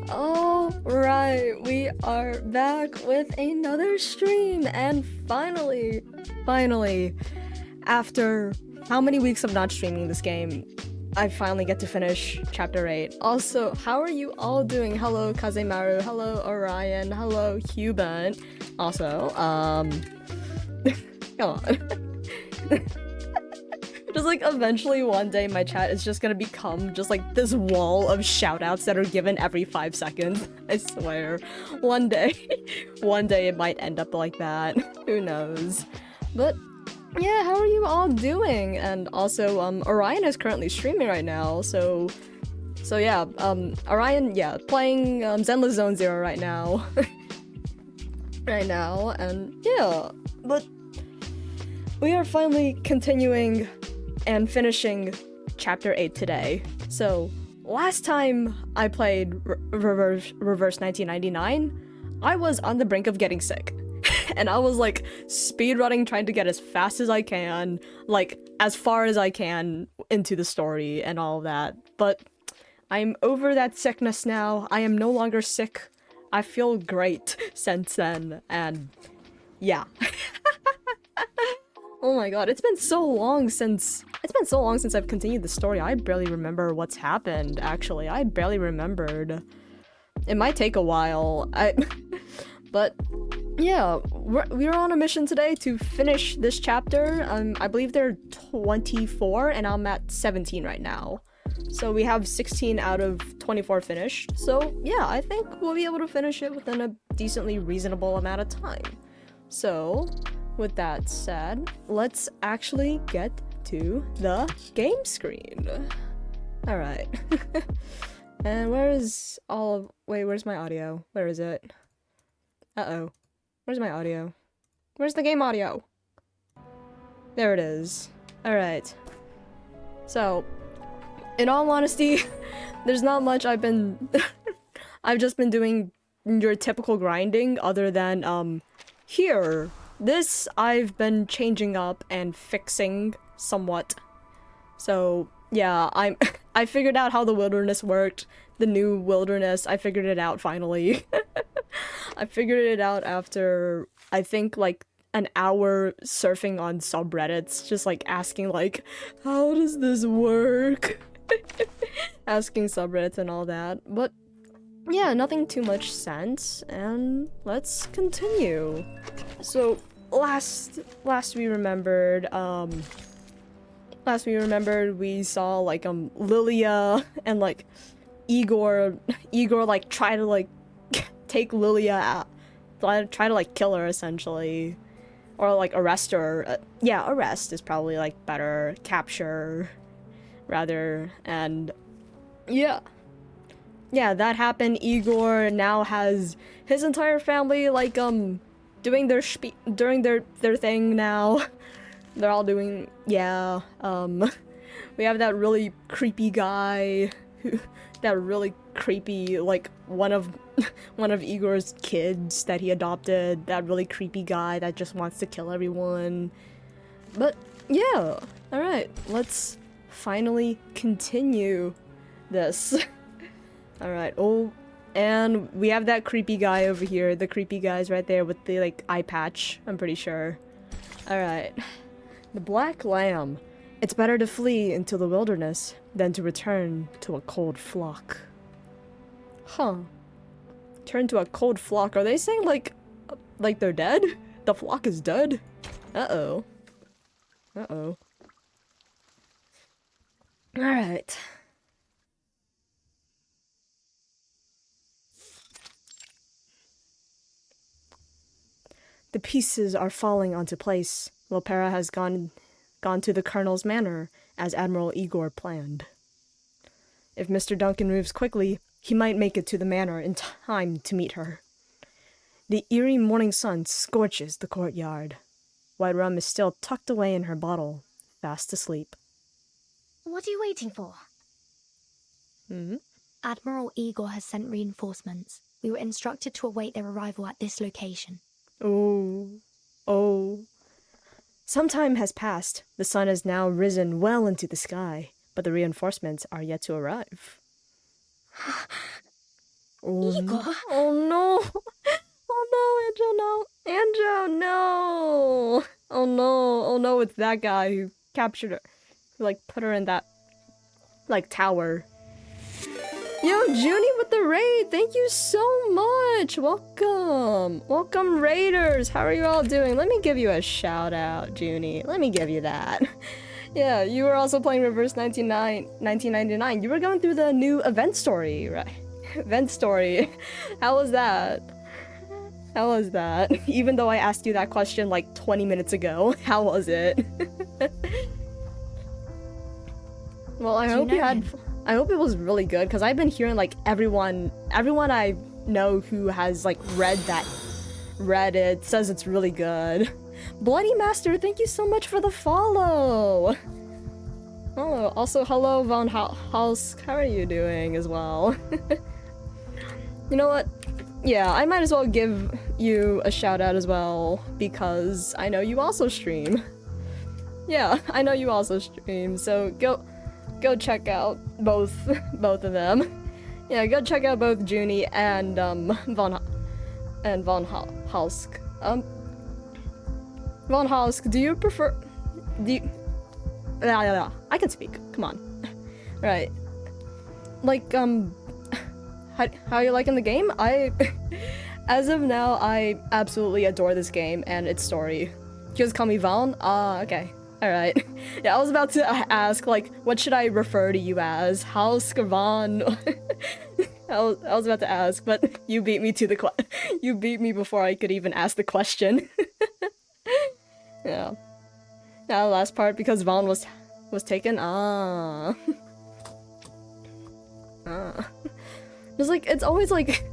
All right, we are back with another stream, and finally, after how many weeks of not streaming this game, I finally get to finish chapter 8. Also, how are you all doing? Hello, Kazemaru. Hello, Orion. Hello, Cuban. Also, come on. Just like eventually one day my chat is just gonna become just like this wall of shoutouts that are given every 5 seconds. I swear. One day. One day it might end up like that. Who knows? But yeah, how are you all doing? And also, Orion is currently streaming right now, so yeah, Orion, yeah, playing Zenless Zone Zero right now. Right now, and yeah, but we are finally continuing and finishing chapter 8 today. So last time I played Reverse 1999, I was on the brink of getting sick. And I was like speedrunning, trying to get as fast as I can, like as far as I can into the story and all of that. But I'm over that sickness now. I am no longer sick. I feel great since then, and yeah. Oh my god, it's been so long since I've continued the story. I barely remember what's happened, actually. I barely remembered. It might take a while. But yeah, we're on a mission today to finish this chapter. I believe there are 24 and I'm at 17 right now. So we have 16 out of 24 finished. So yeah, I think we'll be able to finish it within a decently reasonable amount of time. So with that said, let's actually get to the game screen. All right. And where's my audio? Where is it? Uh-oh. Where's my audio? Where's the game audio? There it is. All right. So, in all honesty, there's not much I've just been doing your typical grinding other than, here. This I've been changing up and fixing somewhat. So, yeah, I figured out how the wilderness worked. The new wilderness, I figured it out finally. I figured it out after, I think, like, an hour surfing on subreddits, just like asking like, how does this work? Asking subreddits and all that. But yeah, nothing too much sense, and let's continue. So last we remembered we saw like Lilia and like Igor like try to like take Lilia out, try to like kill her essentially, or like arrest her. Yeah, arrest is probably like better, capture rather. And yeah, that happened. Igor now has his entire family like doing their thing now. They're all doing, yeah. We have that really creepy guy that really creepy, like, one of Igor's kids that he adopted, that really creepy guy that just wants to kill everyone. But yeah, alright, let's finally continue this. Alright, oh, and we have that creepy guy over here. The creepy guy's right there with the, like, eye patch, I'm pretty sure. Alright. The Black Lamb. It's better to flee into the wilderness than to return to a cold flock. Huh. Turn to a cold flock. Are they saying, like they're dead? The flock is dead? Uh-oh. Uh-oh. Alright. The pieces are falling onto place. Lopera has gone to the Colonel's manor, as Admiral Igor planned. If Mr. Duncan moves quickly, he might make it to the manor in time to meet her. The eerie morning sun scorches the courtyard. White rum is still tucked away in her bottle, fast asleep. What are you waiting for? Admiral Igor has sent reinforcements. We were instructed to await their arrival at this location. Oh. Some time has passed. The sun has now risen well into the sky, but the reinforcements are yet to arrive. Igor? Oh no! Oh no, Anjo, no! Anjo, no! Oh no, it's that guy who captured her. Who, like, put her in that, like, tower. Yo, Junie with the raid! Thank you so much! Welcome! Welcome, raiders! How are you all doing? Let me give you a shout out, Junie. Let me give you that. Yeah, you were also playing Reverse 1999. You were going through the new event story, right? Event story. How was that? How was that? Even though I asked you that question like 20 minutes ago, how was it? Well, I hope you had. I hope it was really good because I've been hearing like everyone I know who has like read it says it's really good. Bloody Master, thank you so much for the follow. Oh, also hello Von House. How are you doing as well? You know what? Yeah, I might as well give you a shout out as well because I know you also stream. Yeah, I know you also stream, so go check out both of them. Yeah, go check out both Junie and Von Halsk. Von Halsk, do you prefer? Yeah, I can speak. Come on. Right. Like how you liking the game? As of now, I absolutely adore this game and its story. You guys call me Von? Okay. Alright. Yeah, I was about to ask, like, what should I refer to you as? Halsk, Von? I was about to ask, but you beat me to the you beat me before I could even ask the question. Yeah. Now the last part, because Von was taken? Just like, it's always like,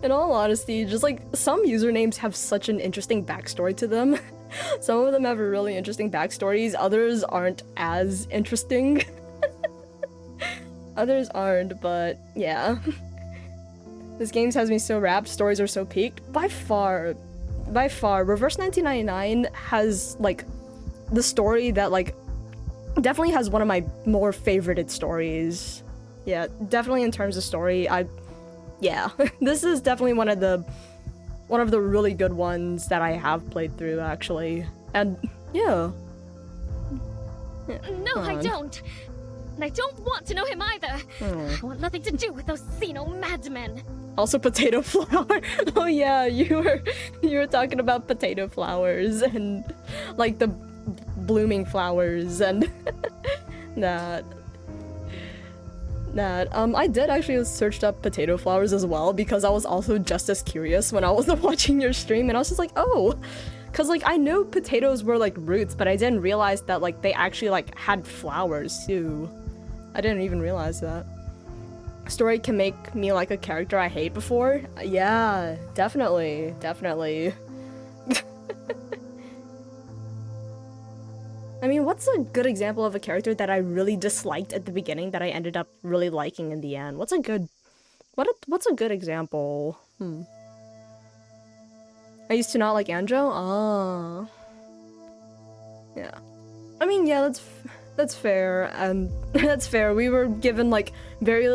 in all honesty, just like, some usernames have such an interesting backstory to them. Some of them have really interesting backstories, others aren't as interesting. Others aren't, but yeah. This game has me so wrapped, stories are so peaked. By far, Reverse 1999 has, like, the story that, like, definitely has one of my more favorited stories. Yeah, definitely in terms of story, yeah. This is definitely one of the really good ones that I have played through, actually. And, yeah. No, I don't. And I don't want to know him either. I want nothing to do with those Xeno madmen. Also potato flower. Oh yeah, you were talking about potato flowers and like the blooming flowers and that. I did actually searched up potato flowers as well because I was also just as curious when I was watching your stream and I was just like, oh, cause like I know potatoes were like roots, but I didn't realize that like they actually like had flowers too. I didn't even realize that. Story can make me like a character I hate before. Yeah, definitely. I mean, what's a good example of a character that I really disliked at the beginning that I ended up really liking in the end? What's a good example? I used to not like Anjo? Yeah. I mean, yeah, that's fair, and that's fair. We were given like very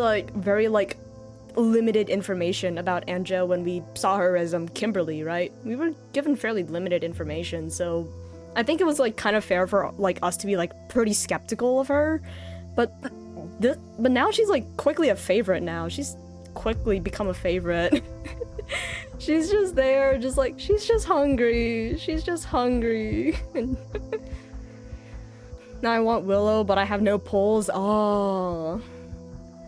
limited information about Anjo when we saw her as Kimberly, right? We were given fairly limited information, so I think it was like kind of fair for like us to be like pretty skeptical of her. But now she's like quickly a favorite now. She's quickly become a favorite. She's just there, just like she's just hungry. Now I want Willow, but I have no polls. Oh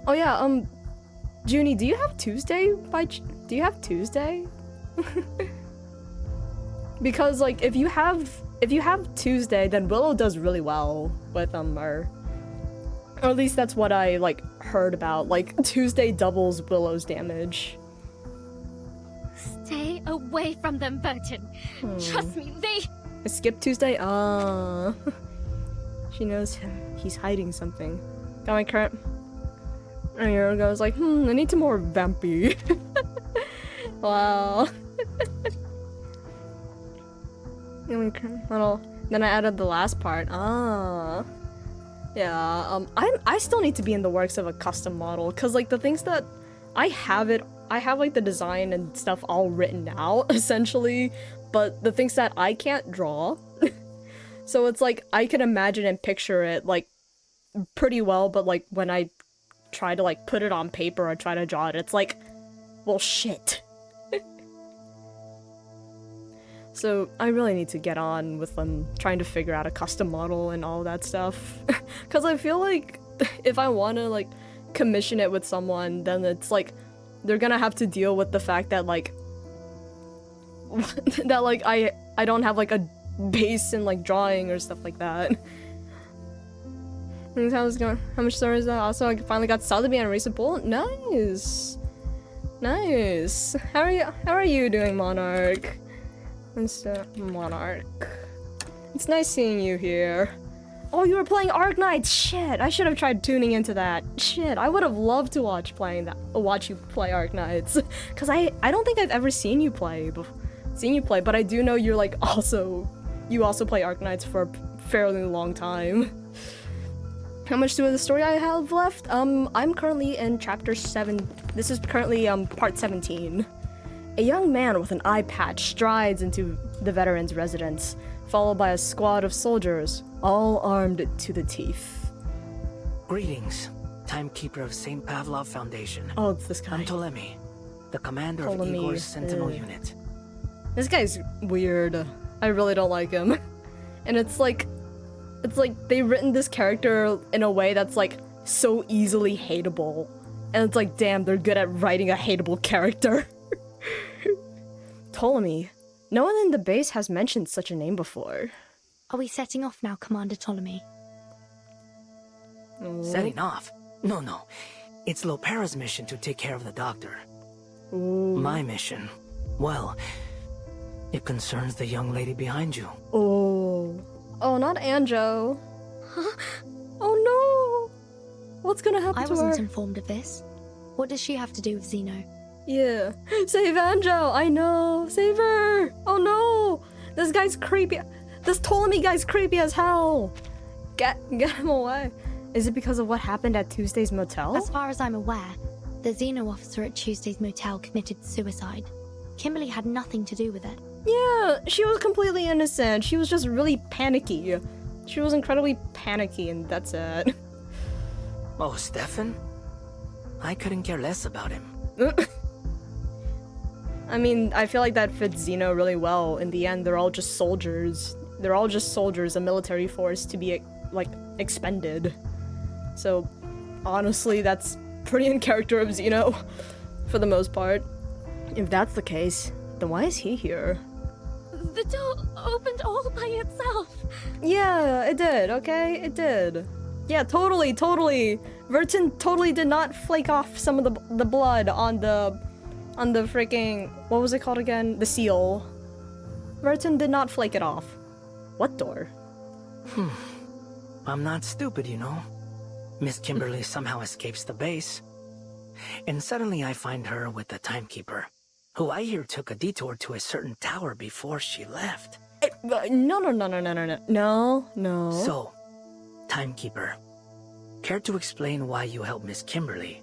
yeah, Junie, do you have Tuesday do you have Tuesday? Because like if you have Tuesday, then Willow does really well with or at least that's what I like heard about. Like Tuesday doubles Willow's damage. Stay away from them, Burton. Trust me, they... I skipped Tuesday? She knows him. He's hiding something. Got my current... And here goes like, I need some more vampy. Wow. Then I added the last part. Yeah, I still need to be in the works of a custom model, cause like the things that I have like the design and stuff all written out essentially, but the things that I can't draw. So it's like I can imagine and picture it like pretty well, but like when I try to like put it on paper or try to draw it, it's like, well, shit. So I really need to get on with trying to figure out a custom model and all that stuff. Because I feel like if I want to like commission it with someone, then it's like they're gonna have to deal with the fact that like that like I don't have like a base in like drawing or stuff like that. How much story is that? Also, I finally got Sotheby and Race of Bull. Nice. Nice. How are you doing, Monarch? Monarch. It's nice seeing you here. Oh, you were playing Arknights. Shit, I should have tried tuning into that. Shit, I would have loved to watch you play Arknights. Cause I don't think I've ever seen you play, but I do know you're like you also play Arknights for a fairly long time. How much of the story I have left? I'm currently in chapter 7. This is currently part 17. A young man with an eye patch strides into the veteran's residence, followed by a squad of soldiers, all armed to the teeth. Greetings, Timekeeper of St. Pavlov Foundation. Oh, it's this guy. I'm Ptolemy, the commander of Igor's Sentinel unit. This guy's weird. I really don't like him. And it's like they've written this character in a way that's like so easily hateable. And it's like, damn, they're good at writing a hateable character. Ptolemy. No one in the base has mentioned such a name before. Are we setting off now, Commander Ptolemy? Setting off? No. It's Lopera's mission to take care of the doctor. Ooh. My mission, well, it concerns the young lady behind you. Oh, not Anjo. Huh? Oh no! What's gonna happen to her? I wasn't informed of this. What does she have to do with Zeno? Yeah. Save Anjo! I know! Save her! Oh no! This guy's creepy. This Ptolemy guy's creepy as hell! Get him away. Is it because of what happened at Tuesday's motel? As far as I'm aware, the Zeno officer at Tuesday's motel committed suicide. Kimberly had nothing to do with it. Yeah, she was completely innocent. She was just really panicky. She was incredibly panicky, and that's it. Oh, Stefan? I couldn't care less about him. I mean, I feel like that fits Zeno really well. In the end, they're all just soldiers. They're all just soldiers, a military force to be, like, expended. So, honestly, that's pretty in character of Zeno, for the most part. If that's the case, then why is he here? The door opened all by itself. Yeah, it did, okay? It did. Yeah, totally. Vertin totally did not flake off some of the blood on the freaking, what was it called again? The seal. Vertin did not flake it off. What door? I'm not stupid, you know. Miss Kimberly somehow escapes the base. And suddenly I find her with the Timekeeper, who I hear took a detour to a certain tower before she left. No. So, Timekeeper, care to explain why you helped Miss Kimberly,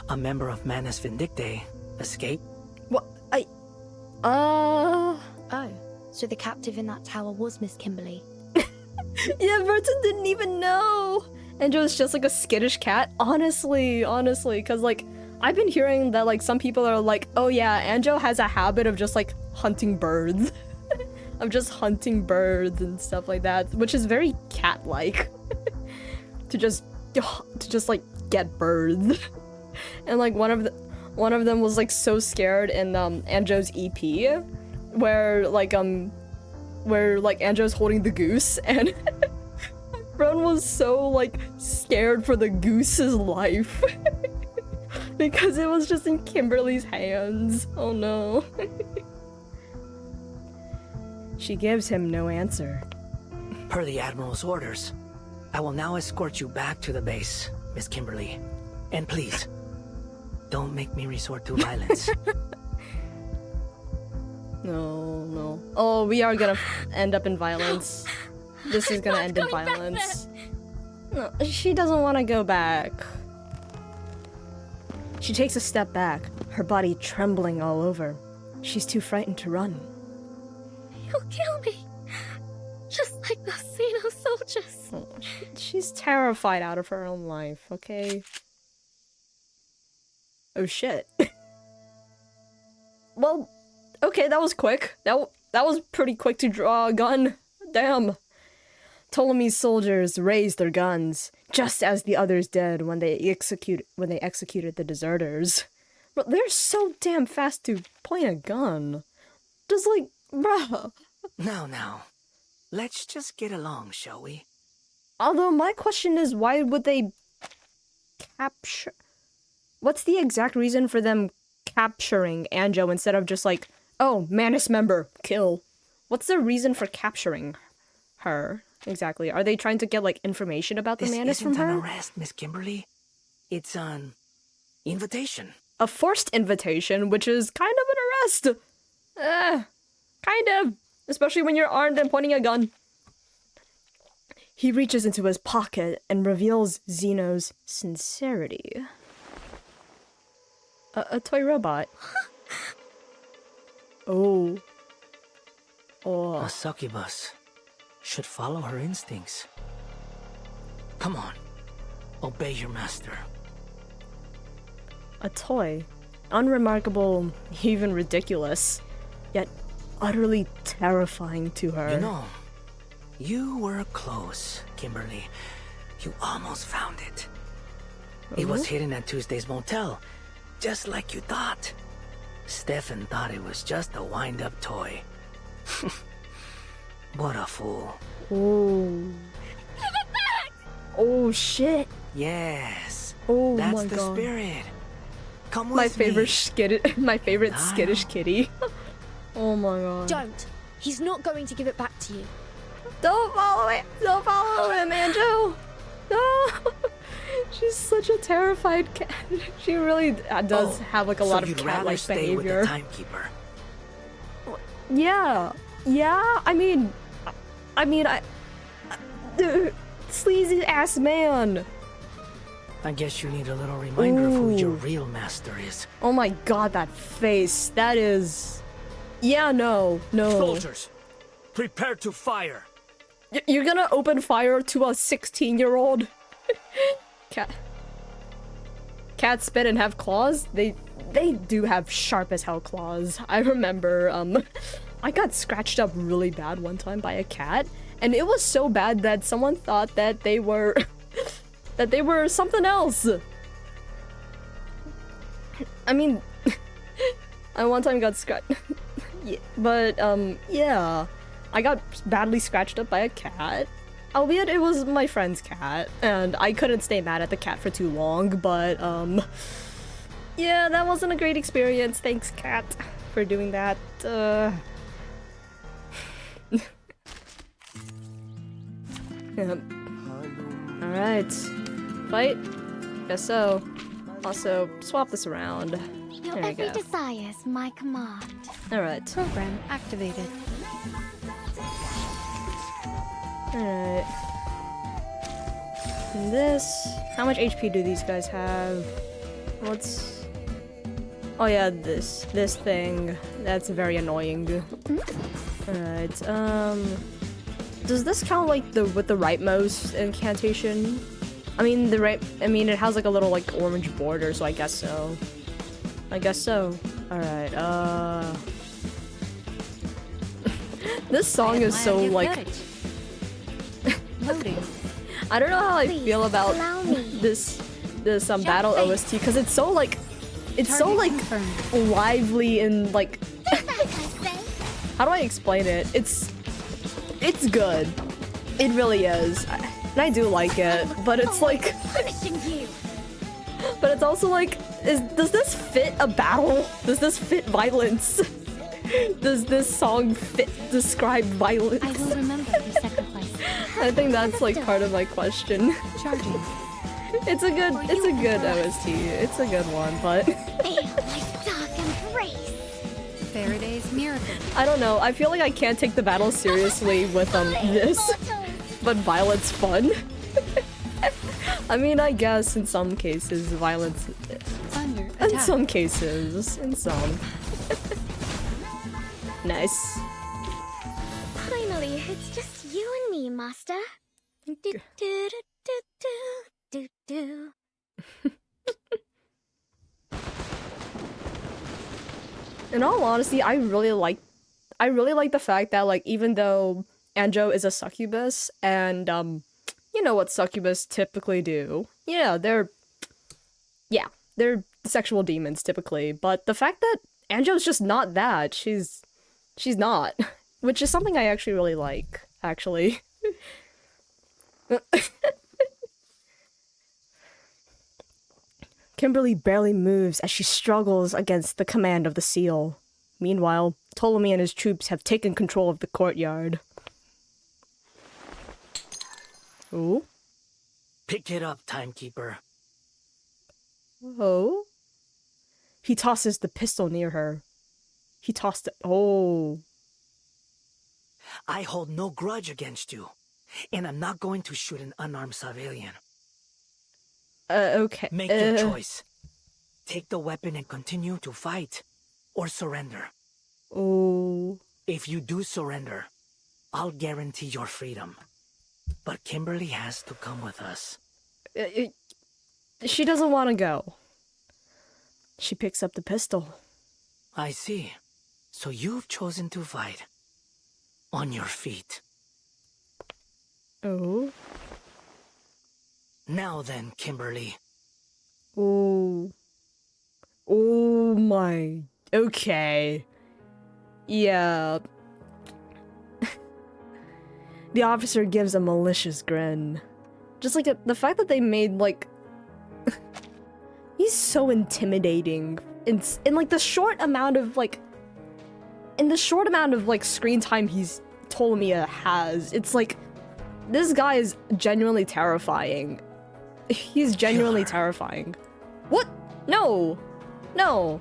a member of Manus Vindictae, escape? What? Oh, so the captive in that tower was Miss Kimberly. Yeah, Vertin didn't even know. Anjo's just like a skittish cat. Honestly, because like I've been hearing that like some people are like, oh yeah, Anjo has a habit of just like hunting birds. Of just hunting birds and stuff like that, which is very cat-like. to just like get birds. And like one of them was like so scared in Anjo's EP where Anjo's holding the goose and Ron was so like scared for the goose's life. Because it was just in Kimberly's hands. Oh no. She gives him no answer. Per the Admiral's orders, I will now escort you back to the base, Miss Kimberly. And please, don't make me resort to violence. No. Oh, we are gonna end up in violence. This is gonna end in violence. No, she doesn't want to go back. She takes a step back, her body trembling all over. She's too frightened to run. You'll kill me. Just like those Xeno soldiers. Oh, she's terrified out of her own life, okay? Oh shit. Well, okay, that was quick. That was pretty quick to draw a gun. Damn. Ptolemy's soldiers raised their guns, just as the others did when they executed the deserters. But they're so damn fast to point a gun. Just like, bruh. Now. Let's just get along, shall we? Although my question is, why would they capture... What's the exact reason for them capturing Anjo instead of just like, oh, Manus member, kill? What's the reason for capturing her? Exactly. Are they trying to get, like, information about the Manus from her? This isn't an arrest, Miss Kimberly. It's an invitation. A forced invitation, which is kind of an arrest. Kind of. Especially when you're armed and pointing a gun. He reaches into his pocket and reveals Zeno's sincerity. A toy robot. Oh. A succubus should follow her instincts. Come on. Obey your master. A toy. Unremarkable, even ridiculous, yet utterly terrifying to her. You know, you were close, Kimberly. You almost found it. It was hidden at Tuesday's motel, just like you thought. Stefan thought it was just a wind-up toy. What a fool. Oh. Oh shit. Yes. Oh That's my the god. spirit. Come with My favorite Nile. skittish kitty. Oh my god. Don't. He's not going to give it back to you. Don't follow it. Don't follow him, Anjo. No. She's such a terrified cat. She really does have like a lot of cat-like stay with behavior. the timekeeper. Yeah. I mean, sleazy ass man. I guess you need a little reminder of who your real master is. Oh my god, that face. That is... Yeah, no. Soldiers, prepare to fire. You're gonna open fire to a 16-year-old? Cats spit and have claws? They do have sharp as hell claws. I remember, I got scratched up really bad one time by a cat, and it was so bad that someone thought that they were... that they were something else. I mean, I one time got scratched. Yeah, but, yeah. I got badly scratched up by a cat. Albeit it was my friend's cat, and I couldn't stay mad at the cat for too long, but, yeah, that wasn't a great experience. Thanks, cat, for doing that. Yep. Alright. Fight? Guess so. Also, swap this around. Your There we every go. desire's my command. Alright. Program activated. Alright. And this... How much HP do these guys have? What's... Oh yeah, this thing. That's very annoying. Alright, does this count like with the rightmost incantation? I mean it has like a little like orange border, so I guess so. Alright, this song is so like... Loading. I don't know how I Please, feel about allow me. this battle OST, because it's so like lively and like how do I explain it? It's good. It really is. And I do like it, but it's like Punishing you. but it's also like does this fit a battle? Does this fit violence? Does this song describe violence? I will remember your sacrifice. I think that's like part of my question. Charging. It's a good OST. It's a good one, but Feel my dark embrace. Faraday's miracle. I don't know. I feel like I can't take the battle seriously with this, but violence fun. I mean, I guess in some cases violence. Under In attack. some cases, in some. Nice. Finally, it's just you and me, Master. Do do do do do do. In all honesty, I really like I really like the fact that, like, even though Anjo is a succubus, and you know what succubus typically do. Yeah, they're sexual demons typically, but the fact that Anjo's just not that, she's not, which is something I actually really like, actually. Kimberly barely moves as she struggles against the command of the seal. Meanwhile, Ptolemy and his troops have taken control of the courtyard. Ooh. Pick it up, timekeeper. Oh. He tosses the pistol near her. He tossed it. Oh. I hold no grudge against you, and I'm not going to shoot an unarmed civilian. Okay. Make your choice. Take the weapon and continue to fight, or surrender. Oh. If you do surrender, I'll guarantee your freedom. But Kimberly has to come with us. She doesn't want to go. She picks up the pistol. I see. So you've chosen to fight. On your feet. Oh. Now then, Kimberly. Oh. Oh my. Okay. Yeah. The officer gives a malicious grin. Just like the fact that they made, like... He's so intimidating. In like the short amount of, like... In the short amount of, like, screen time Ptolemy has, it's like... This guy is genuinely terrifying. He's genuinely terrifying. What? No. No.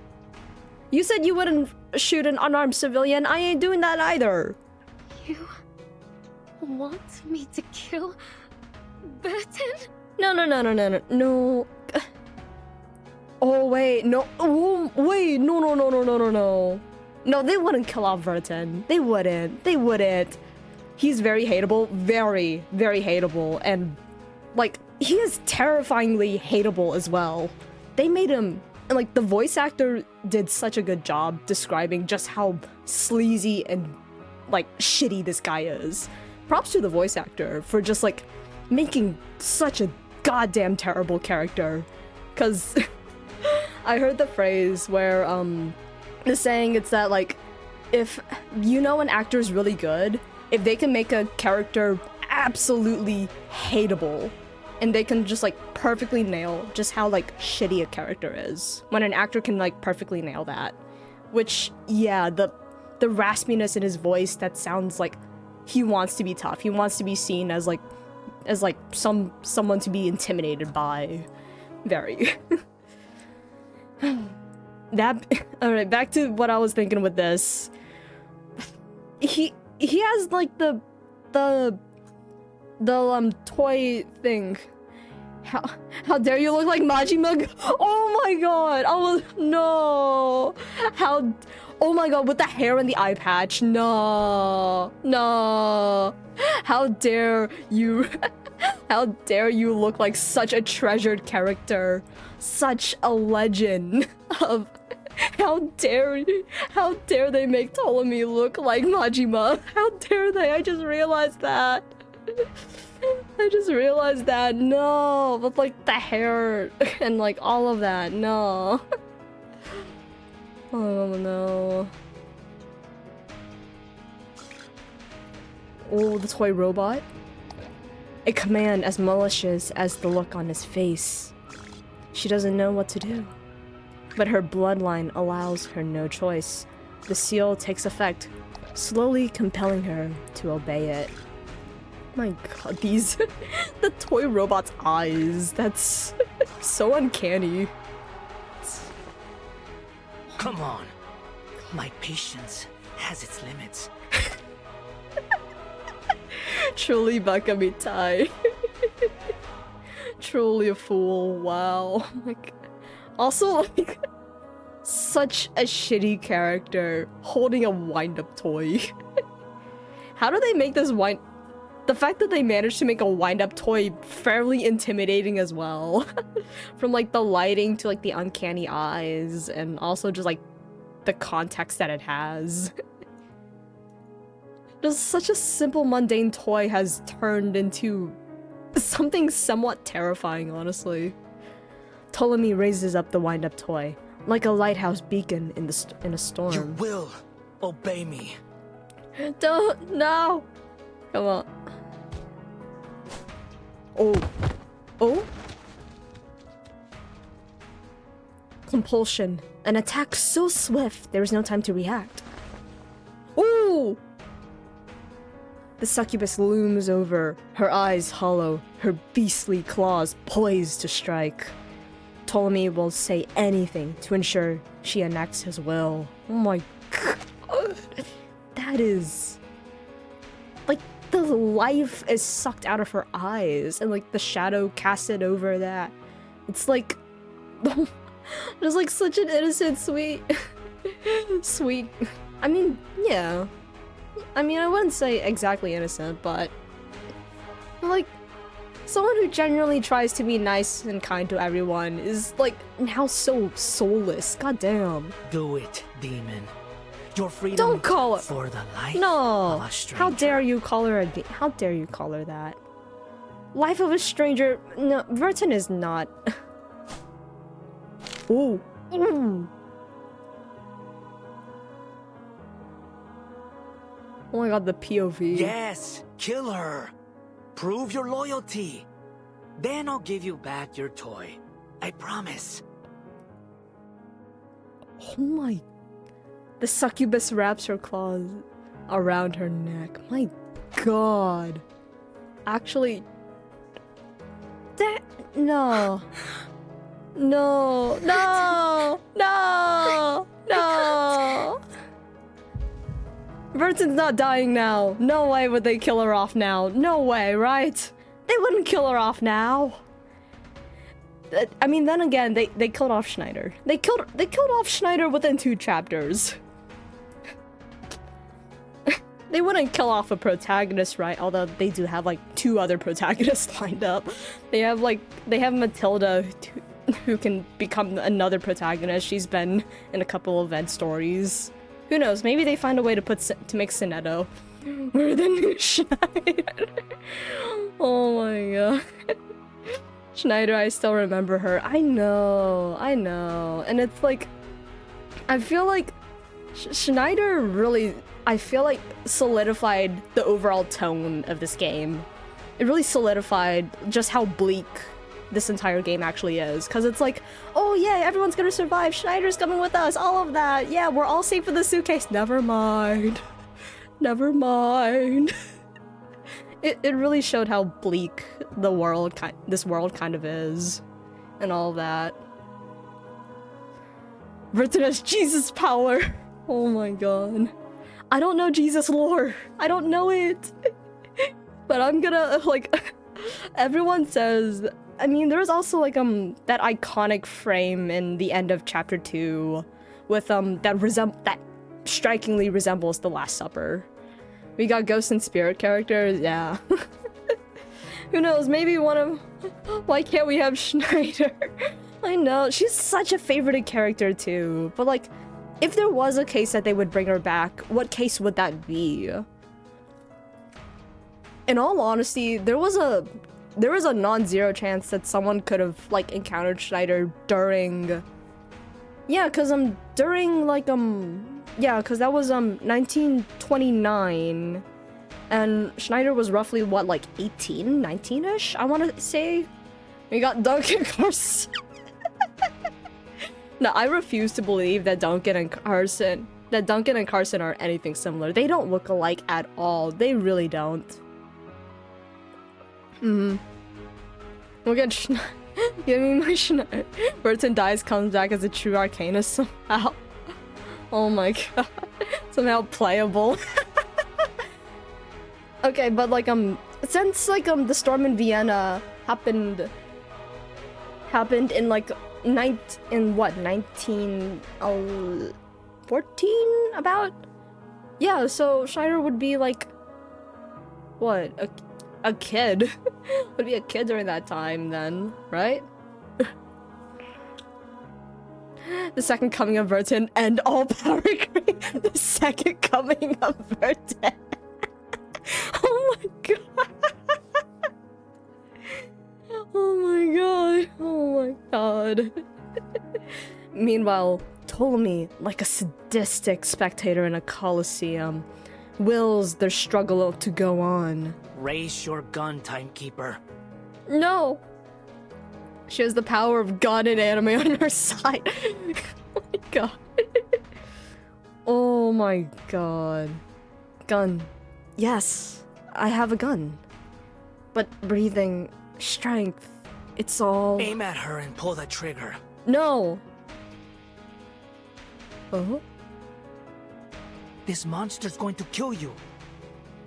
You said you wouldn't shoot an unarmed civilian. I ain't doing that either. You want me to kill Burton? No. No. Oh, wait. No. Oh, wait. No. No, they wouldn't kill off Verton. They wouldn't. He's very hateable. Very, very hateable. And, like, he is terrifyingly hateable as well. They made him... And, like, the voice actor did such a good job describing just how sleazy and, like, shitty this guy is. Props to the voice actor for just, like, making such a goddamn terrible character. Because I heard the phrase where, the saying it's that, like, if you know an actor is really good, if they can make a character absolutely hateable, and they can just, like, perfectly nail just how, like, shitty a character is. When an actor can, like, perfectly nail that. Which, yeah, the raspiness in his voice that sounds like he wants to be tough. He wants to be seen as, like, someone to be intimidated by. Very. Alright, back to what I was thinking with this. He has, like, the toy thing. How dare you look like Majima? Oh my god! No! Oh my god, with the hair and the eye patch. No! How dare you? How dare you look like such a treasured character? Such a legend of... How dare they make Ptolemy look like Majima? How dare they? I just realized that. No, with, like, the hair and, like, all of that. No. Oh no. Oh, the toy robot? A command as malicious as the look on his face. She doesn't know what to do. But her bloodline allows her no choice. The seal takes effect, slowly compelling her to obey it. My god, the toy robot's eyes, that's so uncanny. Come on. My patience has its limits. Truly Bakamitai. Truly a fool, wow. Like, also, like, such a shitty character holding a wind-up toy. How do they make this the fact that they managed to make a wind-up toy fairly intimidating as well. From, like, the lighting to, like, the uncanny eyes, and also just, like, the context that it has. Just such a simple, mundane toy has turned into something somewhat terrifying, honestly. Ptolemy raises up the wind-up toy, like a lighthouse beacon in a storm. You will obey me. Don't, no! Come on. Oh. Oh? Compulsion. An attack so swift, there is no time to react. Ooh! The succubus looms over, her eyes hollow, her beastly claws poised to strike. Ptolemy will say anything to ensure she enacts his will. Oh my god. That is... like, the life is sucked out of her eyes, and like the shadow casted over that. It's like... just like such an innocent, sweet... sweet... I mean, yeah. I mean, I wouldn't say exactly innocent, but... like, someone who genuinely tries to be nice and kind to everyone is, like, now so soulless. Goddamn. Do it, demon. Your freedom Don't call it for the life No. of a stranger. How dare you call her how dare you call her that? Life of a stranger. No, Verton is not. Ooh. Ooh. Oh my god, the POV. Yes, kill her. Prove your loyalty. Then I'll give you back your toy. I promise. Oh my... The succubus wraps her claws around her neck. My god. Actually... That... No. No. No. No. No. Verton's not dying now. No way would they kill her off now. No way, right? They wouldn't kill her off now. I mean, then again, they killed off Schneider. They killed off Schneider within 2 chapters. They wouldn't kill off a protagonist, right? Although they do have like 2 other protagonists lined up. They have Matilda, who can become another protagonist. She's been in a couple event stories. Who knows? Maybe they find a way to make Sinetto more than Schneider. Oh my god. Schneider, I still remember her. I know. And it's like, I feel like Schneider really, I feel like, solidified the overall tone of this game. It really solidified just how bleak this entire game actually is. Because it's like, oh yeah, everyone's gonna survive. Schneider's coming with us. All of that. Yeah, we're all safe in the suitcase. Never mind. Never mind. It really showed how bleak this world kind of is, and all that. Verton has Jesus power. Oh my god. I don't know Jesus lore. I don't know it. But I'm gonna, like, everyone says, I mean, there's also like that iconic frame in the end of chapter 2 with that strikingly resembles the Last Supper. We got ghost and spirit characters, yeah. Who knows, maybe why can't we have Schneider? I know, she's such a favorited character too, but like, if there was a case that they would bring her back, what case would that be? In all honesty, there was a non-zero chance that someone could have like encountered Schneider during... Yeah, cause yeah, because that was 1929, and Schneider was roughly what, like 18, 19ish, I want to say. We got Duncan Carson. No, I refuse to believe that Duncan and Carson are anything similar. They don't look alike at all. They really don't. Look at give me my Schneider. Verton dies, comes back as a true Arcanist somehow. Oh my god. Somehow playable. Okay, but like since like the storm in Vienna happened in like 1914 about? Yeah, so Schneider would be like what? A kid. Would be a kid during that time then, right? The second coming of Verton and all power creep. The second coming of Verton. Oh my god. Oh my god. Oh my god. Meanwhile, Ptolemy, like a sadistic spectator in a coliseum, wills their struggle to go on. Raise your gun, timekeeper. No! She has the power of God and anime on her side. Oh my god. Oh my god. Gun. Yes, I have a gun. But breathing, strength, it's all... Aim at her and pull the trigger. No! Oh? This monster's going to kill you.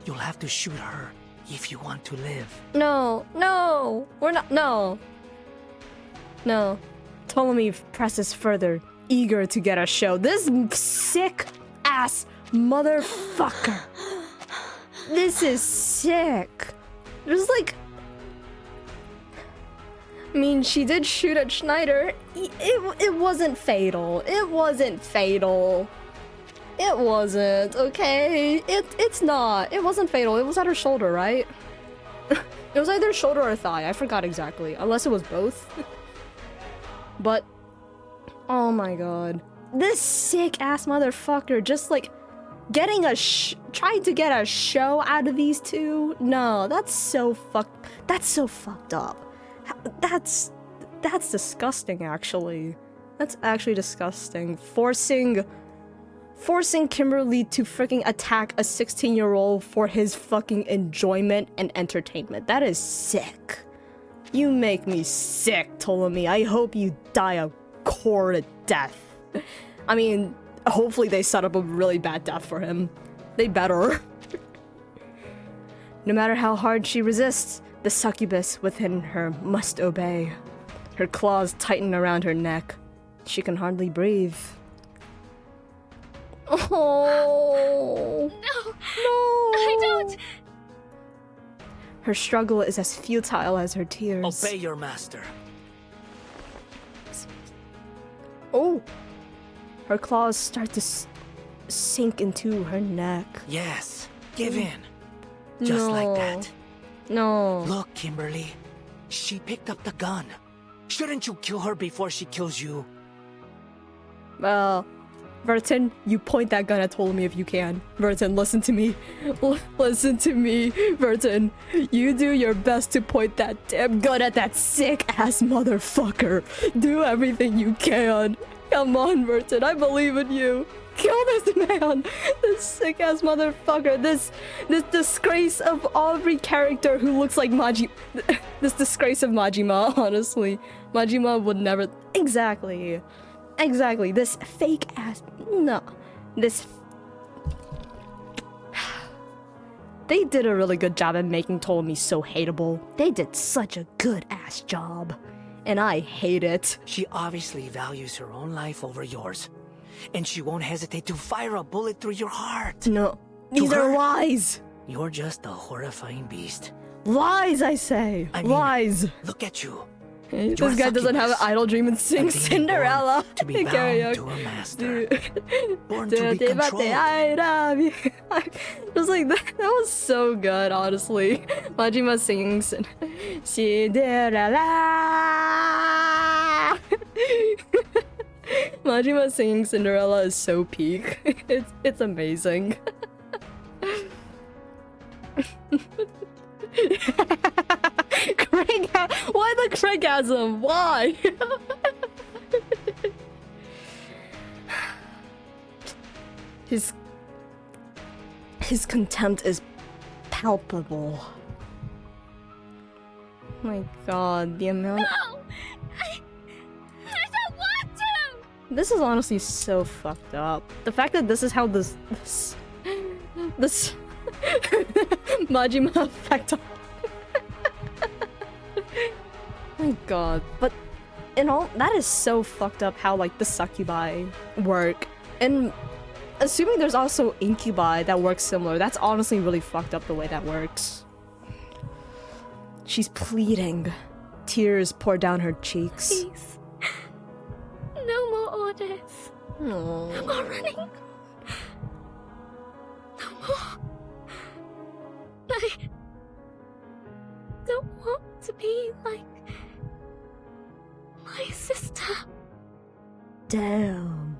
You'll have to shoot her if you want to live. No, no! We're not- no! No. Ptolemy presses further, eager to get a show. This sick-ass motherfucker! This is sick! There's like... I mean, she did shoot at Schneider. It wasn't fatal. It wasn't fatal. It wasn't, okay? It's not. It wasn't fatal. It was at her shoulder, right? It was either shoulder or thigh. I forgot exactly. Unless it was both. But, oh my god. This sick-ass motherfucker just, like, getting a trying to get a show out of these two? No, that's so fucked up. That's disgusting, actually. That's actually disgusting. Forcing Kimberly to freaking attack a 16-year-old for his fucking enjoyment and entertainment. That is sick. You make me sick, Ptolemy. I hope you die a horrid death. I mean, hopefully they set up a really bad death for him. They better. No matter how hard she resists, the succubus within her must obey. Her claws tighten around her neck. She can hardly breathe. Oh No! no! I don't! Her struggle is as futile as her tears. Obey your master. Oh! Her claws start to sink into her neck. Yes, give in. Just like that. No. Look, Kimberly. She picked up the gun. Shouldn't you kill her before she kills you? Well, Verton, you point that gun at Ptolemy if you can. Verton, listen to me. Listen to me, Verton. You do your best to point that damn gun at that sick-ass motherfucker. Do everything you can. Come on, Verton, I believe in you. Kill this man. This sick-ass motherfucker. This disgrace of every character who looks like this disgrace of Majima, honestly. Majima would never... Exactly. This fake ass... No. They did a really good job at making Ptolemy so hateable. They did such a good ass job. And I hate it. She obviously values her own life over yours. And she won't hesitate to fire a bullet through your heart. No. These are her? lies. You're just a horrifying beast. Lies, I say. I mean, lies. Look at you. This You're guy doesn't have an succubus. idol dream and sings Being Cinderella. born to be bound Karaoke. to a master. Born to be controlled. Just like that was so good, honestly. Majima sings Cinderella. Majima singing Cinderella is so peak. It's amazing. Why the Craigasm? Why? His contempt is palpable. Oh my god, the amount. No! I don't want to! This is honestly so fucked up. The fact that this is how this Majima effect. Oh my god, but in all that is so fucked up how like the succubi work, and assuming there's also incubi that works similar, that's honestly really fucked up the way that works. She's pleading. Tears pour down her cheeks. Please. No more orders. No more running. No more. Damn.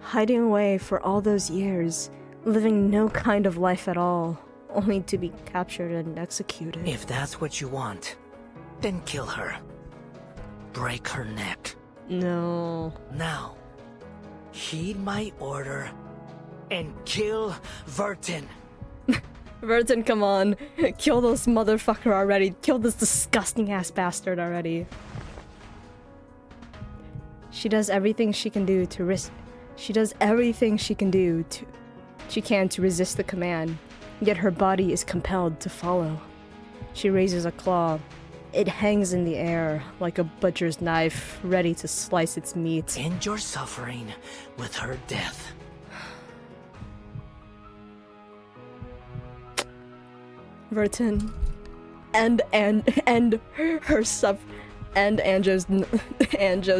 Hiding away for all those years, living no kind of life at all, only to be captured and executed. If that's what you want, then kill her. Break her neck. No. Now, heed my order and kill Vertin. Vertin, come on. Kill this motherfucker already. Kill this disgusting ass bastard already. She does everything she can do to risk. She does everything she can to resist the command, yet her body is compelled to follow. She raises a claw. It hangs in the air like a butcher's knife, ready to slice its meat. End your suffering with her death. Vertin, and Anjo's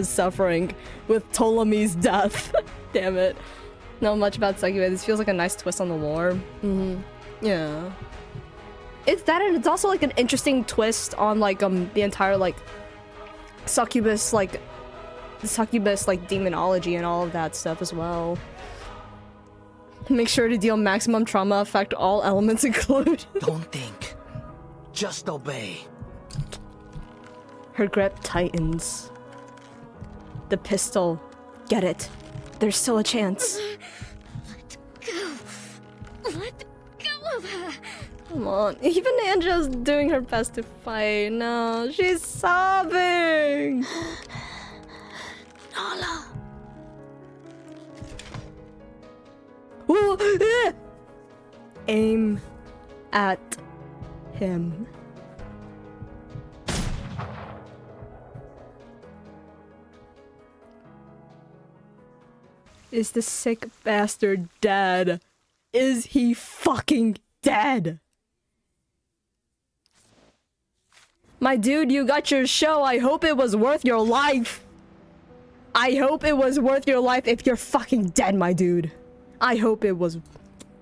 suffering with Ptolemy's death. Damn it. Not much about Succubus. This feels like a nice twist on the lore. Yeah. It's that, and it's also like an interesting twist on like the entire like succubus demonology and all of that stuff as well. Make sure to deal maximum trauma, affect all elements included. Don't think. Just obey. Her grip tightens. The pistol. Get it. There's still a chance. Let go. Let go of her. Come on. Even Angel's doing her best to fight. No, she's sobbing. Nala. Ooh, aim at him. Is the sick bastard dead? Is he fucking dead? My dude, you got your show. I hope it was worth your life. I hope it was worth your life if you're fucking dead, my dude. I hope it was.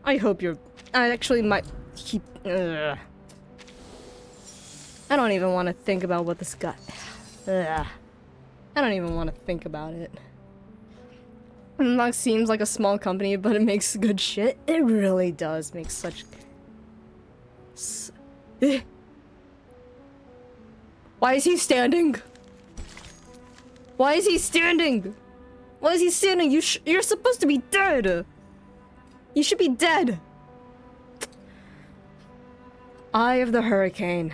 I hope you're. I actually might keep. I don't even want to think about what this guy. I don't even want to think about it. Unlock seems like a small company, but it makes good shit. It really does make such. Why is he standing? Why is he standing? Why is he standing? You're supposed to be dead. You should be dead. Eye of the Hurricane.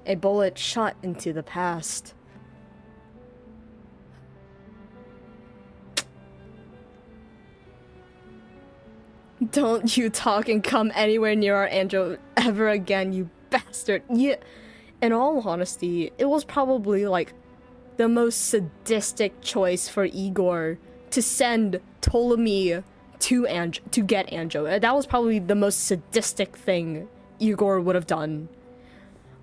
A bullet shot into the past. Don't you talk and come anywhere near our Angel ever again, you bastard. Yeah. In all honesty, it was probably like the most sadistic choice for Igor to send Ptolemy to get Anjo. That was probably the most sadistic thing Igor would have done.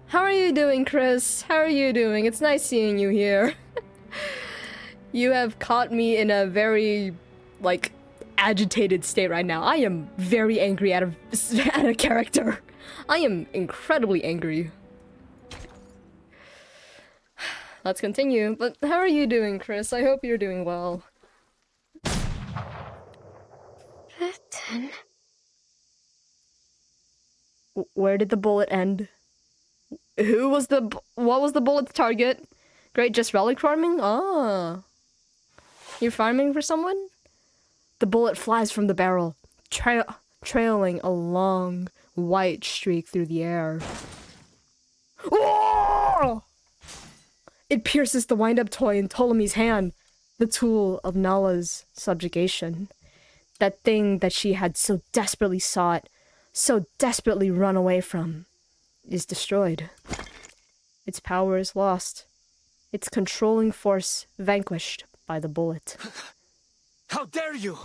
How are you doing, Chris? How are you doing? It's nice seeing you here. You have caught me in a very, like, agitated state right now. I am very angry at a character. I am incredibly angry. Let's continue. But how are you doing, Chris? I hope you're doing well. Vertin. Where did the bullet end? What was the bullet's target? Great, just relic farming? Ah. You're farming for someone? The bullet flies from the barrel, trailing a long, white streak through the air. Oh! It pierces the wind-up toy in Ptolemy's hand, the tool of Nala's subjugation. That thing that she had so desperately sought, so desperately run away from, is destroyed. Its power is lost. Its controlling force vanquished by the bullet. How dare you!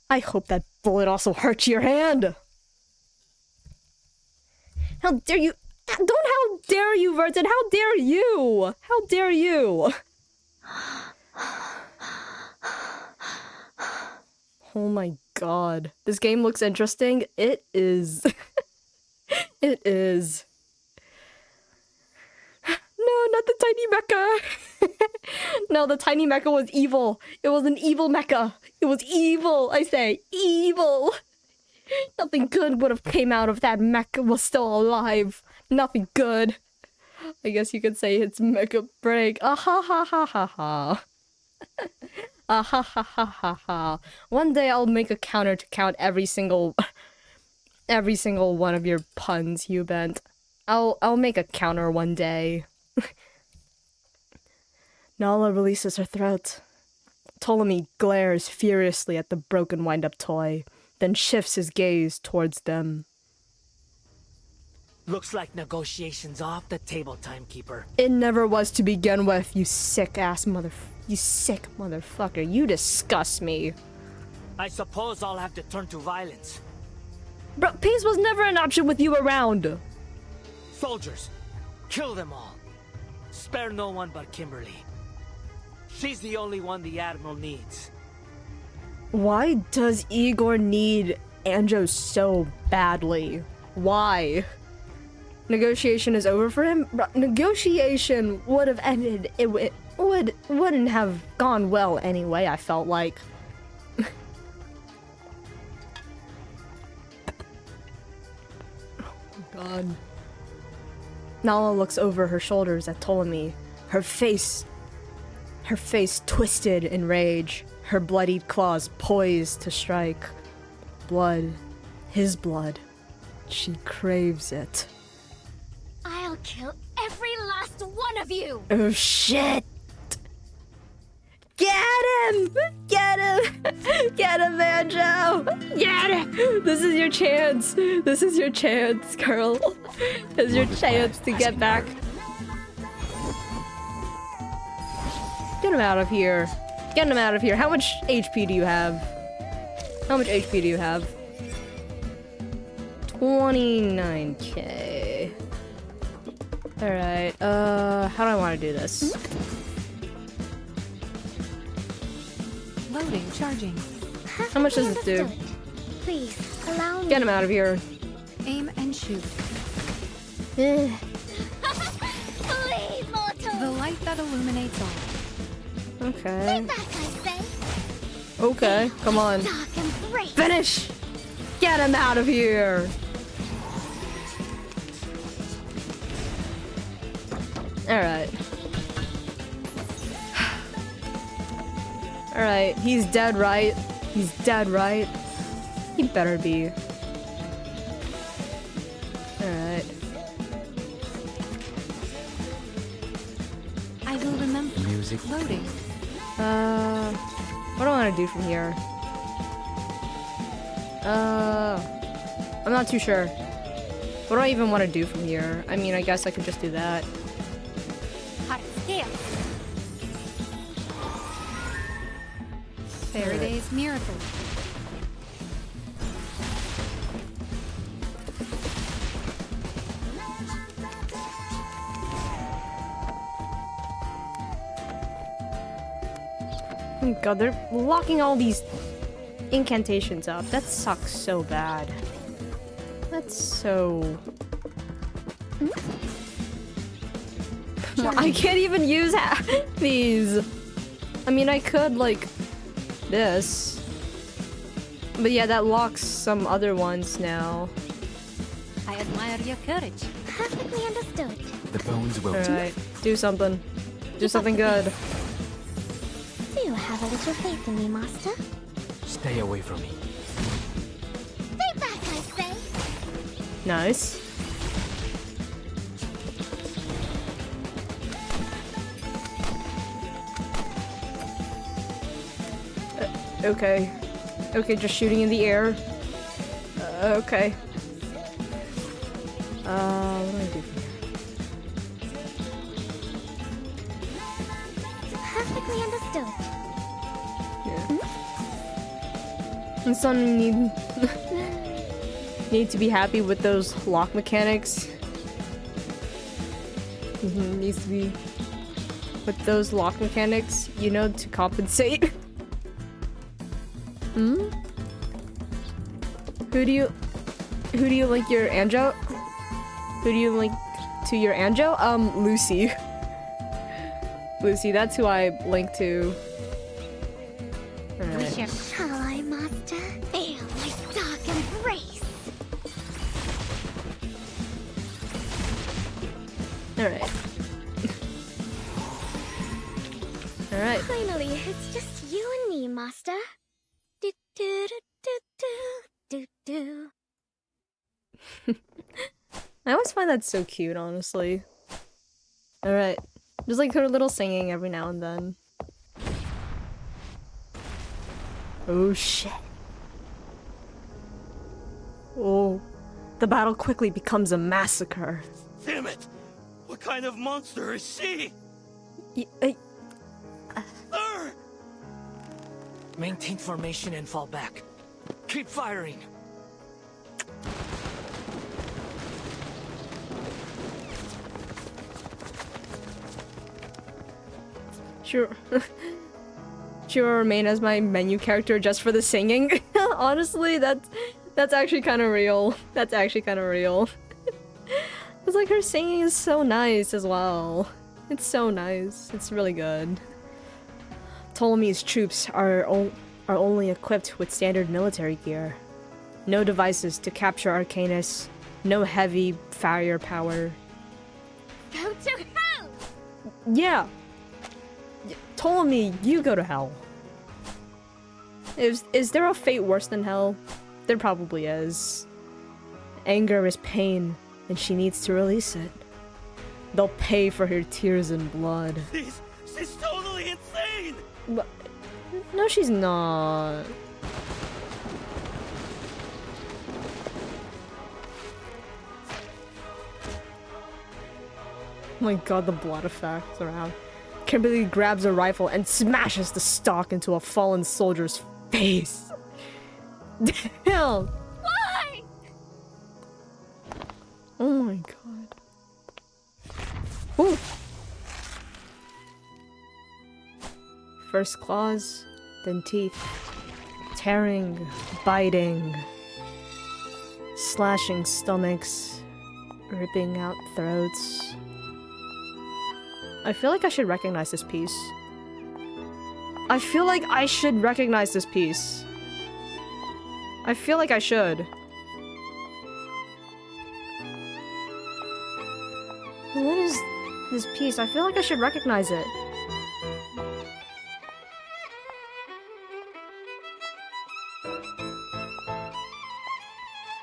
I hope that bullet also hurts your hand! How dare you! How dare you, Vertin! How dare you! How dare you! Oh my god. This game looks interesting. It is. It is. No, not the tiny mecha! No, the tiny mecha was evil. It was an evil mecha. It was evil, I say. Evil. Nothing good would have came out if that mecha was still alive. Nothing good. I guess you could say it's mecha break. Ah ha ha ha ha ha. Ah ha ha ha ha ha. One day I'll make a counter to count every single one of your puns, you bent. I'll make a counter one day. Nala releases her throat. Ptolemy glares furiously at the broken wind-up toy, then shifts his gaze towards them. Looks like negotiations off the table, timekeeper. It never was to begin with, you sick motherfucker. You disgust me. I suppose I'll have to turn to violence. Bro, peace was never an option with you around. Soldiers, kill them all. Spare no one but Kimberly. She's the only one the Admiral needs. Why does Igor need Anjo so badly? Why? Negotiation is over for him? Bro, negotiation would have ended. It wouldn't have gone well anyway, I felt like. Oh my god. Nala looks over her shoulders at Ptolemy, her face twisted in rage, her bloodied claws poised to strike. Blood. His blood. She craves it. I'll kill every last one of you! Oh shit! Get him! Get him! Get him, Anjo! Get him! This is your chance! This is your chance, girl. This is your chance to get back. Get him out of here. Get him out of here. How much HP do you have? How much HP do you have? 29k. Alright, how do I want to do this? Loading, charging. How much does this do? Please, allow me. Get him out of here. Aim and shoot. Eh. Please, mortal! The light that illuminates all. Okay. Back, I say. Okay, come on. Dark and great. Finish! Get him out of here! Alright. Alright, he's dead, right? He's dead, right? He better be. Alright. I will remember. Music. Loading. What do I want to do from here? I'm not too sure. What do I even want to do from here? I mean, I guess I could just do that. Hot scale. Faraday's miracle. Oh god, they're locking all these incantations up. That sucks so bad. That's so... I can't even use these. I mean, I could, like, this. But yeah, that locks some other ones now. I admire your courage. Perfectly understood. The bones will Alright, do something. Do something good. Do you have a little faith in me, Master? stay away from me. Stay back, I say. Nice. Okay. Okay, just shooting in the air. Okay. What do I do from here? Perfectly understood. And some need to be happy with those lock mechanics. Needs to be with those lock mechanics, you know, to compensate. Hmm? Who do you like your Anjo? Who do you like to your Anjo? Lucy. Lucy, that's who I link to. Alright. Shall I, master? Feel my dark embrace. Alright. Alright. Finally, it's just you and me, master. Do do do do do do do. I always find that so cute, honestly. Alright. Just like her little singing every now and then. Oh shit. Oh. The battle quickly becomes a massacre. Damn it! What kind of monster is she? Sir! Maintain formation and fall back. Keep firing. Sure. She will remain as my menu character just for the singing. Honestly, that's actually kind of real. That's actually kind of real. It's like her singing is so nice as well. It's so nice. It's really good. Ptolemy's troops are only equipped with standard military gear. No devices to capture Arcanus. No heavy firepower. Go to hell! Yeah. Ptolemy, you go to hell. Is there a fate worse than hell? There probably is. Anger is pain, and she needs to release it. They'll pay for her tears and blood. She's totally insane! But, no, she's not. Oh my god, the blood effects around. Kimberly grabs a rifle and smashes the stock into a fallen soldier's face. Damn! Why? Oh my god. Ooh. First claws, then teeth. Tearing, biting, slashing stomachs, ripping out throats. I feel like I should recognize this piece. I feel like I should recognize this piece. I feel like I should. What is this piece? I feel like I should recognize it.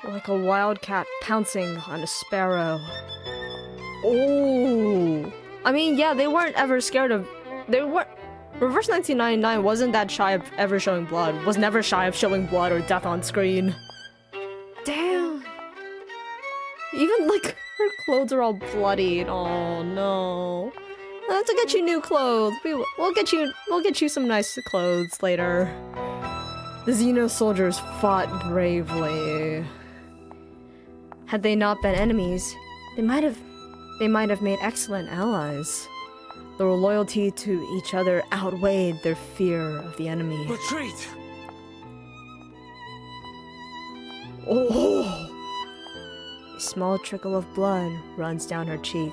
Like a wildcat pouncing on a sparrow. Oh! I mean, yeah, they weren't ever scared of... They weren't... Reverse 1999 wasn't that shy of ever showing blood. Was never shy of showing blood or death on screen. Damn. Even, like, her clothes are all bloodied. Oh, no. I'll have to get you new clothes. We'll get you some nice clothes later. The Xeno soldiers fought bravely. Had they not been enemies, they might have made excellent allies. Their loyalty to each other outweighed their fear of the enemy. Retreat! Oh! A small trickle of blood runs down her cheek.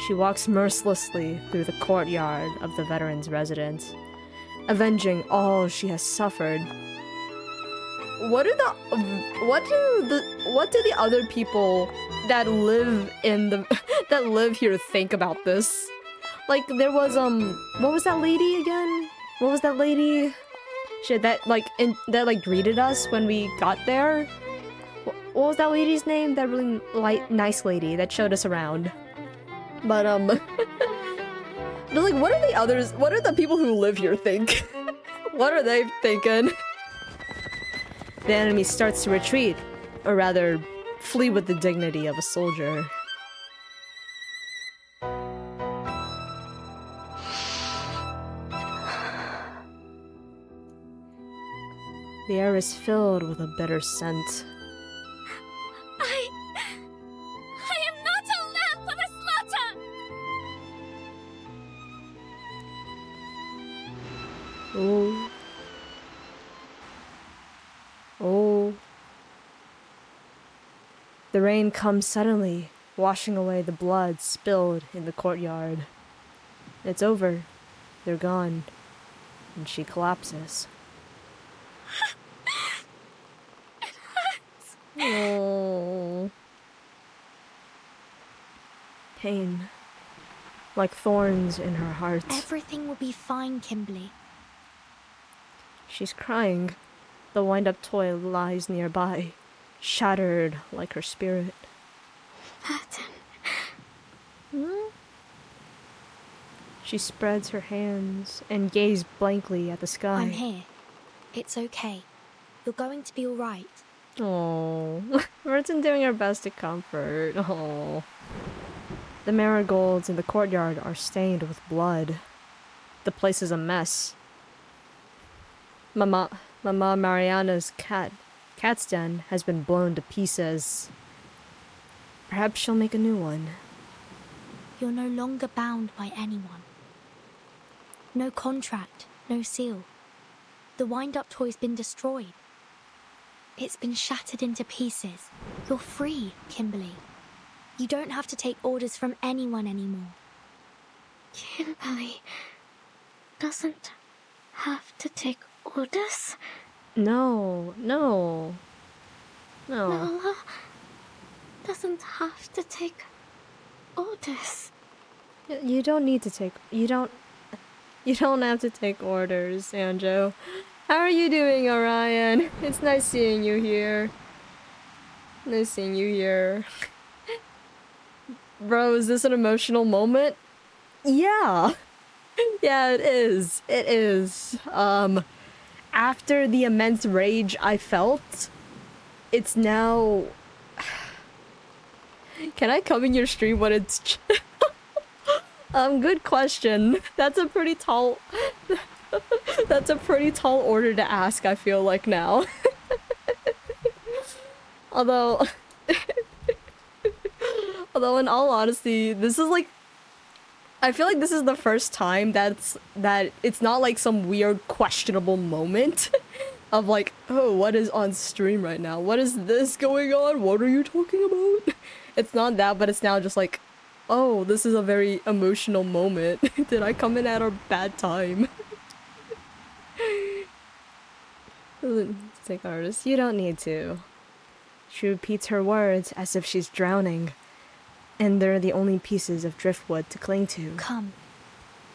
She walks mercilessly through the courtyard of the veteran's residence, avenging all she has suffered. What do the other people that live in the that live here think about this? Like, there was what was that lady again? What was that lady? Shit, that greeted us when we got there. What was that lady's name? That really nice lady that showed us around. But but like, what are the others? What are the people who live here think? What are they thinking? The enemy starts to retreat, or rather, flee with the dignity of a soldier. The air is filled with a bitter scent. I am not a lamb for the slaughter! Oh. Oh. The rain comes suddenly, washing away the blood spilled in the courtyard. It's over. They're gone. And she collapses. Oh. Pain. Like thorns in her heart. Everything will be fine, Kimberly. She's crying. The wind-up toy lies nearby, shattered like her spirit. Burton. She spreads her hands and gazes blankly at the sky. I'm here. It's okay. You're going to be all right. Oh, Burton doing her best to comfort. Oh. The marigolds in the courtyard are stained with blood. The place is a mess. Mama Mariana's cat's den has been blown to pieces. Perhaps she'll make a new one. You're no longer bound by anyone. No contract, no seal. The wind-up toy's been destroyed. It's been shattered into pieces. You're free, Kimberly. You don't have to take orders from anyone anymore. Kimberly doesn't have to take orders. No. Nala doesn't have to take orders. You don't need to take. You don't have to take orders, Sanjo. How are you doing, Orion? It's nice seeing you here. Nice seeing you here. Bro, is this an emotional moment? Yeah. Yeah, it is. It is. After the immense rage I felt, it's now... Can I come in your stream when it's... good question. That's a pretty tall... That's a pretty tall order to ask, I feel like now. Although in all honesty, this is like... I feel like this is the first time that it's not like some weird questionable moment of like, oh, what is on stream right now? What is this going on? What are you talking about? It's not that, but it's now just like, oh, this is a very emotional moment. Did I come in at a bad time? Take artist, you don't need to. She repeats her words as if she's drowning. And they're the only pieces of driftwood to cling to. Come.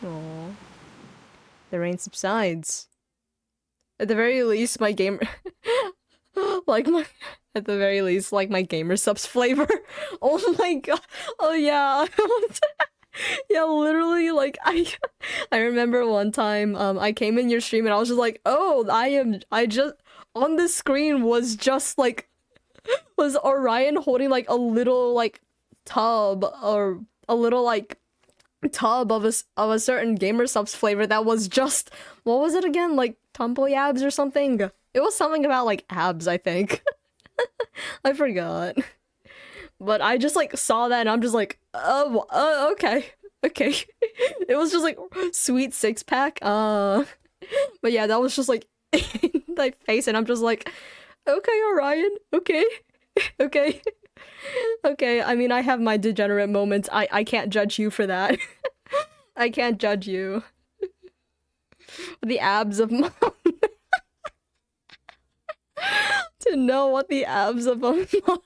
Aww. The rain subsides. At the very least, my gamer... At the very least, like my gamer subs flavor. Oh my god. Oh yeah. Yeah, literally, like, I remember one time, I came in your stream and I was just like, oh, on the screen was just like, was Orion holding like a little, like, tub, or a little, like, tub of a certain gamer subs flavor that was just, what was it again? Like, tomboy abs or something? It was something about, like, abs, I think. I forgot. But I just, like, saw that and I'm just like, oh, okay. Okay. It was just, like, sweet six-pack. But yeah, that was just, like, in my face and I'm just like, okay, Orion. Okay. Okay. Okay, I mean, I have my degenerate moments. I can't judge you for that. I can't judge you. The abs of mom. To know what the abs of a mom.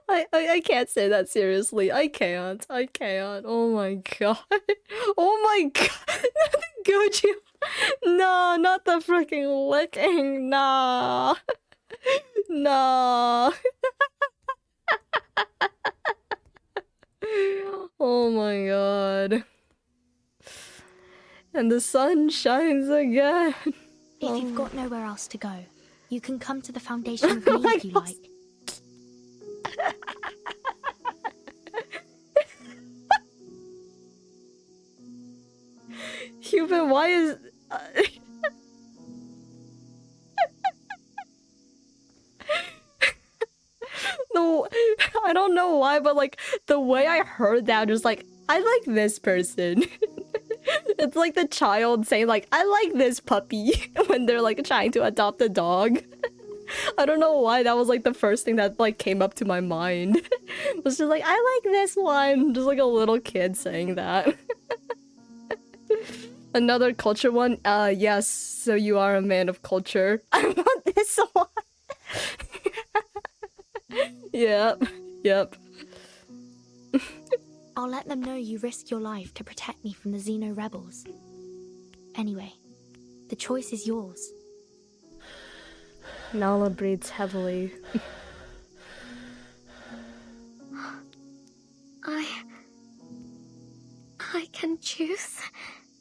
I can't say that seriously. I can't. Oh my god. Oh my god. Not the Gucci. No, not the freaking licking. Nah. Nah. Oh my god. And the sun shines again. If you've got nowhere else to go, you can come to the Foundation of Me if you like. Cuban, why is... No, I don't know why, but like, the way I heard that, just like, I like this person. It's like the child saying like, I like this puppy, when they're like trying to adopt a dog. I don't know why that was like the first thing that like came up to my mind. was just like, I like this one. Just like a little kid saying that. Another culture one. Yes. So you are a man of culture. I want this one. Yep. Yep. I'll let them know you risk your life to protect me from the Xeno rebels. Anyway, the choice is yours. Nala breathes heavily. I can choose.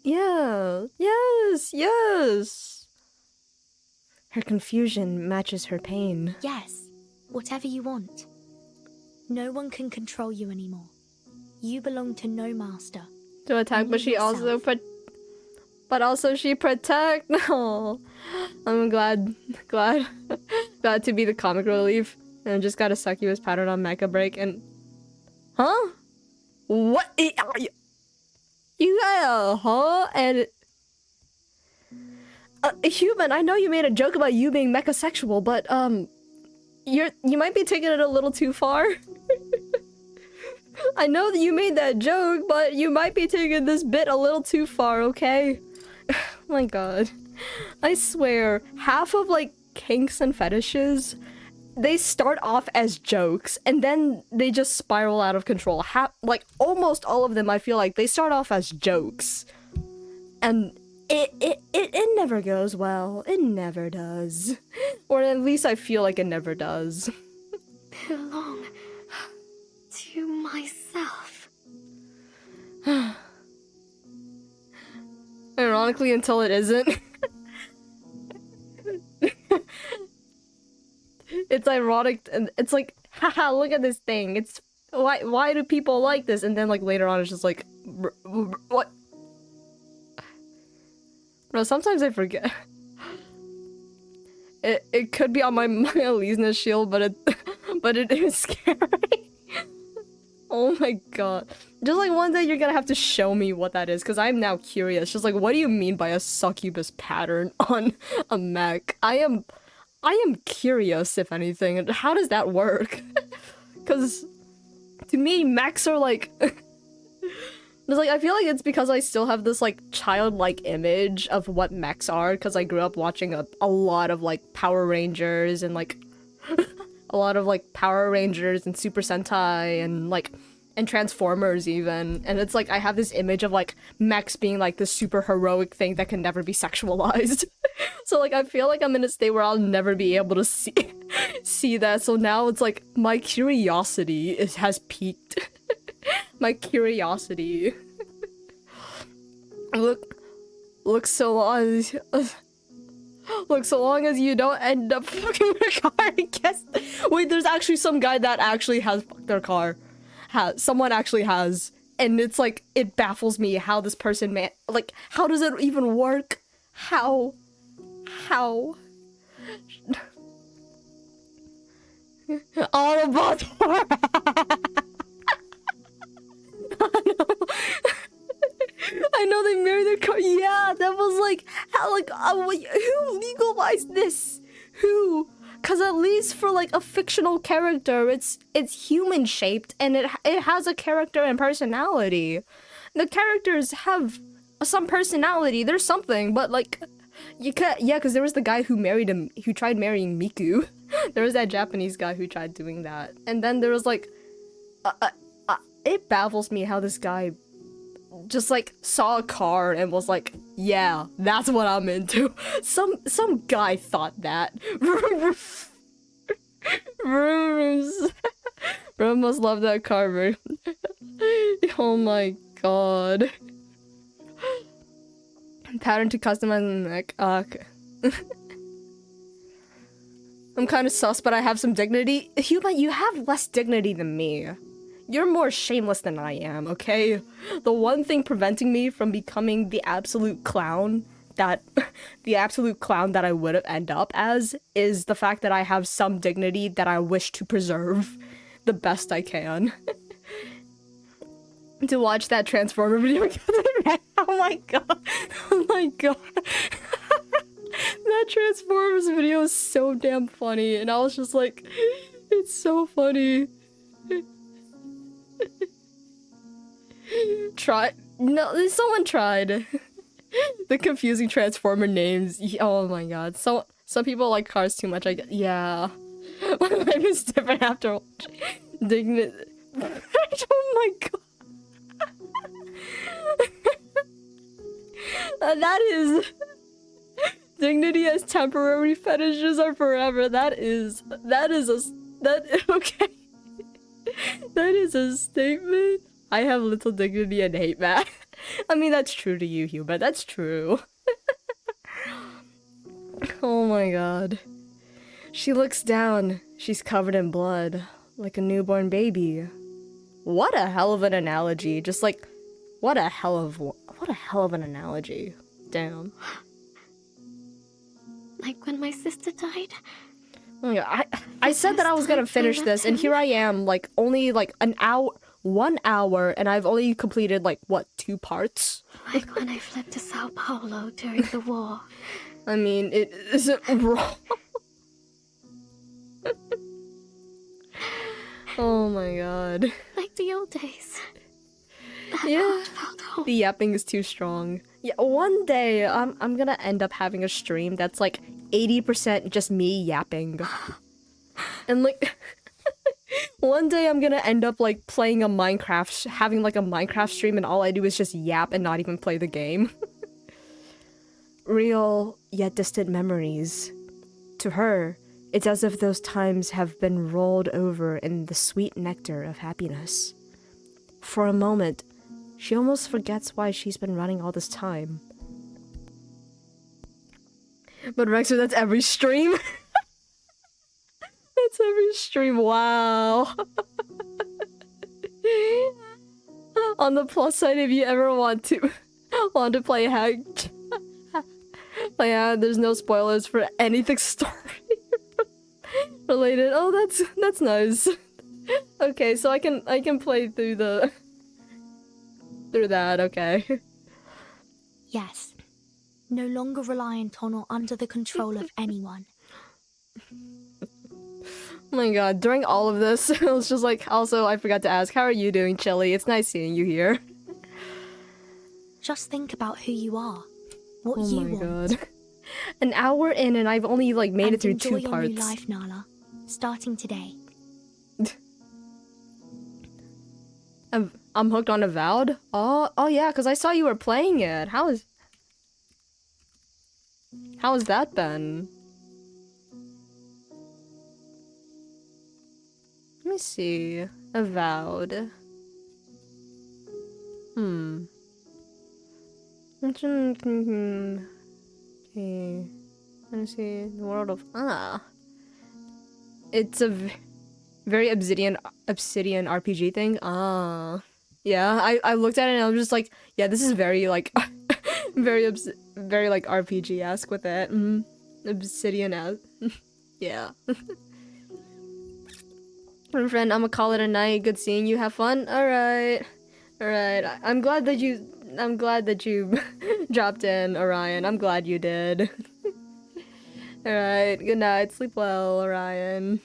Yeah. Yes. Yes. Her confusion matches her pain. Yes, whatever you want. No one can control you anymore. You belong to no master. To attack, Only but she also yourself. but also she protect. No, I'm glad to be the comic relief, and just got a succubus pattern on Mecha Break and, huh? What? You got a huh? And human. I know you made a joke about you being mecha sexual, but you might be taking it a little too far. I know that you made that joke, but you might be taking this bit a little too far, okay? Oh my god. I swear, half of like kinks and fetishes, they start off as jokes and then they just spiral out of control. Like almost all of them, I feel like they start off as jokes. And it never goes well. It never does. Or at least I feel like it never does. Belong to myself. Ironically, until it isn't. It's ironic, and it's like, haha, look at this thing. It's why do people like this? And then like later on, it's just like, what? Bro, sometimes I forget. It could be on my Alisna shield, but it is scary. Oh my god. Just like one day you're gonna have to show me what that is, because I'm now curious. Just like, what do you mean by a succubus pattern on a mech? I am curious, if anything. How does that work? Because to me, mechs are like... It's like, I feel like it's because I still have this like childlike image of what mechs are, because I grew up watching a lot of like Power Rangers and like a lot of like Power Rangers and Super Sentai and Transformers even, and it's like I have this image of like mechs being like this super heroic thing that can never be sexualized. So like I feel like I'm in a state where I'll never be able to see that. So now it's like my curiosity has peaked. My curiosity. Look so long as you don't end up fucking their car, I guess. Wait, there's actually some guy that actually has fucked their car. Someone actually has. And it's like, it baffles me how this person like, how does it even work? How? Autobots. I know they married their car. Yeah, that was like, how, like, who legalized this? Who? Because at least for like a fictional character, it's human shaped and it has a character and personality. The characters have some personality. There's something, but like, you can't. Yeah, because there was the guy who tried marrying Miku. There was that Japanese guy who tried doing that, and then there was like, it baffles me how this guy just like saw a car and was like, yeah, that's what I'm into. Some guy thought that. Bro must love that car, bro. Oh my god. Pattern to customize the neck. Okay. I'm kind of sus, but I have some dignity. Human, you have less dignity than me. You're more shameless than I am, okay? The one thing preventing me from becoming the absolute clown that I would have end up as is the fact that I have some dignity that I wish to preserve the best I can. To watch that Transformer video. Oh my god. Oh my god. That Transformers video is so damn funny, and I was just like, it's so funny. Try. No, someone tried. The confusing Transformer names. Oh my god. Some people like cars too much. Yeah. My life is different after Dignity. Oh my god. That is dignity as temporary, fetishes are forever. That is okay. That is a statement. I have little dignity and hate that. I mean, that's true to you, Hugh, but that's true. Oh my god. She looks down. She's covered in blood, like a newborn baby. What a hell of an analogy. Just like, what a hell of an analogy. Damn. Like when my sister died? Oh my god, I said that I was gonna finish this, and here I am, like, only like 1 hour, and I've only completed like, what, 2 parts? Like when I fled to Sao Paulo during the war. I mean, it isn't wrong. Oh my god. Like the old days. Yeah. Felt home. The yapping is too strong. Yeah, one day I'm gonna end up having a stream that's like 80% just me yapping. And like one day I'm gonna end up like playing a Minecraft, having like a Minecraft stream, and all I do is just yap and not even play the game. Real yet distant memories. To her, it's as if those times have been rolled over in the sweet nectar of happiness. For a moment, she almost forgets why she's been running all this time. But Rexer, that's every stream. That's every stream, wow. On the plus side, if you ever want to play hacked, but yeah, there's no spoilers for anything story related. Oh, that's nice. Okay, so I can play through that, okay. Yes. No longer reliant on or under the control of anyone. Oh my god, during all of this, I was just like, also, I forgot to ask, how are you doing, Chili? It's nice seeing you here. Just think about who you are. What Oh you my want. god. An hour in and I've only like made And it through enjoy 2 your parts. new life, Nala. Starting today. I'm hooked on Avowed? Oh yeah, because I saw you were playing it. How has that been? Let me see. Avowed. Okay. Let me see. The world of it's a very obsidian RPG thing. Yeah, I looked at it and I was just like, yeah, this is very like very like RPG-esque with it. Obsidian as yeah. My friend, I'm gonna call it a night. Good seeing you. Have fun. All right. I'm glad that you dropped in, Orion. I'm glad you did. All right. Good night. Sleep well, Orion.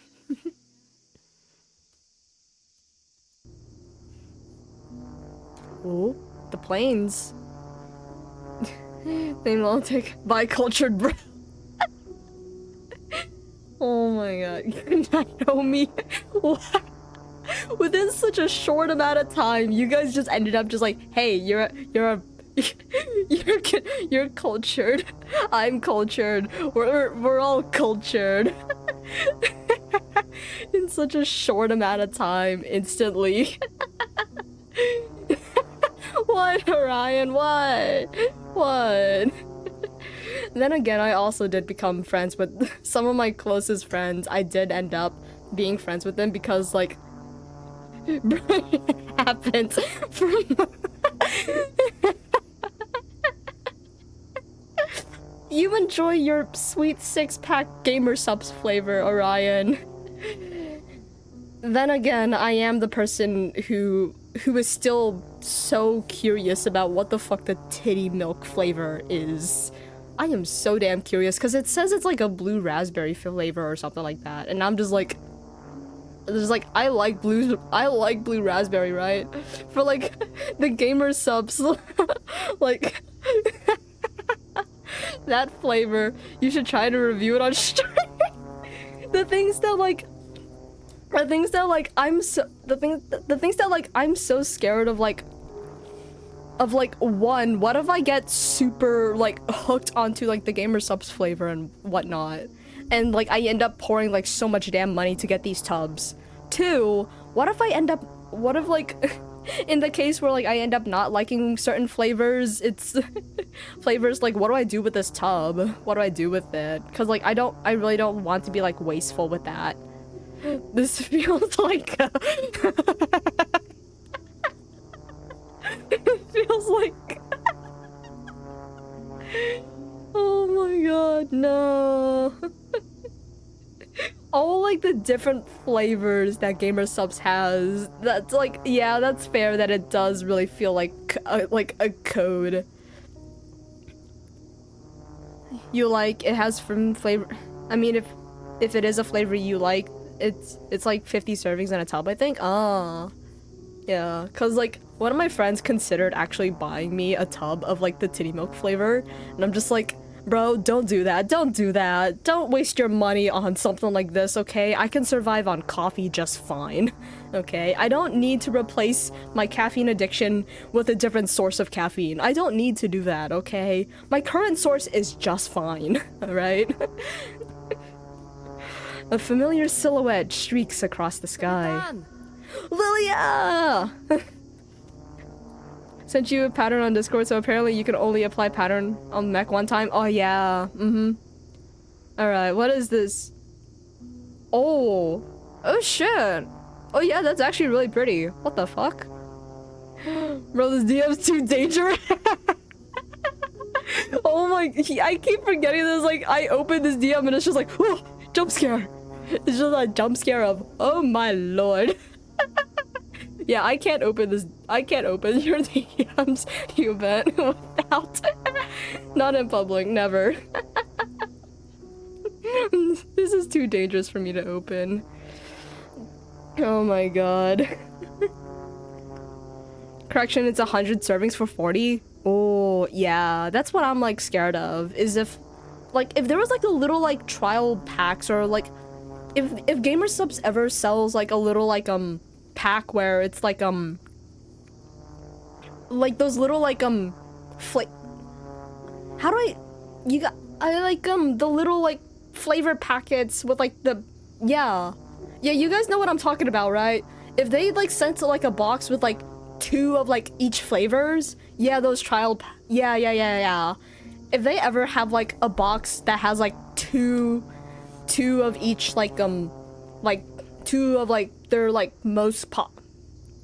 Oh, the planes. They Baltic bicultured bro. Oh my god. You not know me. What? Within such a short amount of time, you guys just ended up just like, hey, you're cultured. I'm cultured. We're all cultured. In such a short amount of time, instantly. What, Orion? What? Then again, I also did become friends with some of my closest friends. I did end up being friends with them because, like, it happened from... You enjoy your sweet 6-pack gamer subs flavor, Orion. Then again, I am the person who is still so curious about what the fuck the titty milk flavor is. I am so damn curious because it says it's like a blue raspberry flavor or something like that, and I'm just like, there's like I like blue raspberry, right? For like the gamer subs, like that flavor, you should try to review it on stream. The things that like I'm so scared of, like one, what if I get super like hooked onto like the gamer subs flavor and whatnot, and like I end up pouring like so much damn money to get these tubs. Two, what if like in the case where like I end up not liking certain flavors, it's flavors, like what do I do with this tub? What do I do with it? Because like I really don't want to be like wasteful with that. This feels like it feels like oh my god, no. All like the different flavors that Gamer Subs has, that's like, yeah, that's fair that it does really feel like a code. You like, it has from flavor, I mean, if it is a flavor you like, it's like 50 servings in a tub, I think. Ah, yeah, cause like one of my friends considered actually buying me a tub of like the titty milk flavor, and I'm just like, bro, don't do that, don't do that, don't waste your money on something like this, okay? I can survive on coffee just fine, okay? I don't need to replace my caffeine addiction with a different source of caffeine. I don't need to do that, okay? My current source is just fine, alright? A familiar silhouette streaks across the sky. Lilia! Sent you a pattern on Discord, so apparently you can only apply pattern on mech one time. Oh yeah, Alright, what is this? Oh shit! Oh yeah, that's actually really pretty. What the fuck? Bro, this DM's too dangerous. Oh my, I keep forgetting this, like, I opened this DM and it's just like, oh, jump scare. It's just a jump scare of, oh my lord. Yeah, I can't open this. I can't open your DMs, you bet, without. Not in public, never. This is too dangerous for me to open. Oh my god. Correction, it's 100 servings for 40. Oh, yeah, that's what I'm like scared of. Is if there was like a little like trial packs, or like if Gamer Subs ever sells like a little like pack where it's like those little like how do I like the little like flavor packets with like the yeah, you guys know what I'm talking about, right? If they like sent like a box with like 2 of like each flavors, yeah, those yeah, if they ever have like a box that has like two of each, like 2 of like their like most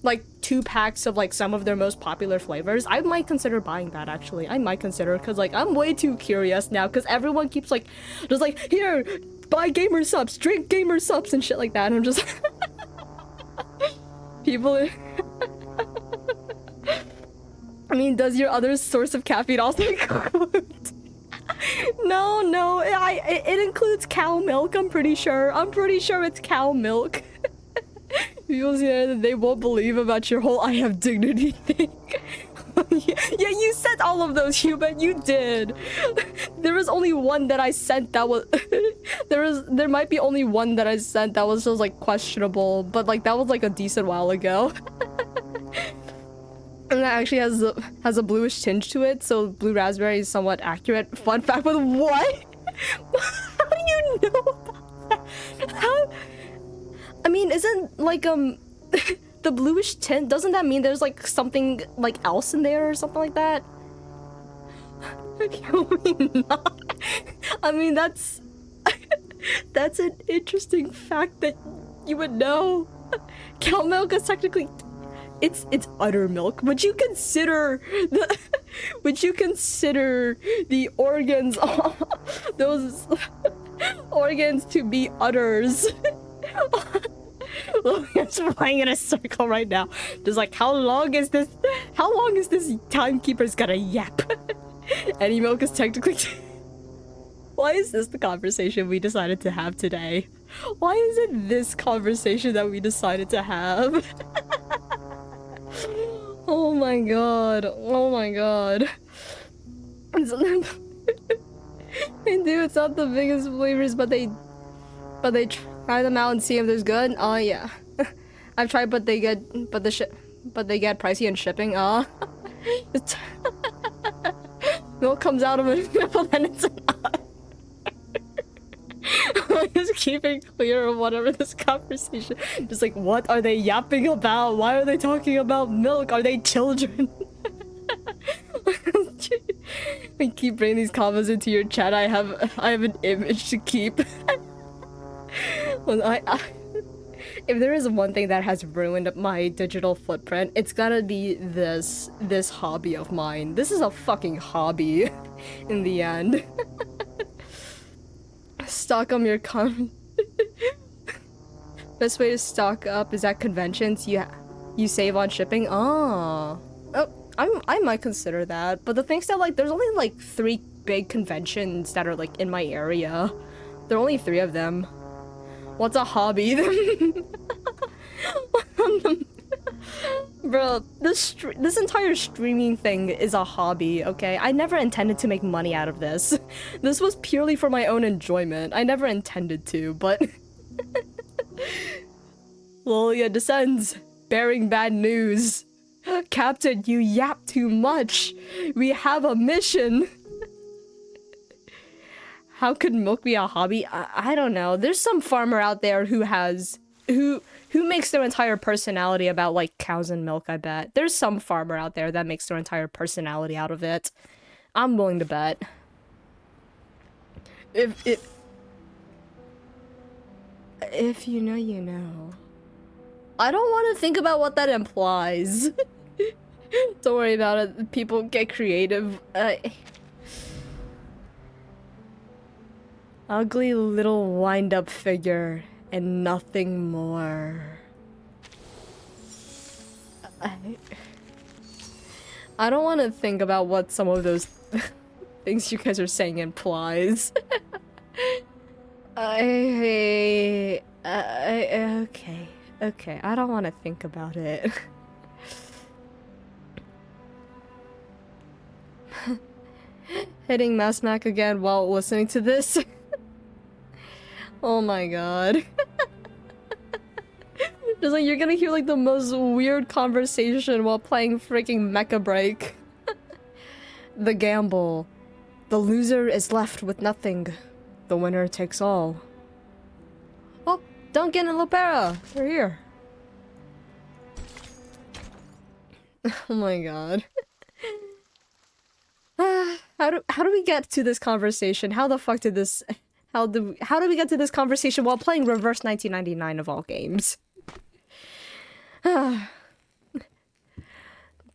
like 2 packs of like some of their most popular flavors, I might consider buying that. Actually, I might consider, because like I'm way too curious now, because everyone keeps like just like, here, buy Gamer Subs, drink Gamer Subs and shit like that, and I'm just people I mean, does your other source of caffeine also include no, it includes cow milk, I'm pretty sure it's cow milk. People say that they won't believe about your whole I have dignity thing. Yeah, you sent all of those, Human, you did. There was only one that I sent that was there might be only one that I sent that was just like questionable, but like that was like a decent while ago. And that actually has a bluish tinge to it, so blue raspberry is somewhat accurate. Fun fact with what? How do you know about that? How? I mean, isn't like the bluish tint, doesn't that mean there's like something like else in there or something like that? Not. I mean, that's an interesting fact that you would know. Cow milk is technically it's udder milk. Would you consider the organs, those organs, to be udders? Logan's flying in a circle right now. Just like, how long is this timekeeper's gonna yap? Any milk is technically Why is this the conversation we decided to have today? Why is it this conversation that we decided to have? Oh my god. Oh my god. They do, it's not the biggest flavors, but they try them out and see if there's good. Oh yeah. I've tried, but they get pricey in shipping. Milk comes out of it, then it's not. I'm just keeping clear of whatever this conversation. Just like, what are they yapping about? Why are they talking about milk? Are they children? I keep bringing these comments into your chat. I have an image to keep. When if there is one thing that has ruined my digital footprint, it's gotta be this hobby of mine. This is a fucking hobby in the end. Stock up your best way to stock up is at conventions. You save on shipping. Oh, I might consider that. But the thing's that, like, there's only like 3 big conventions that are like in my area. There are only 3 of them. What's a hobby? Bro, this entire streaming thing is a hobby, okay? I never intended to make money out of this. This was purely for my own enjoyment. I never intended to, but... Lilia descends, bearing bad news. Captain, you yap too much. We have a mission. How could milk be a hobby? I don't know. There's some farmer out there who makes their entire personality about, like, cows and milk, I bet. There's some farmer out there that makes their entire personality out of it. I'm willing to bet. If you know, you know. I don't want to think about what that implies. Don't worry about it. People get creative. Ugly little wind-up figure and nothing more. I don't want to think about what some of those things you guys are saying implies. Okay. Okay, I don't want to think about it. Hitting Mass Mac again while listening to this. Oh my god. Just like, you're gonna hear like the most weird conversation while playing freaking Mecha Break. The gamble. The loser is left with nothing. The winner takes all. Oh, Duncan and Lopera! They're here. Oh my god. How do we get to this conversation? How the fuck did this... How do we get to this conversation while playing Reverse 1999 of all games? The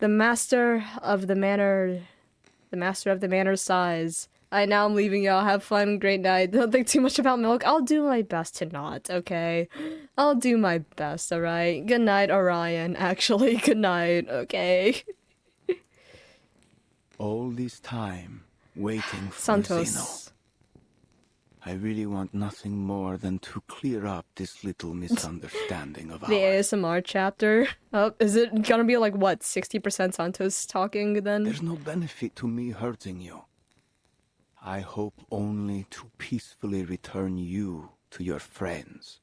master of the manor sighs. Now I'm leaving y'all. Have fun. Great night. Don't think too much about milk. I'll do my best to not, okay? I'll do my best, alright? Good night, Orion. Actually, good night, okay? All this time, waiting for Santos. Zeno. I really want nothing more than to clear up this little misunderstanding of The ours. ASMR chapter. Oh, is it gonna be like, what, 60% Santos talking then? There's no benefit to me hurting you. I hope only to peacefully return you to your friends.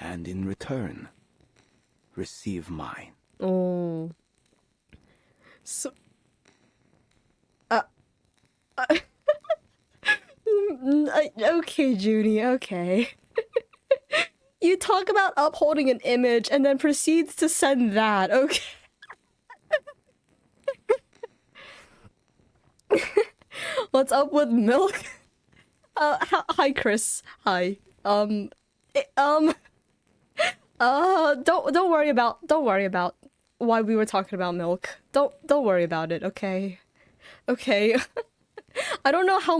And in return, receive mine. Oh. So... okay, Junie, okay. You talk about upholding an image and then proceeds to send that, okay? What's up with milk? Hi, Chris. Hi. Don't worry about why we were talking about milk. Don't worry about it, okay? Okay. I don't know how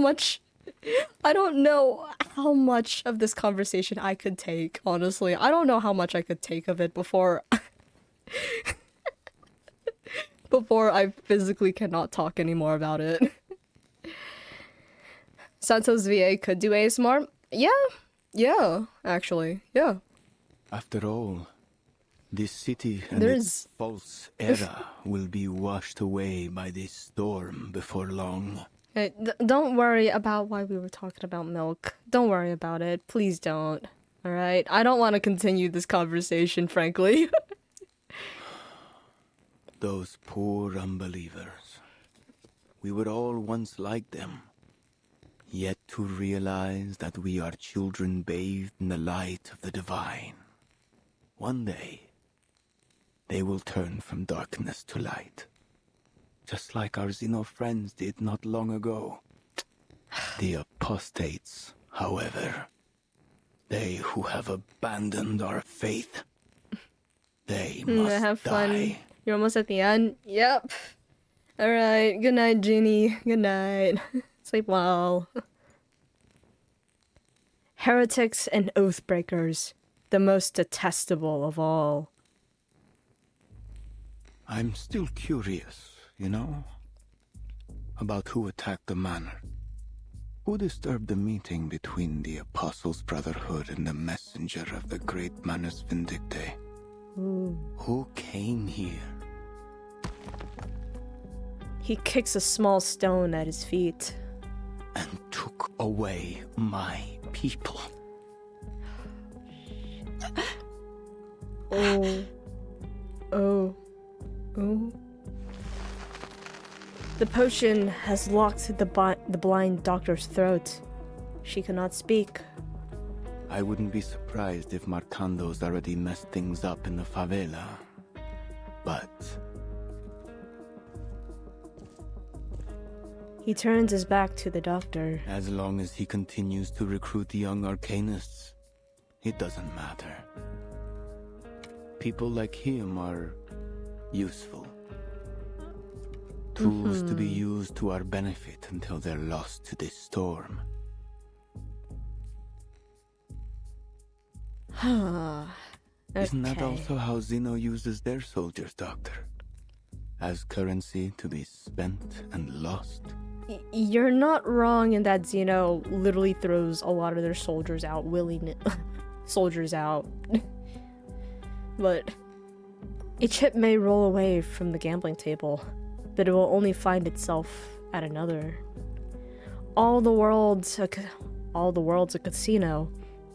much of this conversation I could take, honestly. I don't know how much I could take of it before I physically cannot talk anymore about it. Santos VA could do ASMR? Yeah, Yeah, actually. Yeah. After all, this city and There's- its false era will be washed away by this storm before long. Hey, don't worry about why we were talking about milk. Don't worry about it. Please don't. Alright? I don't want to continue this conversation, frankly. Those poor unbelievers. We were all once like them. Yet to realize that we are children bathed in the light of the divine. One day, they will turn from darkness to light. Just like our Xeno friends did not long ago. The apostates, however, they who have abandoned our faith, they must Have fun. die. You're almost at the end. Yep. Alright. Good night, Ginny. Good night. Sleep well. Heretics and oathbreakers. The most detestable of all. I'm still curious, you know, about who attacked the manor. Who disturbed the meeting between the Apostles' Brotherhood and the messenger of the great Manus Vindictae? Who came here? He kicks a small stone at his feet. And took away my people. Oh. Oh. Oh. The potion has locked the blind doctor's throat. She cannot speak. I wouldn't be surprised if Marcando's already messed things up in the favela. But He turns his back to the doctor. as long as he continues to recruit the young arcanists, it doesn't matter. People like him are useful. Tools to be used to our benefit until they're lost to this storm. Isn't that also how Xeno uses their soldiers, Doctor? As currency to be spent and lost? You're not wrong in that Xeno literally throws a lot of their soldiers out soldiers out. But a chip may roll away from the gambling table, but it will only find itself at another. All the world's a casino,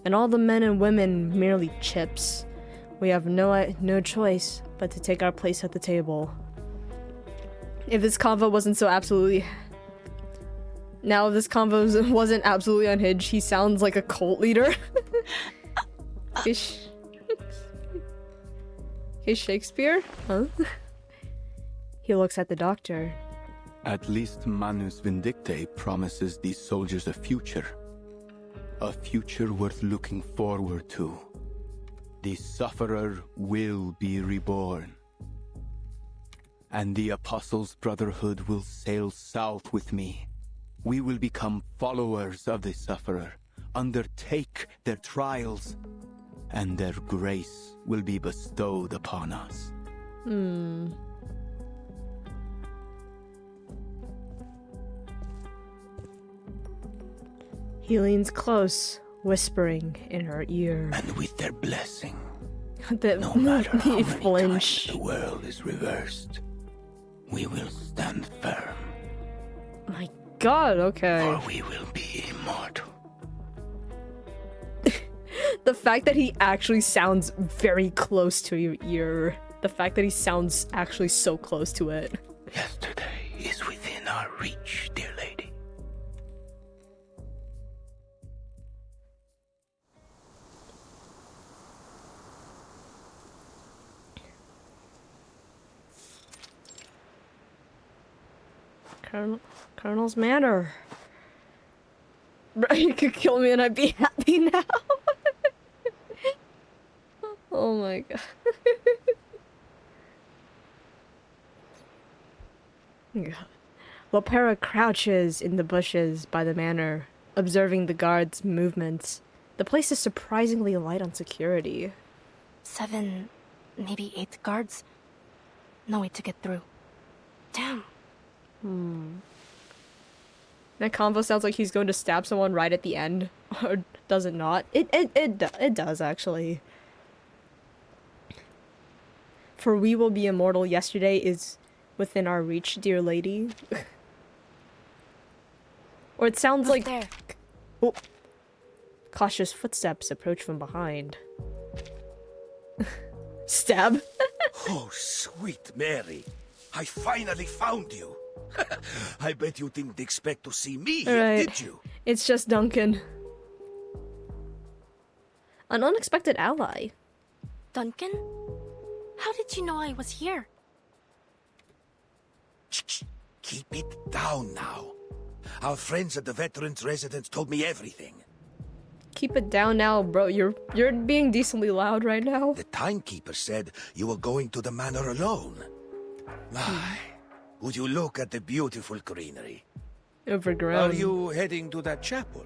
and all the men and women merely chips. We have no choice but to take our place at the table. If this convo wasn't so absolutely... Now, if this convo wasn't absolutely unhinged, he sounds like a cult leader. Is Shakespeare? Huh? He looks at the doctor. At least Manus Vindictae promises these soldiers a future. A future worth looking forward to. The Sufferer will be reborn. And the Apostles' Brotherhood will sail south with me. We will become followers of the Sufferer, undertake their trials, and their grace will be bestowed upon us. He leans close, whispering in her ear. And with their blessing, The, no matter how he many flinched. times the world is reversed, we will stand firm, My god, okay. for we will be immortal. The fact that he actually sounds very close to your ear. The fact that he sounds actually so close to it. Yesterday is within our reach, dear lady. Colonel's Manor. You could kill me and I'd be happy now. Oh my god. God. Lopera crouches in the bushes by the manor, observing the guards' movements. The place is surprisingly light on security. 7, maybe 8 guards. No way to get through. Damn. That convo sounds like he's going to stab someone right at the end. Or Does it not? It does, actually. For we will be immortal, yesterday is within our reach, dear lady. Or it sounds Look like... there. Oh. Cautious footsteps approach from behind. Stab. Oh, sweet Mary. I finally found you. I bet you didn't expect to see me here, Right. did you? It's just Duncan. An unexpected ally. Duncan? How did you know I was here? Shh, keep it down now. Our friends at the veterans' residence told me everything. Keep it down now, bro. You're being decently loud right now. The timekeeper said you were going to the manor alone. My, would you look at the beautiful greenery? Overgrown. Are you heading to that chapel?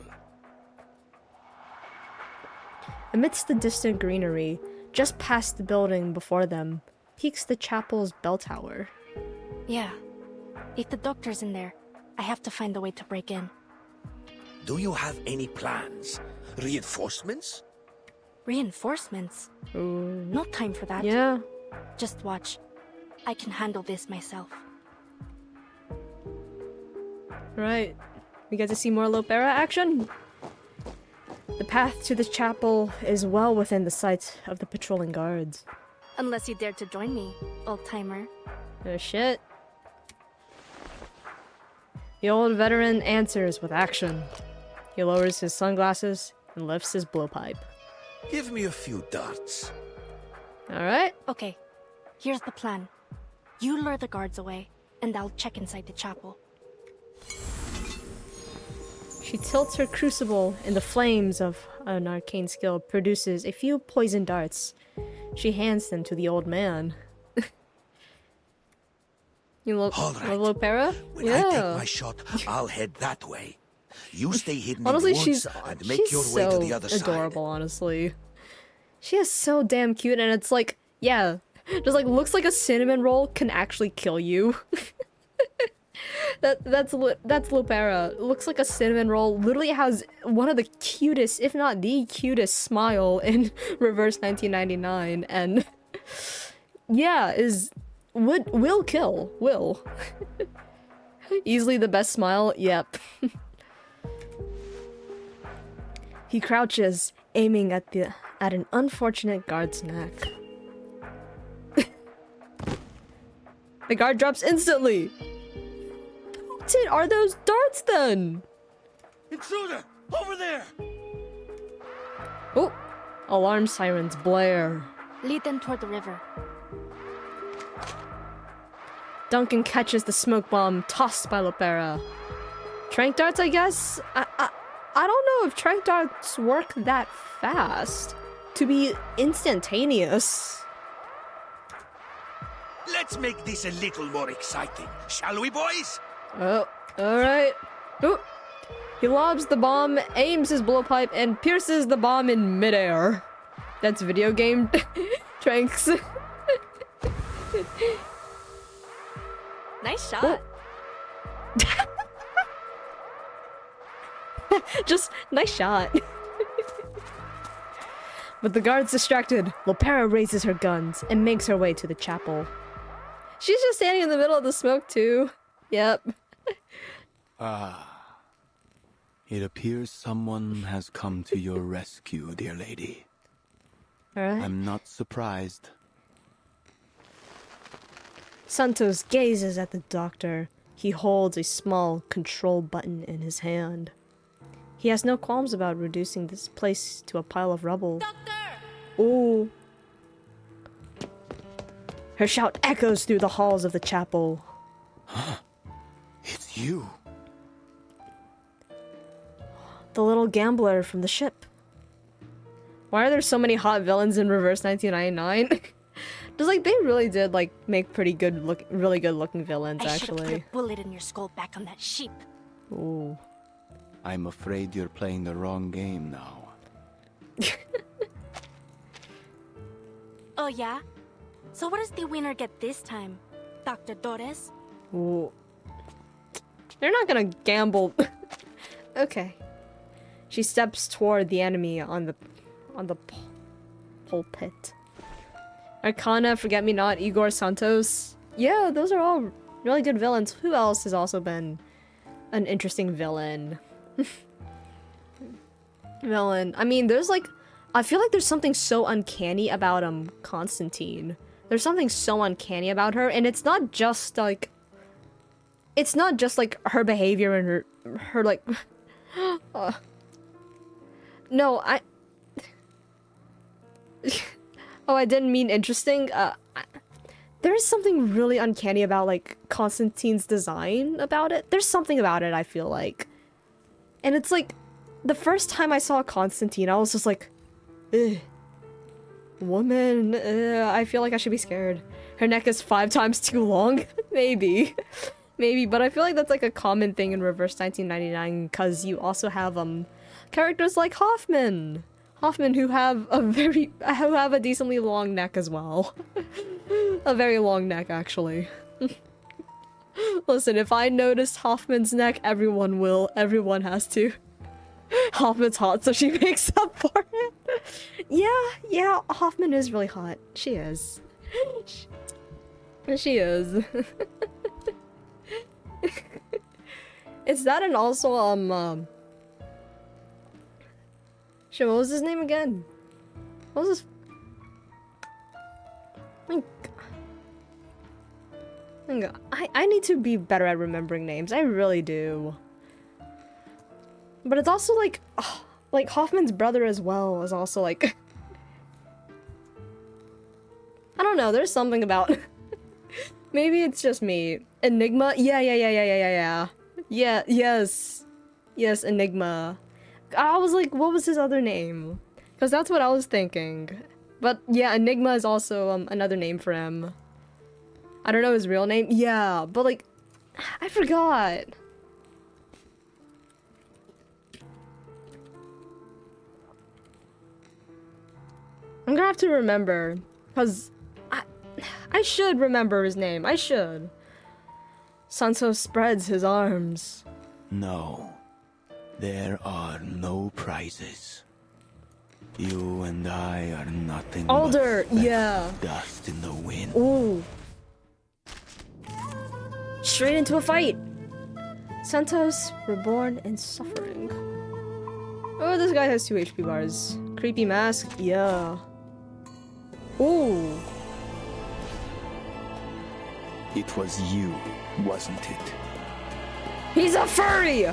Amidst the distant greenery, just past the building before them, peeks the chapel's bell tower. Yeah. If the doctor's in there, I have to find a way to break in. Do you have any plans? Reinforcements? Reinforcements? Ooh. No time for that. Yeah. Just watch. I can handle this myself. Right. We get to see more Lopera action. The path to the chapel is well within the sight of the patrolling guards. Unless you dare to join me, old-timer. Oh shit. The old veteran answers with action. He lowers his sunglasses and lifts his blowpipe. Give me a few darts. Alright. Okay, here's the plan. You lure the guards away, and I'll check inside the chapel. She tilts her crucible, and the flames of an arcane skill produces a few poison darts. She hands them to the old man. You love All right. Lopera? When I take my shot, I'll head that way. You stay hidden Honestly, in the woods and make she's your way so to the other adorable, honestly. She is so damn cute, and it's like, yeah, just like looks like a cinnamon roll can actually kill you. That's Lopera. Looks like a cinnamon roll. Literally has one of the cutest, if not the cutest, smile in Reverse 1999, and yeah, will kill. Will. Easily the best smile. Yep. He crouches, aiming at an unfortunate guard's neck. The guard drops instantly. What are those darts then? Intruder! Over there! Oh, alarm sirens blare. Lead them toward the river. Duncan catches the smoke bomb tossed by Lopera. Trank darts, I guess? I don't know if trank darts work that fast to be instantaneous. Let's make this a little more exciting, shall we, boys? Oh, alright. Oh, he lobs the bomb, aims his blowpipe, and pierces the bomb in midair. That's video game tranks. Nice shot. Just nice shot. With the guards distracted, Lopera raises her guns and makes her way to the chapel. She's just standing in the middle of the smoke too. Yep. It appears someone has come to your rescue, dear lady. Alright. I'm not surprised. Santos gazes at the doctor. He holds a small control button in his hand. He has no qualms about reducing this place to a pile of rubble. Doctor! Ooh. Her shout echoes through the halls of the chapel. It's you. The little gambler from the ship. Why are there so many hot villains in Reverse 1999? Just like they really did like make really good looking villains I should have put actually. a bullet in your skull back on that sheep. Ooh. I'm afraid you're playing the wrong game now. Oh yeah? So what does the winner get this time? Dr. Torres? Ooh. They're not gonna gamble. Okay. She steps toward the enemy on the pulpit. Arcana, Forget Me Not, Igor Santos. Yeah, those are all really good villains. Who else has also been an interesting villain? I mean, there's like, I feel like there's something so uncanny about Constantine. There's something so uncanny about her, and it's not just like her behavior and her like no, oh, I didn't mean interesting. There's something really uncanny about like Constantine's design about it. There's something about it, I feel like. And it's like the first time I saw Constantine, I was just like, ugh. Woman, I feel like I should be scared. Her neck is 5 times too long. Maybe, but I feel like that's like a common thing in Reverse 1999 because you also have characters like Hoffman who have a decently long neck as well. A very long neck, actually. Listen, if I noticed Hoffman's neck, everyone will. Everyone has to. Hoffman's hot, so she makes up for it. Yeah, Hoffman is really hot. She is. She is. It's that, and also, shit, what was his name again? What was his... I need to be better at remembering names. I really do. But it's also like Hoffman's brother as well is also like... I don't know, there's something about... Maybe it's just me. Enigma? Yeah. Yes, Enigma. I was like, what was his other name? Because that's what I was thinking. But yeah, Enigma is also another name for him. I don't know his real name. Yeah, but like, I forgot. I'm gonna have to remember, because I should remember his name. I should. Santos spreads his arms. No, there are no prizes. You and I are nothing Alder, but yeah. dust in the wind. Ooh. Straight into a fight. Santos, reborn in suffering. Oh, this guy has 2 HP bars. Creepy mask, yeah. Ooh. It was you, wasn't it? He's a furry!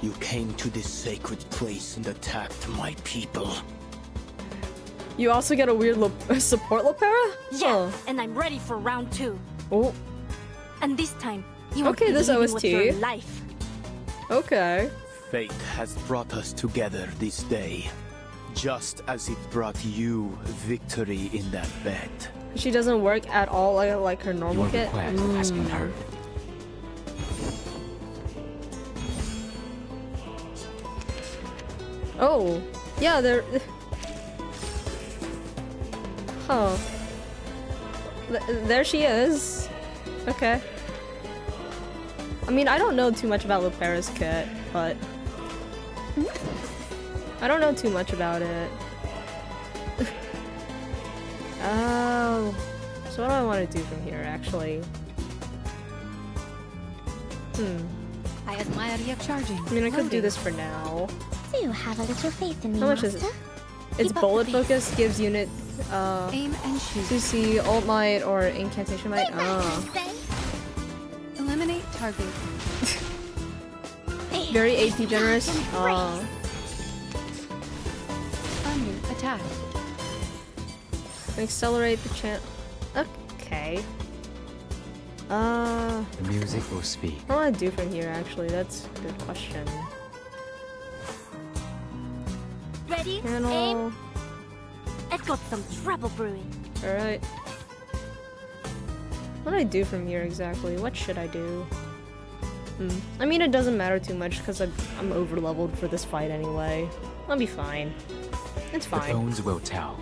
You came to this sacred place and attacked my people. You also get a weird support Lopera? Yeah, and I'm ready for round 2. Oh. And this time, you won't Okay, be this leaving OST. with your life. Okay. Fate has brought us together this day, just as it brought you victory in that bed. She doesn't work at all like her normal Your kit. request has been heard. Oh. Yeah, they're... Huh. There she is. Okay. I mean, I don't know too much about Lopera's kit, but... I don't know too much about it. Oh. So what do I want to do from here, actually? I admire your charging. I mean, I could do Loading. this for now. Do have a little faith in me, How much is Master. it? Its Keep up bullet the pace. focus gives unit, Aim and shoot. CC, ult might, or incantation might. Ah. Eliminate target. Very AP generous. Ah. Under attack. Accelerate the chance. Okay. The music will speak. What do I do from here, actually? That's a good question. Ready? Aim. Channel. I've got some trouble brewing. Alright. What do I do from here exactly? What should I do? I mean, it doesn't matter too much because I'm over leveled for this fight anyway. I'll be fine. It's The fine. bones will tell.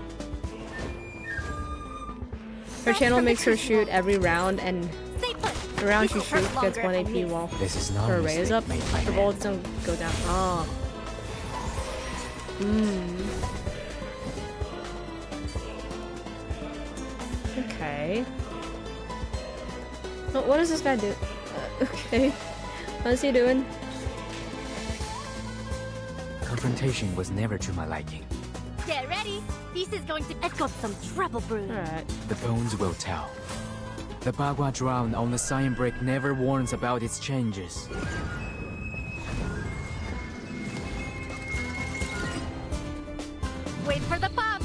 Her channel makes her shoot every round, and Stay put. the round she This will hurt shoots gets longer 1 if I AP miss. while This is not her a array is mistake up. made by Her man. bullets don't go down. Ah. Okay. What does this guy do? Okay. What is he doing? Confrontation was never to my liking. Get ready. This is going to... I've got some trouble brewing. Alright. The bones will tell. The Bagua drown on the sign brick never warns about its changes. Wait for the pop.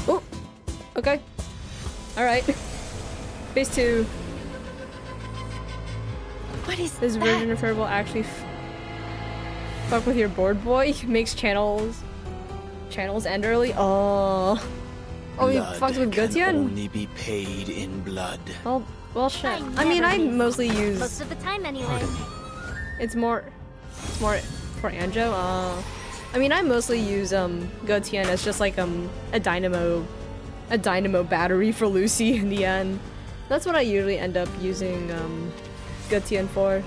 Oh. Okay. Alright. Phase 2. What is This version of her will actually fuck with your board boy. Makes channels end early. Oh. Oh, he Blood fucks with can Gutian? only be paid in blood. Well, shit. I never mean, I miss. mostly Most use... of the time anyway. Pardon me. It's more for Anjo. I mean, I mostly use Gotien as just like a dynamo battery for Lucy in the end. That's what I usually end up using Gotien for.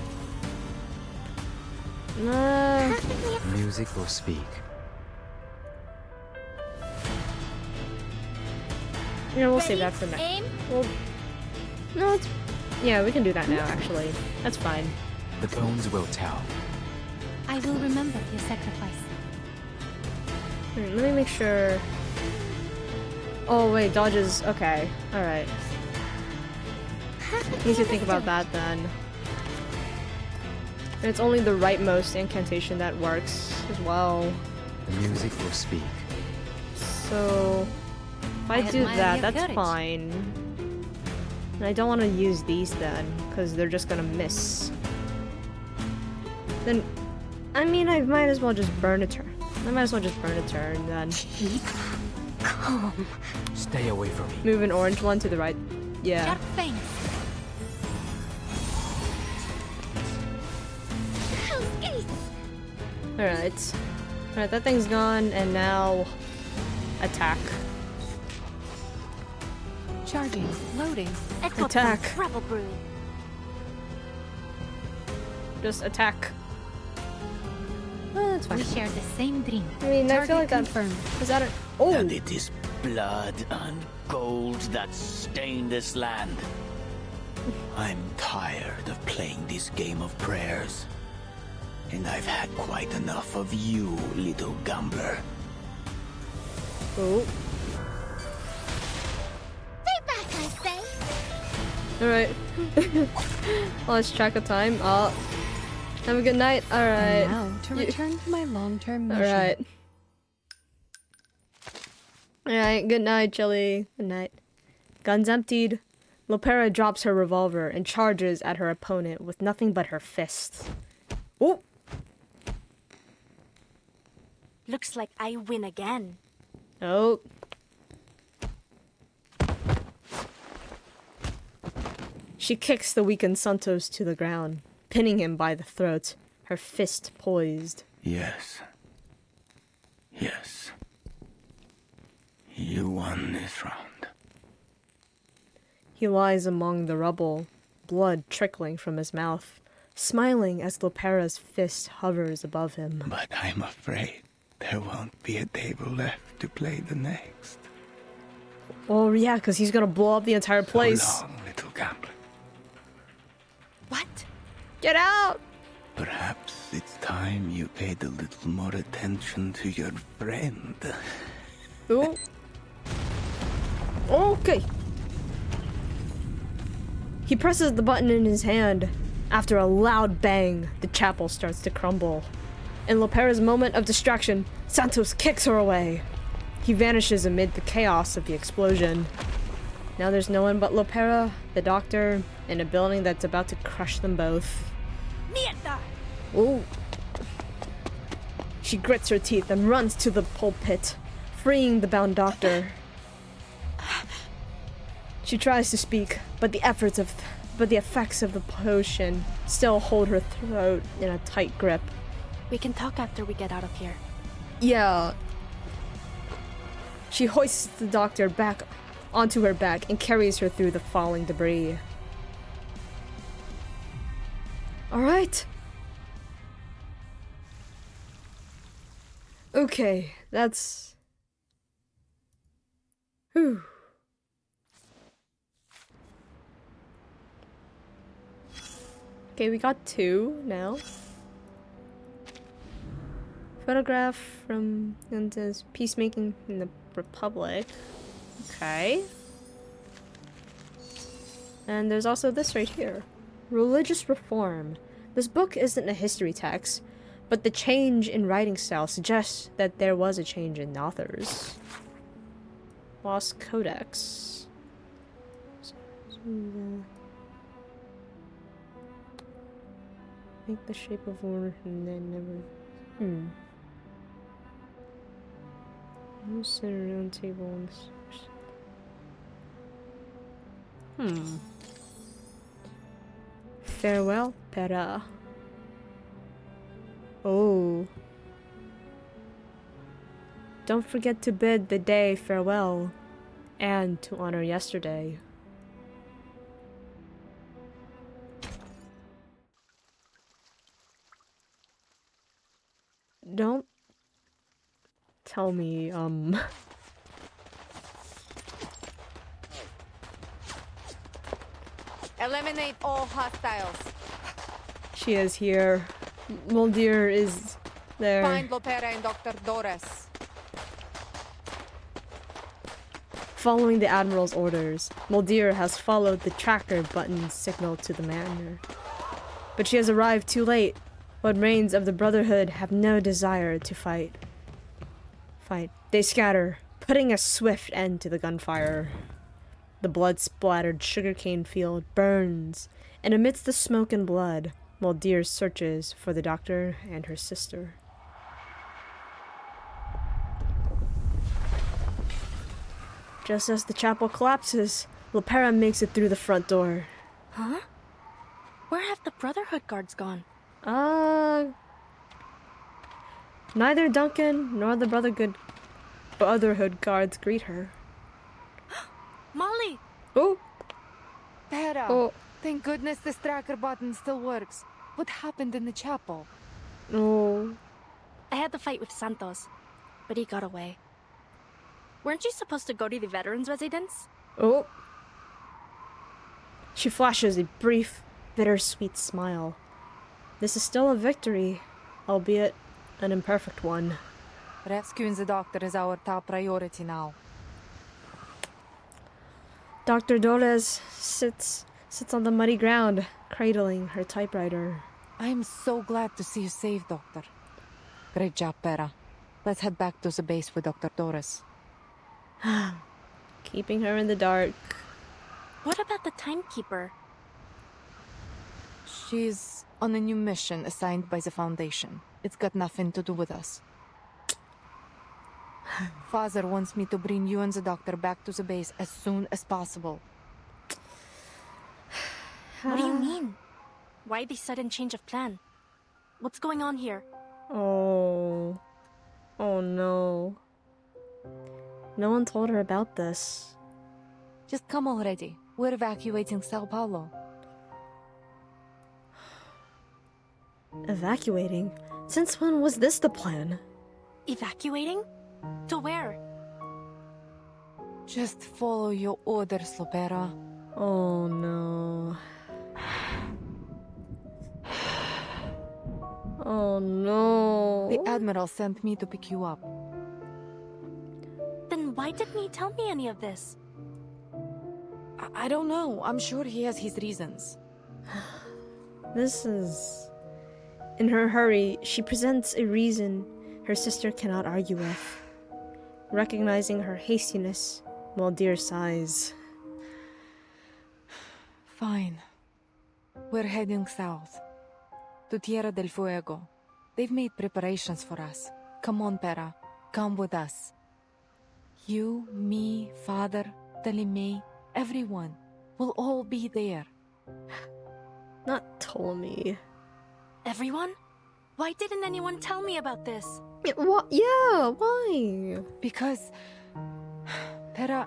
Music will speak. Yeah, we'll save that for next. Aim. Well, no, yeah, we can do that now. Actually, that's fine. The bones will tell. I will remember your sacrifice. Let me make sure. Oh wait, dodges. Okay, all right. Need to think about that then. And it's only the rightmost incantation that works as well. The music will speak. So if I I do admire that, your that's courage. fine. And I don't want to use these then, because they're just gonna miss. Then, I mean, I might as well just burn a turn. I might as well just burn a turn then. Calm. Stay away from me. Move an orange one to the right. Yeah. Sharp fangs. Alright. Alright, that thing's gone, and now attack. Charging. Loading. I've got Attack. some trouble brewing. Just attack. Oh, that's We fine. share the same dream. I mean, I feel like that. confirmed. Is that a. Oh! And it is blood and gold that stain this land. I'm tired of playing this game of prayers. And I've had quite enough of you, little gambler. Oh. Stay back, I say. Alright. Lost track of time. Oh. Have a good night. Alright. And now to return to my long-term mission. Alright. Alright, good night, Chili. Good night. Guns emptied. Lopera drops her revolver and charges at her opponent with nothing but her fists. Oh! Looks like I win again. Oh. She kicks the weakened Santos to the ground, pinning him by the throat, her fist poised. Yes. Yes. You won this round. He lies among the rubble, blood trickling from his mouth, smiling as Lopera's fist hovers above him. But I'm afraid there won't be a table left to play the next. Oh yeah, because he's gonna blow up the entire place. So long, little gambler. What? Get out! Perhaps it's time you paid a little more attention to your friend. Oh. Okay. He presses the button in his hand. After a loud bang, the chapel starts to crumble. In Lopera's moment of distraction, Santos kicks her away. He vanishes amid the chaos of the explosion. Now there's no one but Lopera, the doctor, in a building that's about to crush them both. Mierda! Oh. She grits her teeth and runs to the pulpit, freeing the bound doctor. She tries to speak, but the effects of the potion still hold her throat in a tight grip. We can talk after we get out of here. Yeah. She hoists the doctor back onto her back and carries her through the falling debris. Alright. Okay, that's... Whew. Okay, we got 2 now. Photograph from Nanta's peacemaking in the Republic. Okay. And there's also this right here. Religious reform. This book isn't a history text, but the change in writing style suggests that there was a change in authors. Lost Codex. Make the shape of order and then never... You sit around table and... Farewell, Pera. Oh. Don't forget to bid the day farewell, and to honor yesterday. Don't tell me, Eliminate all hostiles. She is here. Muldir is there. Find Lopera and Dr. Doris. Following the Admiral's orders, Muldir has followed the tracker button signal to the manor. But she has arrived too late. What remains of the Brotherhood have no desire to fight. They scatter, putting a swift end to the gunfire. The blood-splattered sugarcane field burns, and amidst the smoke and blood, Muldir searches for the doctor and her sister. Just as the chapel collapses, Lopera makes it through the front door. Huh? Where have the Brotherhood guards gone? Neither Duncan nor the Brotherhood guards greet her. Molly! Oh! Pera, Oh! thank goodness this tracker button still works. What happened in the chapel? Oh. I had the fight with Santos, but he got away. Weren't you supposed to go to the veterans' residence? Oh. She flashes a brief, bittersweet smile. This is still a victory, albeit an imperfect one. Rescuing the doctor is our top priority now. Dr. Dores sits on the muddy ground, cradling her typewriter. I am so glad to see you safe, Doctor. Great job, Pera. Let's head back to the base with Dr. Doris. Keeping her in the dark. What about the timekeeper? She's on a new mission assigned by the Foundation. It's got nothing to do with us. Father wants me to bring you and the doctor back to the base as soon as possible. What do you mean? Why the sudden change of plan? What's going on here? Oh. Oh no. No one told her about this. Just come already. We're evacuating Sao Paulo. Evacuating? Since when was this the plan? Evacuating? To where? Just follow your orders, Lopera. Oh no. Oh no. The Admiral sent me to pick you up. Then why didn't he tell me any of this? I don't know. I'm sure he has his reasons. This is... In her hurry, she presents a reason her sister cannot argue with. Recognizing her hastiness, Muldir sighs. Fine. We're heading south. To Tierra del Fuego. They've made preparations for us. Come on, Pera. Come with us. You, me, Father, Talimei, everyone. We'll all be there. Not Ptolemy. Everyone? Why didn't anyone tell me about this? What? Yeah, why? Because... Pera,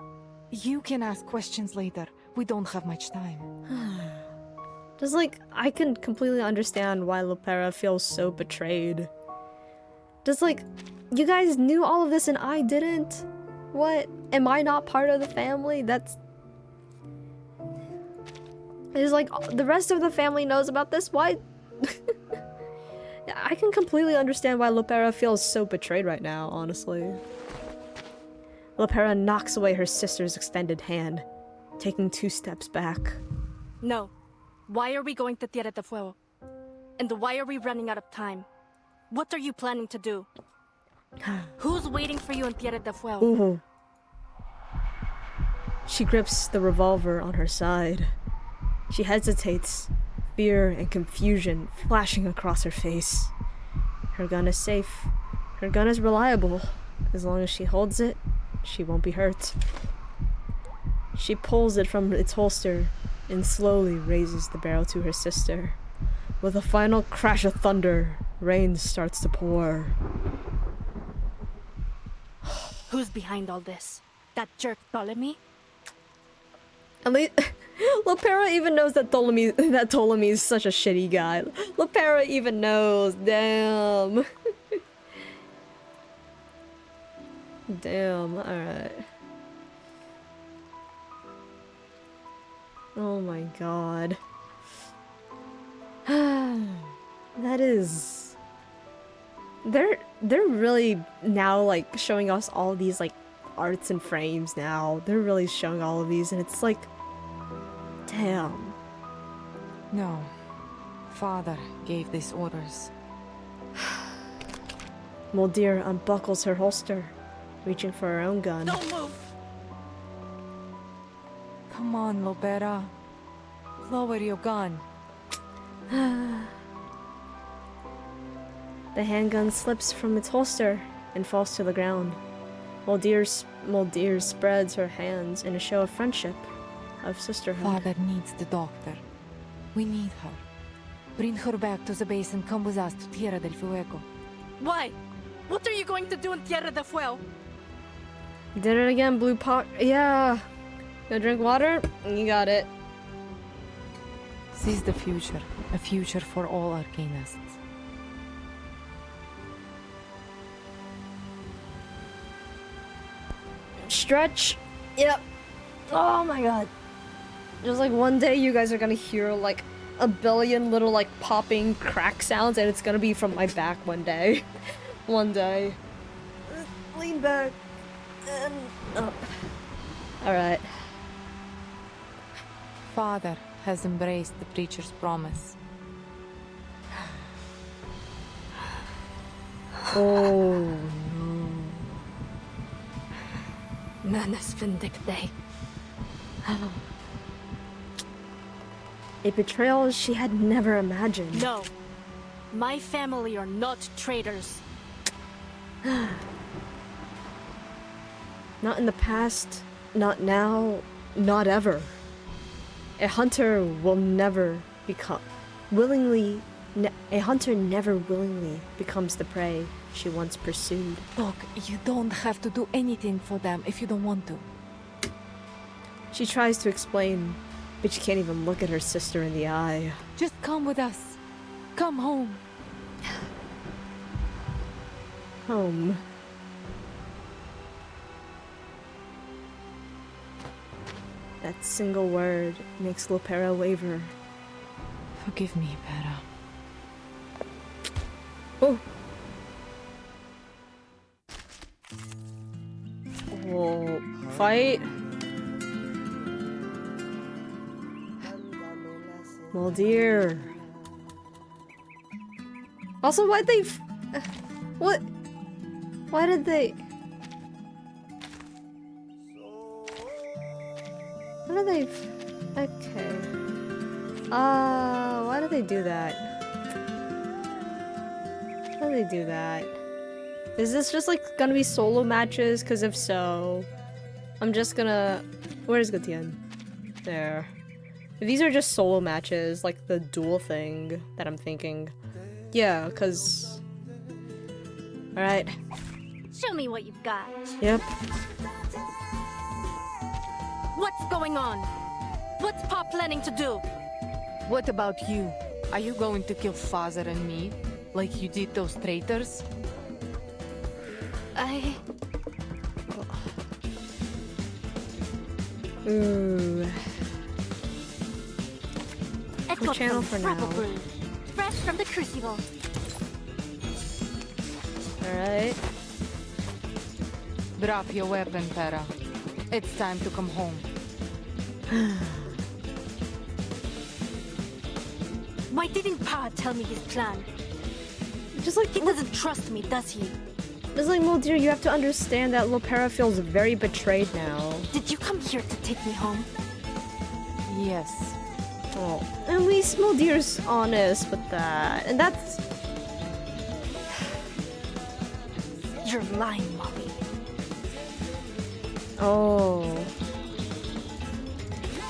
you can ask questions later. We don't have much time. Just like, I can completely understand why Lopera feels so betrayed. Just like, you guys knew all of this and I didn't? What? Am I not part of the family? That's... It's like, the rest of the family knows about this? Why? I can completely understand why Lopera feels so betrayed right now, honestly. Lopera knocks away her sister's extended hand, taking 2 steps back. No. Why are we going to Tierra del Fuego? And why are we running out of time? What are you planning to do? Who's waiting for you in Tierra del Fuego? Ooh. She grips the revolver on her side. She hesitates, fear and confusion flashing across her face. Her gun is safe. Her gun is reliable. As long as she holds it, she won't be hurt. She pulls it from its holster and slowly raises the barrel to her sister. With a final crash of thunder, rain starts to pour. Who's behind all this? That jerk Ptolemy? At least Lopera even knows that Ptolemy is such a shitty guy. Lopera even knows. Damn. Damn. Alright. Oh my god. That is... They're really now like showing us all these like arts and frames now. They're really showing all of these and it's like... Damn. No. Father gave these orders. Moldir unbuckles her holster, reaching for her own gun. Don't move! Come on, Lopera. Lower your gun. The handgun slips from its holster and falls to the ground. Moldir spreads her hands in a show of friendship, of sisterhood. Father needs the doctor. We need her. Bring her back to the base and come with us to Tierra del Fuego. Why? What are you going to do in Tierra del Fuego? Did it again, Blue Pot. Yeah. Gonna drink water? You got it. Seize the future. A future for all Arcanists. Stretch. Yep. Oh my god. Just like one day you guys are gonna hear like a billion little like popping crack sounds and it's gonna be from my back one day. One day. Lean back and up. Alright. Father has embraced the preacher's promise. Oh no. Manus Vindicte. A betrayal she had never imagined. No. My family are not traitors. Not in the past, not now, not ever. A hunter will never become a hunter never willingly becomes the prey she once pursued. Look, you don't have to do anything for them if you don't want to. She tries to explain, but she can't even look at her sister in the eye. Just come with us. Come home. Home. That single word makes Lopera waver. Forgive me, Pera. Oh. Whoa. Fight. Well, dear. Also, why'd they... what? Why did they... Why did they... okay. Why did they do that? Why did they do that? Is this just like gonna be solo matches? Cause if so, I'm just gonna... Where's Gutien? There. If these are just solo matches, like the duel thing that I'm thinking. Yeah, cause... Alright. Show me what you've got. Yep. What's going on? What's Pop planning to do? What about you? Are you going to kill father and me, like you did those traitors? Ooh. Echo channel for now. probably. Fresh from the crucible. Alright. Drop your weapon, Pera. It's time to come home. Why didn't Pa tell me his plan? Just like He doesn't trust me, does he? It's like, well, dear, you have to understand that Lopera feels very betrayed now. Did you come here to take me home? Yes. Oh, at least Muldeer's honest with that. And that's... You're lying, Molly. Oh.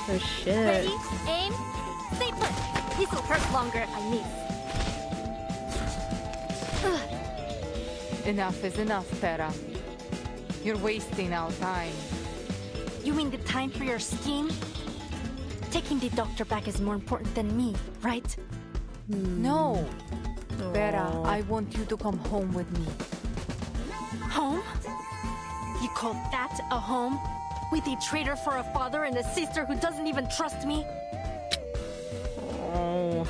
Oh, shit. Ready, aim, stay put. This will hurt longer at my knees. Enough is enough, Pera. You're wasting our time. You mean the time for your scheme? Taking the doctor back is more important than me, right? No. Pera, I want you to come home with me. Home? You call that a home? With a traitor for a father and a sister who doesn't even trust me? Oh.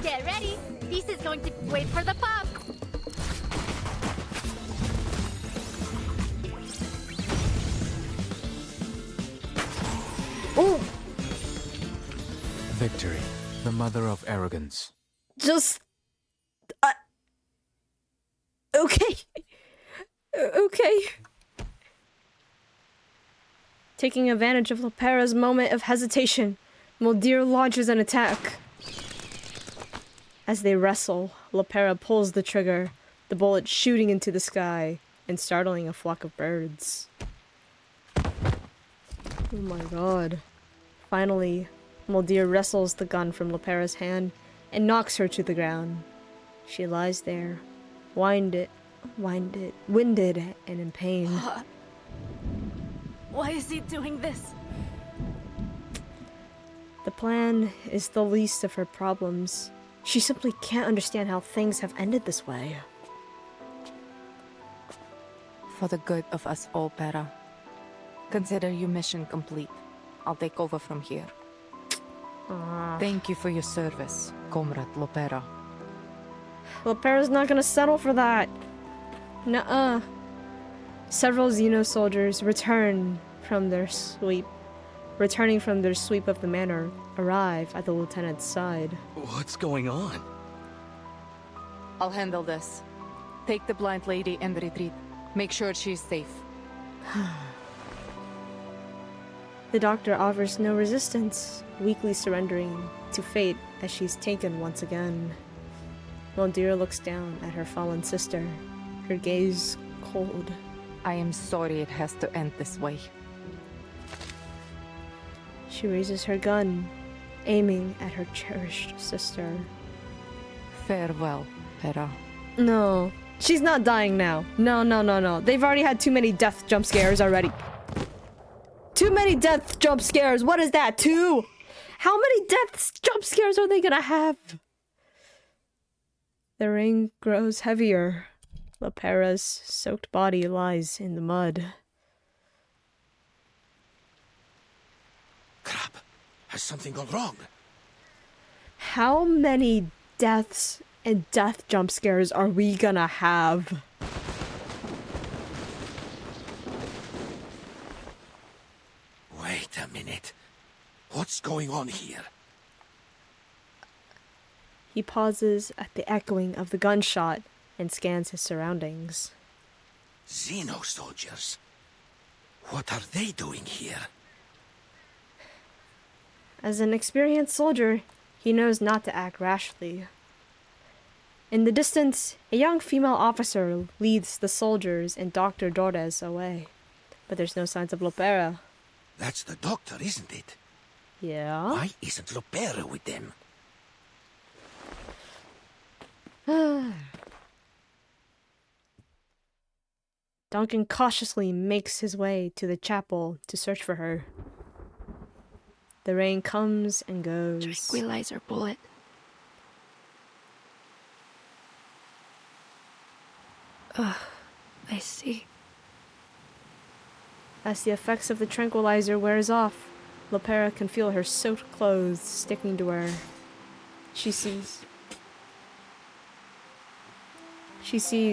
Get ready. This is going to wait for the pop. Oh! Victory, the mother of arrogance. Just... okay. Okay. Taking advantage of Lopera's moment of hesitation, Muldeer launches an attack. As they wrestle, Lopera pulls the trigger, the bullet shooting into the sky and startling a flock of birds. Oh my god. Finally, Muldeer wrestles the gun from Lopera's hand and knocks her to the ground. She lies there, winded and in pain. Why is he doing this? The plan is the least of her problems. She simply can't understand how things have ended this way. For the good of us all, Pera. Consider your mission complete. I'll take over from here. Thank you for your service, Comrade Lopera. Lopera's not gonna settle for that. Nuh-uh. Several Xeno soldiers returning from their sweep of the manor, arrive at the lieutenant's side. What's going on? I'll handle this. Take the blind lady and retreat. Make sure she's safe. The doctor offers no resistance, weakly surrendering to fate as she's taken once again. Muldeer looks down at her fallen sister, her gaze cold. I am sorry it has to end this way. She raises her gun, aiming at her cherished sister. Farewell, Pera. No, she's not dying now. No. They've already had too many death jump scares already. Too many death jump scares. What is that? 2? How many death jump scares are they gonna have? The rain grows heavier. Lopera's soaked body lies in the mud. Crap. Has something gone wrong? How many deaths and death jump scares are we gonna have? Wait a minute. What's going on here? He pauses at the echoing of the gunshot and scans his surroundings. Xeno soldiers. What are they doing here? As an experienced soldier, he knows not to act rashly. In the distance, a young female officer leads the soldiers and Dr. Dordes away. But there's no signs of Lopera. That's the doctor, isn't it? Yeah? Why isn't Lopera with them? Duncan cautiously makes his way to the chapel to search for her. The rain comes and goes. Tranquilizer bullet. Ugh, I see. As the effects of the tranquilizer wears off, Lopera can feel her soaked clothes sticking to her. She sees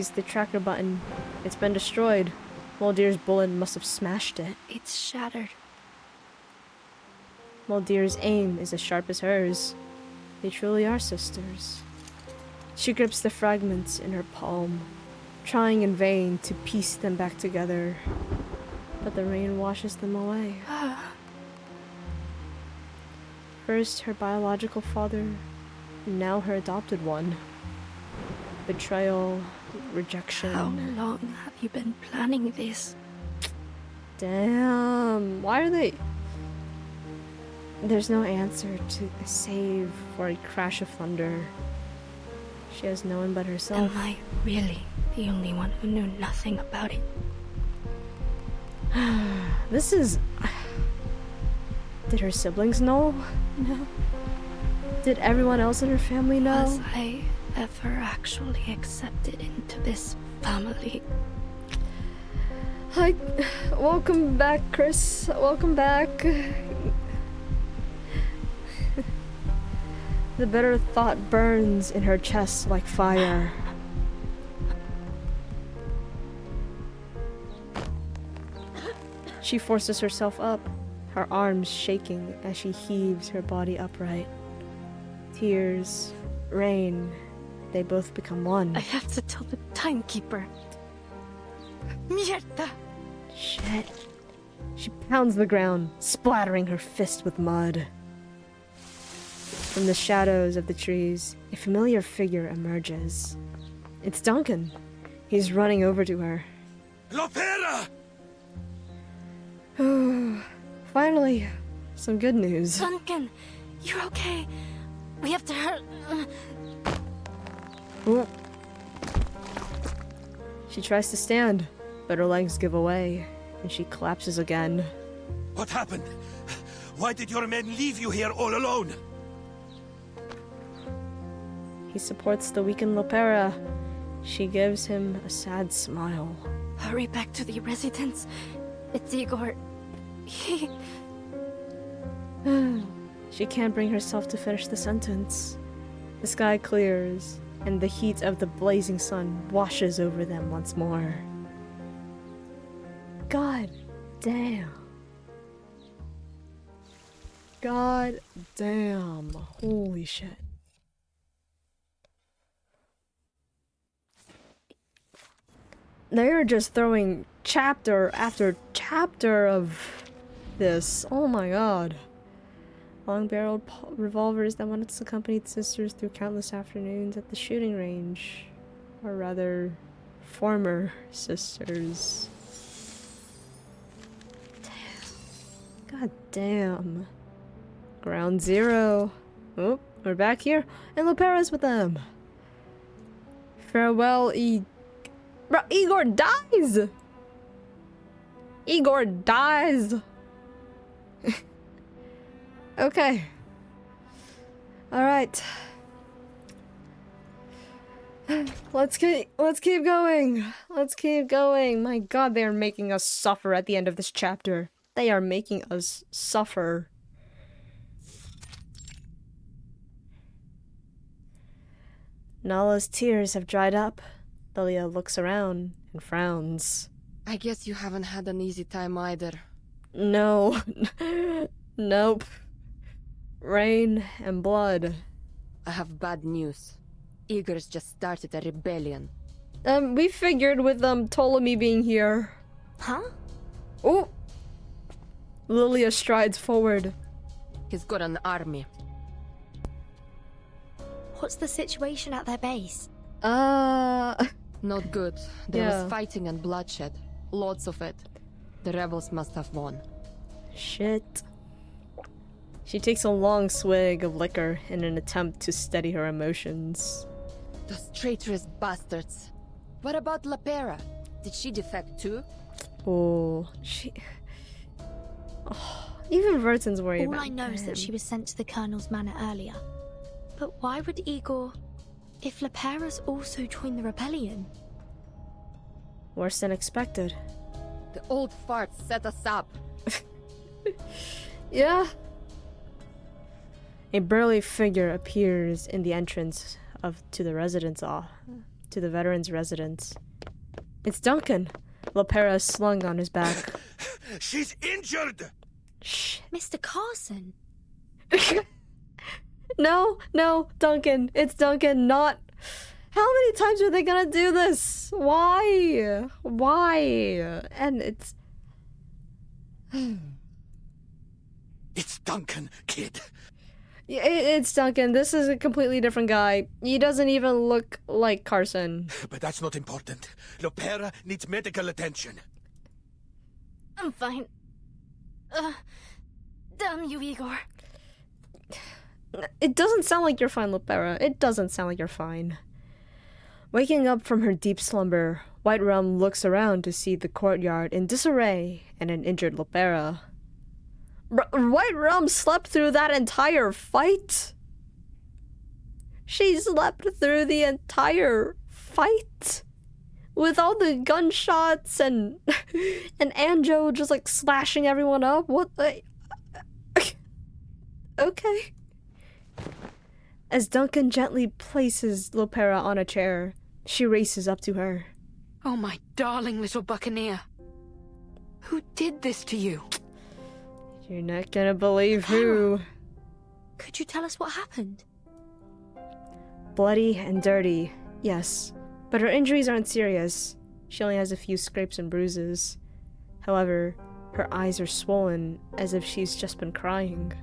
the tracker button. It's been destroyed. Muldeer's bullet must have smashed it. It's shattered. Muldeer's aim is as sharp as hers. They truly are sisters. She grips the fragments in her palm, trying in vain to piece them back together. But the rain washes them away. First her biological father, and now her adopted one. Betrayal, rejection. How long have you been planning this? Damn, why are they... There's no answer to a save for a crash of thunder. She has no one but herself. Am I really the only one who knew nothing about it? This is... Did her siblings know? No. Did everyone else in her family know? Was I ever actually accepted into this family? Hi. Welcome back, Chris. Welcome back. The bitter thought burns in her chest like fire. She forces herself up, her arms shaking as she heaves her body upright. Tears, rain, they both become one. I have to tell the timekeeper. Mierda! Shit. She pounds the ground, splattering her fist with mud. From the shadows of the trees, a familiar figure emerges. It's Duncan. He's running over to her. Lopera! Finally, some good news. Duncan, you're okay. We have to hurt. She tries to stand, but her legs give away, and she collapses again. What happened? Why did your men leave you here all alone? He supports the weakened Lopera. She gives him a sad smile. Hurry back to the residence. It's Igor. He... She can't bring herself to finish the sentence. The sky clears, and the heat of the blazing sun washes over them once more. God damn. God damn. Holy shit. They're just throwing chapter after chapter of this. Oh my god. Long-barreled revolvers that once accompanied sisters through countless afternoons at the shooting range. Or rather, former sisters. Damn. God damn. Ground zero. Oh, we're back here. And Lopera's with them. Farewell, Bro, Igor dies! Igor dies! Okay. Alright. Let's keep going. Let's keep going. My god, they are making us suffer at the end of this chapter. They are making us suffer. Nala's tears have dried up. Belia looks around and frowns. I guess you haven't had an easy time either. No. Nope. Rain and blood. I have bad news. Igor's just started a rebellion. We figured with Ptolemy being here. Huh? Oh! Lilia strides forward. He's got an army. What's the situation at their base? Not good. There Yeah. was fighting and bloodshed. Lots of it. The rebels must have won. Shit. She takes a long swig of liquor in an attempt to steady her emotions. Those traitorous bastards. What about Lopera? Did she defect too? Oh, she... Oh, Even Verton's worried All about I know is him. that she was sent to the Colonel's manor earlier. But why would Igor... If Lepera's also joined the rebellion? Worse than expected. The old fart set us up. Yeah. A burly figure appears in the entrance to the veteran's residence. It's Duncan. Lepera is slung on his back. She's injured! Shh. Mr. Carson? No, Duncan. It's Duncan, not... How many times are they gonna do this? Why? And it's... It's Duncan, kid. It's Duncan. This is a completely different guy. He doesn't even look like Carson. But that's not important. Lepera needs medical attention. I'm fine. Damn you, Igor. It doesn't sound like you're fine, Lepera. It doesn't sound like you're fine. Waking up from her deep slumber, White Rum looks around to see the courtyard in disarray and an injured Lepera. White Rum slept through that entire fight? She slept through the entire fight? With all the gunshots and Anjo just like slashing everyone up? What the... Okay. As Duncan gently places Lepera on a chair, she races up to her. Oh, my darling little buccaneer. Who did this to you? You're not gonna believe who. Could you tell us what happened? Bloody and dirty, yes. But her injuries aren't serious. She only has a few scrapes and bruises. However, her eyes are swollen as if she's just been crying.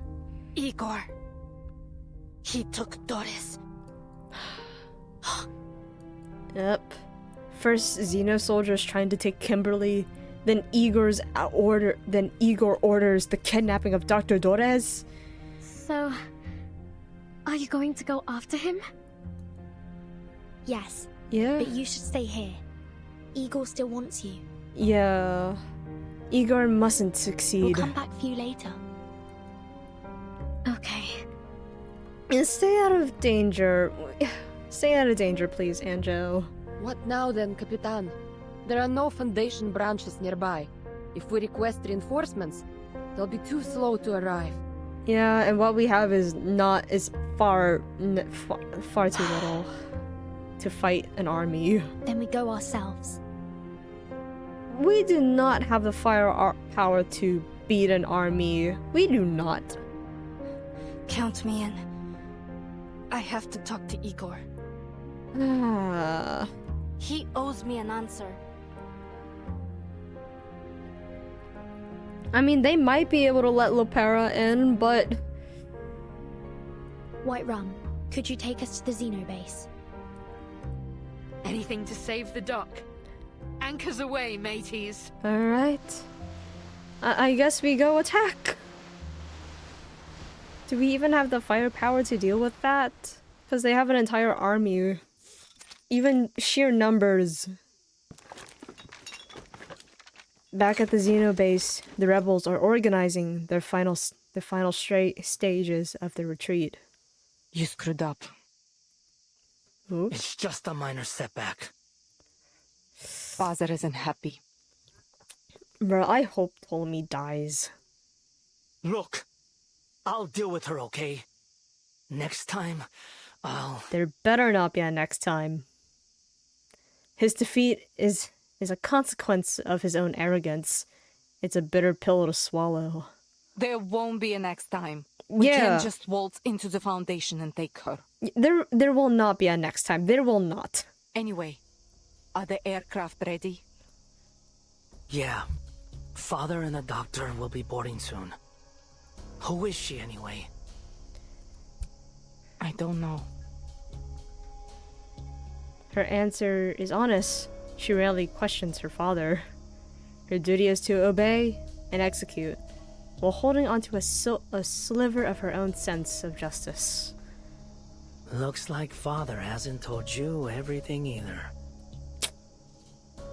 Igor. He took Doris. Yep. First, Xeno soldiers trying to take Kimberly, then Igor orders the kidnapping of Dr. Dores. So, are you going to go after him? Yes, Yeah. but you should stay here. Igor still wants you. Yeah. Igor mustn't We'll succeed. come back for you later. Okay. And stay out of danger. Stay out of danger, please, Anjo. What now then, Capitan? There are no Foundation branches nearby. If we request reinforcements, they'll be too slow to arrive. Yeah, and what we have is far too little to fight an army. Then we go ourselves. We do not have the firepower to beat an army. We do not. Count me in. I have to talk to Igor. Ah. He owes me an answer. I mean, they might be able to let Lepera in, but... White Rum, could you take us to the Xeno base? Anything to save the dock. Anchors away, mateys. Alright. I guess we go attack. Do we even have the firepower to deal with that? Because they have an entire army. Even sheer numbers. Back at the Xeno base, the rebels are organizing the final stages of the retreat. You screwed up. Oops. It's just a minor setback. Father isn't happy. Bro, I hope Ptolemy dies. Look, I'll deal with her, okay? Next time, There better not be a next time. His defeat is a consequence of his own arrogance. It's a bitter pill to swallow. There won't be a next time. We Yeah. can't just waltz into the Foundation and take her. There will not be a next time. There will not. Anyway, are the aircraft ready? Yeah. Father and the doctor will be boarding soon. Who is she anyway? I don't know. Her answer is honest. She rarely questions her father. Her duty is to obey and execute, while holding onto a sliver of her own sense of justice. Looks like Father hasn't told you everything either.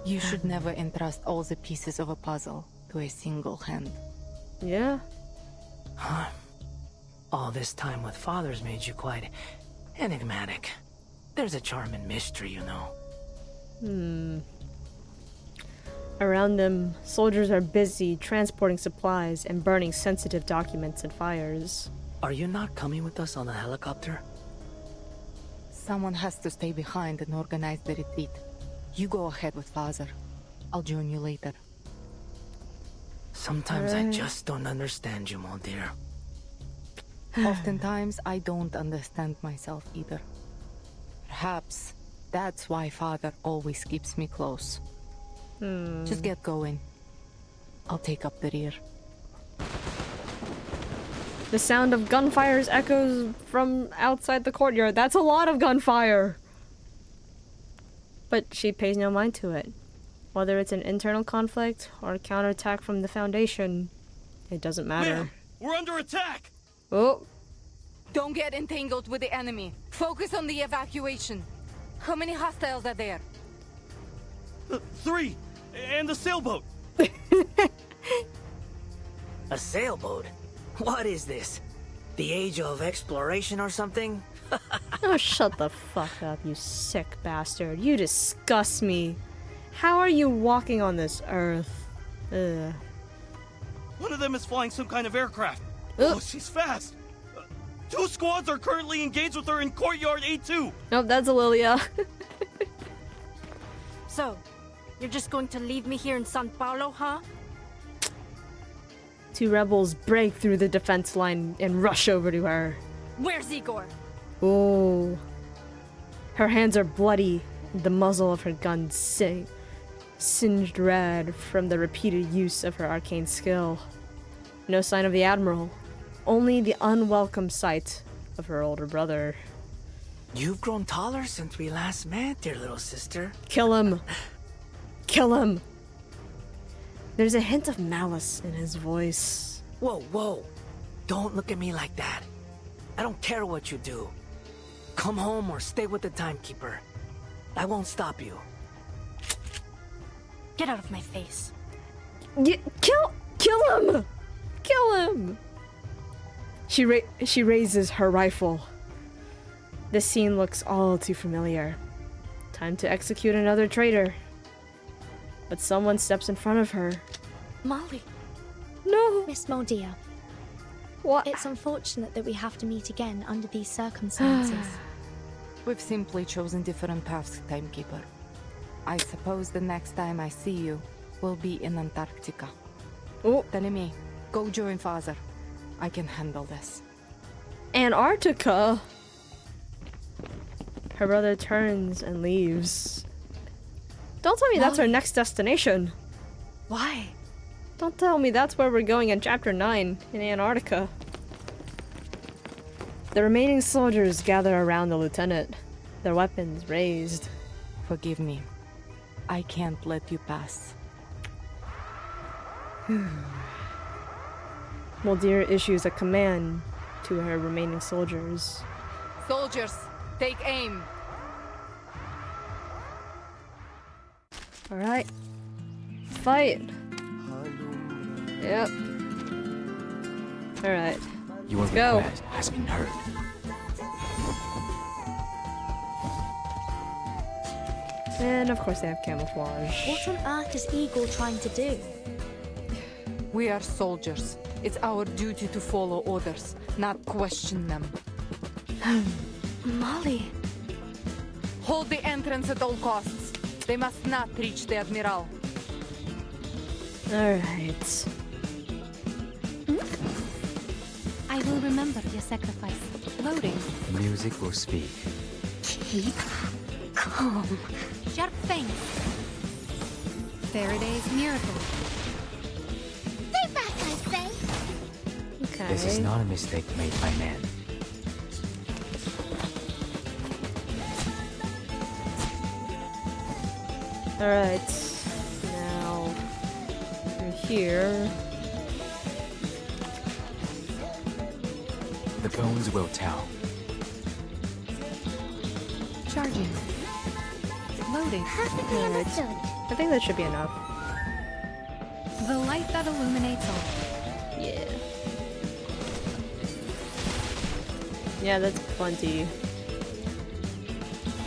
You should never entrust all the pieces of a puzzle to a single hand. Yeah. Huh? All this time with fathers made you quite enigmatic. There's a charm in mystery, you know. Around them, soldiers are busy transporting supplies and burning sensitive documents and fires. Are you not coming with us on the helicopter? Someone has to stay behind and organize the retreat. You go ahead with father. I'll join you later. Sometimes I just don't understand you, mon dear. Oftentimes, I don't understand myself either. Perhaps that's why father always keeps me close. Just get going. I'll take up the rear. The sound of gunfire echoes from outside the courtyard. That's a lot of gunfire! But she pays no mind to it. Whether it's an internal conflict or a counterattack from the Foundation, it doesn't matter. Ma'am, we're under attack! Oh. Don't get entangled with the enemy. Focus on the evacuation. How many hostiles are there? 3! And the sailboat! A sailboat? What is this? The age of exploration or something? Oh, shut the fuck up, you sick bastard. You disgust me. How are you walking on this earth? Ugh. One of them is flying some kind of aircraft. Ugh. Oh, she's fast! 2 squads are currently engaged with her in Courtyard A2! Nope, that's Lilia. So, you're just going to leave me here in San Paulo, huh? 2 rebels break through the defense line and rush over to her. Where's Igor? Oh. Her hands are bloody, and the muzzle of her gun singed red from the repeated use of her arcane skill. No sign of the Admiral, only the unwelcome sight of her older brother. You've grown taller since we last met, dear little sister. Kill him! Kill him! There's a hint of malice in his voice. Whoa, whoa. Don't look at me like that. I don't care what you do. Come home or stay with the timekeeper. I won't stop you. Get out of my face. Kill him! Kill him! She raises her rifle. This scene looks all too familiar. Time to execute another traitor. But someone steps in front of her. Molly. No! Miss Moldia, What? it's unfortunate that we have to meet again under these circumstances. We've simply chosen different paths, Timekeeper. I suppose the next time I see you will be in Antarctica. Oh, Telemi, go join father. I can handle this. Antarctica! Her brother turns and leaves. Don't tell me that's our next destination. Why? Don't tell me that's where we're going in Chapter 9, in Antarctica. The remaining soldiers gather around the lieutenant, their weapons raised. Forgive me. I can't let you pass. Muldir issues a command to her remaining soldiers. Soldiers, take aim. Alright. Fight! Yep. Alright. Your go. request has been heard. And of course they have camouflage. What on earth is Igor trying to do? We are soldiers. It's our duty to follow orders, not question them. Molly. Hold the entrance at all costs. They must not reach the Admiral. Alright. I will remember your sacrifice. Loading. Music will speak. Keep calm. Sharp things. Faraday's miracle. Stay back, I say. Okay. This is not a mistake made by man. Alright. Now, through here. The bones will tell. Charging. Loading. Perfectly understood. I think that should be enough. The light that illuminates all. Yeah. Yeah, that's plenty.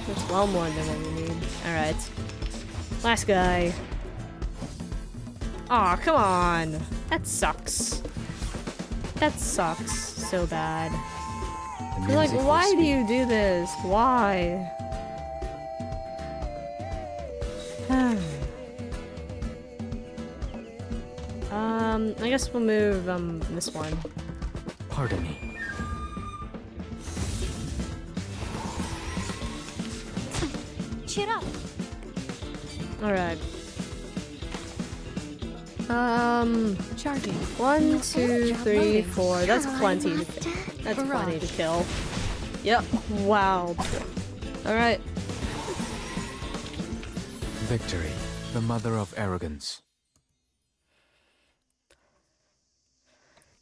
That's well more than what we need. Alright. Last guy. Aw, come on. That sucks. That sucks so bad. You're like, why do you do this? Why? I guess we'll move, this one. Pardon me. Cheer up. Alright. Charging. 1, 2, 3, 4. That's plenty. That's plenty to kill. Yep. Wow. Alright. Victory, the mother of arrogance.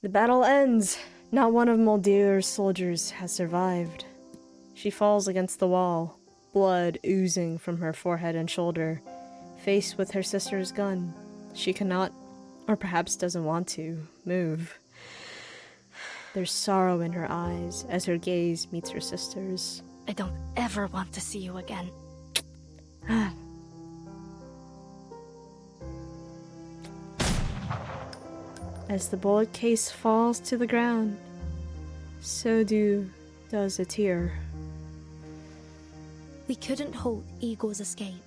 The battle ends. Not one of Moldeur's soldiers has survived. She falls against the wall, blood oozing from her forehead and shoulder. Faced with her sister's gun, she cannot, or perhaps doesn't want to, move. There's sorrow in her eyes as her gaze meets her sister's. I don't ever want to see you again. As the bullet case falls to the ground, so does a tear. We couldn't halt Igor's escape.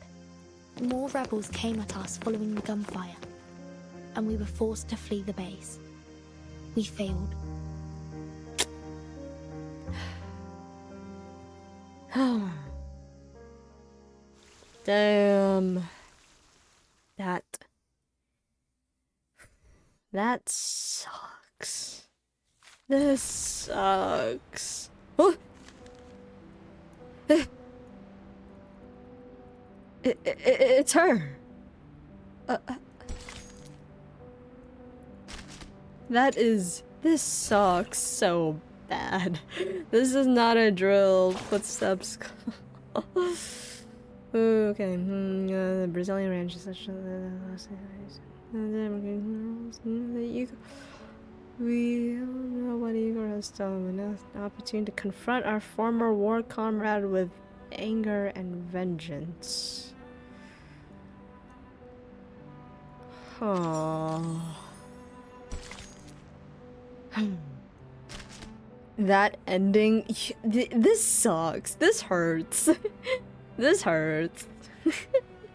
More rebels came at us following the gunfire, and we were forced to flee the base. We failed. Damn. That sucks. This sucks. Oh! It's her. This sucks so bad. This is not a drill. Footsteps. Okay. The Brazilian ranch is such a... We don't know what Igor has done. An opportunity to confront our former war comrade with anger and vengeance. Oh. That ending. This sucks. This hurts. This hurts.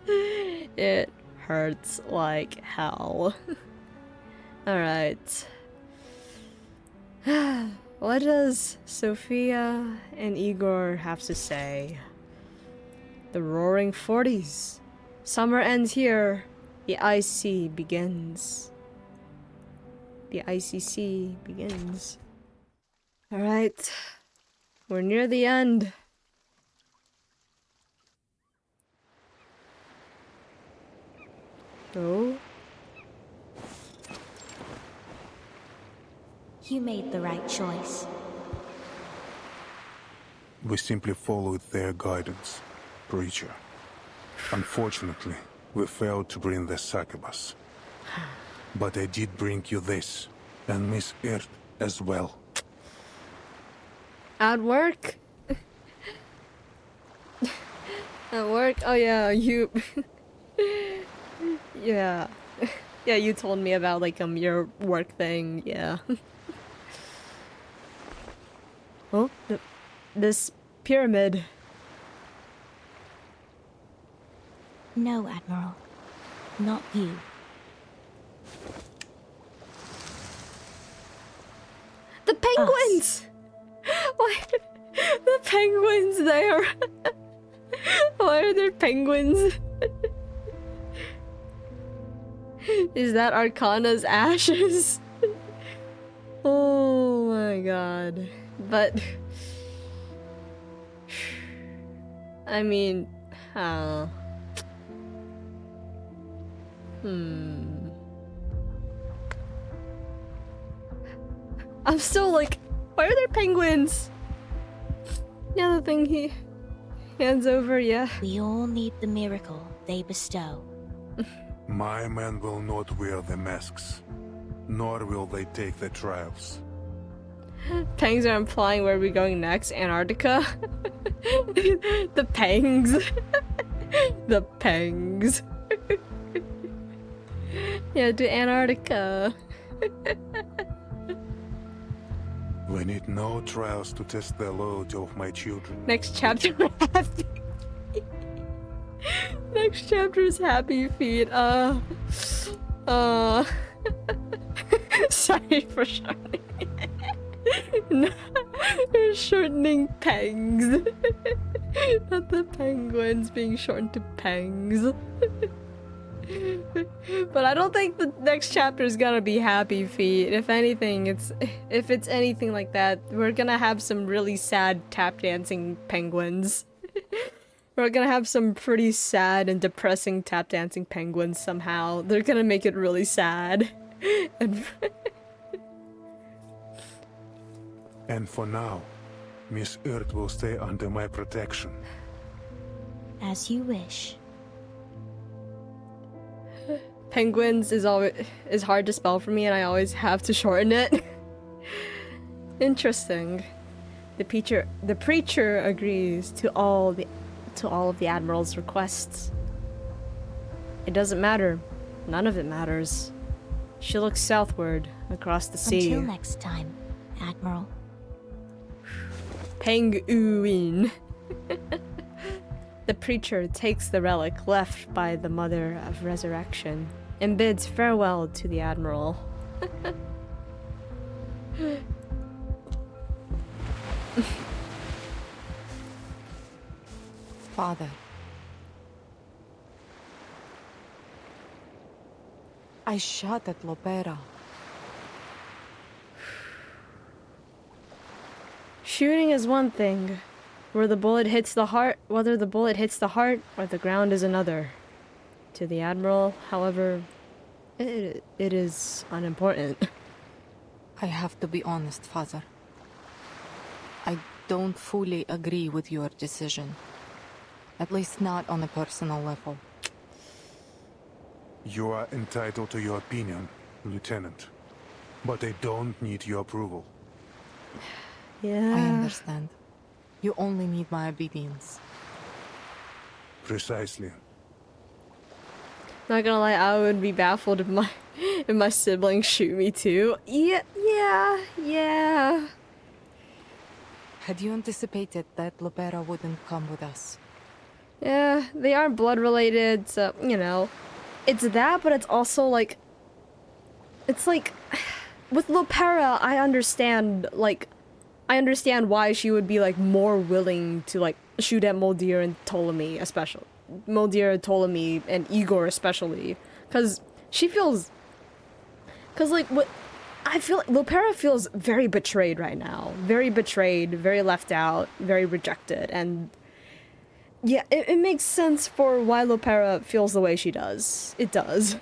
It hurts like hell. Alright. What does Sophia and Igor have to say? The roaring 40s. Summer ends here. The IC begins. The ICC begins. Alright. We're near the end. Oh? You made the right choice. We simply followed their guidance, preacher. Unfortunately, we failed to bring the succubus. But I did bring you this, and Miss Earth as well. At work? At work? Oh yeah, you... yeah. Yeah, you told me about, like, your work thing, yeah. Oh, this pyramid. No, Admiral. Not you. The penguins! Why are the penguins there? Why are there penguins? Is that Arcana's ashes? Oh my god. But... I mean... I'm still like... Why are there penguins? Yeah, the thing he hands over, yeah. We all need the miracle they bestow. My men will not wear the masks, nor will they take the trials. Pangs are implying where we're going next. Antarctica. The pangs. The pangs. Yeah, to Antarctica. We need no trials to test the loyalty of my children. Next chapter, happy. Next chapter is Happy Feet. Sorry for shortening. No, you're shortening pangs. Not the penguins being shortened to pangs. But I don't think the next chapter is gonna be Happy Feet. If anything, if it's anything like that, we're gonna have some really sad tap dancing penguins. We're gonna have some pretty sad and depressing tap dancing penguins somehow. They're gonna make it really sad. And for now, Miss Earth will stay under my protection. As you wish. Penguins is hard to spell for me, and I always have to shorten it. Interesting. The preacher agrees to all of the Admiral's requests. It doesn't matter. None of it matters. She looks southward, across the sea. Until next time, Admiral. Penguin. The preacher takes the relic left by the Mother of Resurrection and bids farewell to the Admiral. Father. I shot at Lopera. Shooting is one thing. Whether the bullet hits the heart or the ground is another. To the Admiral, however, it is unimportant. I have to be honest, Father. I don't fully agree with your decision. At least not on a personal level. You are entitled to your opinion, Lieutenant. But I don't need your approval. Yeah. I understand. You only need my obedience. Precisely. Not gonna lie, I would be baffled if my siblings shoot me too. Yeah. Had you anticipated that Lopera wouldn't come with us? Yeah, they aren't blood related, so, you know. It's that, but it's also like... It's like... With Lopera, I understand why she would be, like, more willing to, like, shoot at Moldir and Ptolemy, especially. Moldir, Ptolemy, and Igor especially. Because she feels... Because, like, what... I feel like Lopera feels very betrayed right now. Very betrayed, very left out, very rejected, and... Yeah, it makes sense for why Lopera feels the way she does. It does.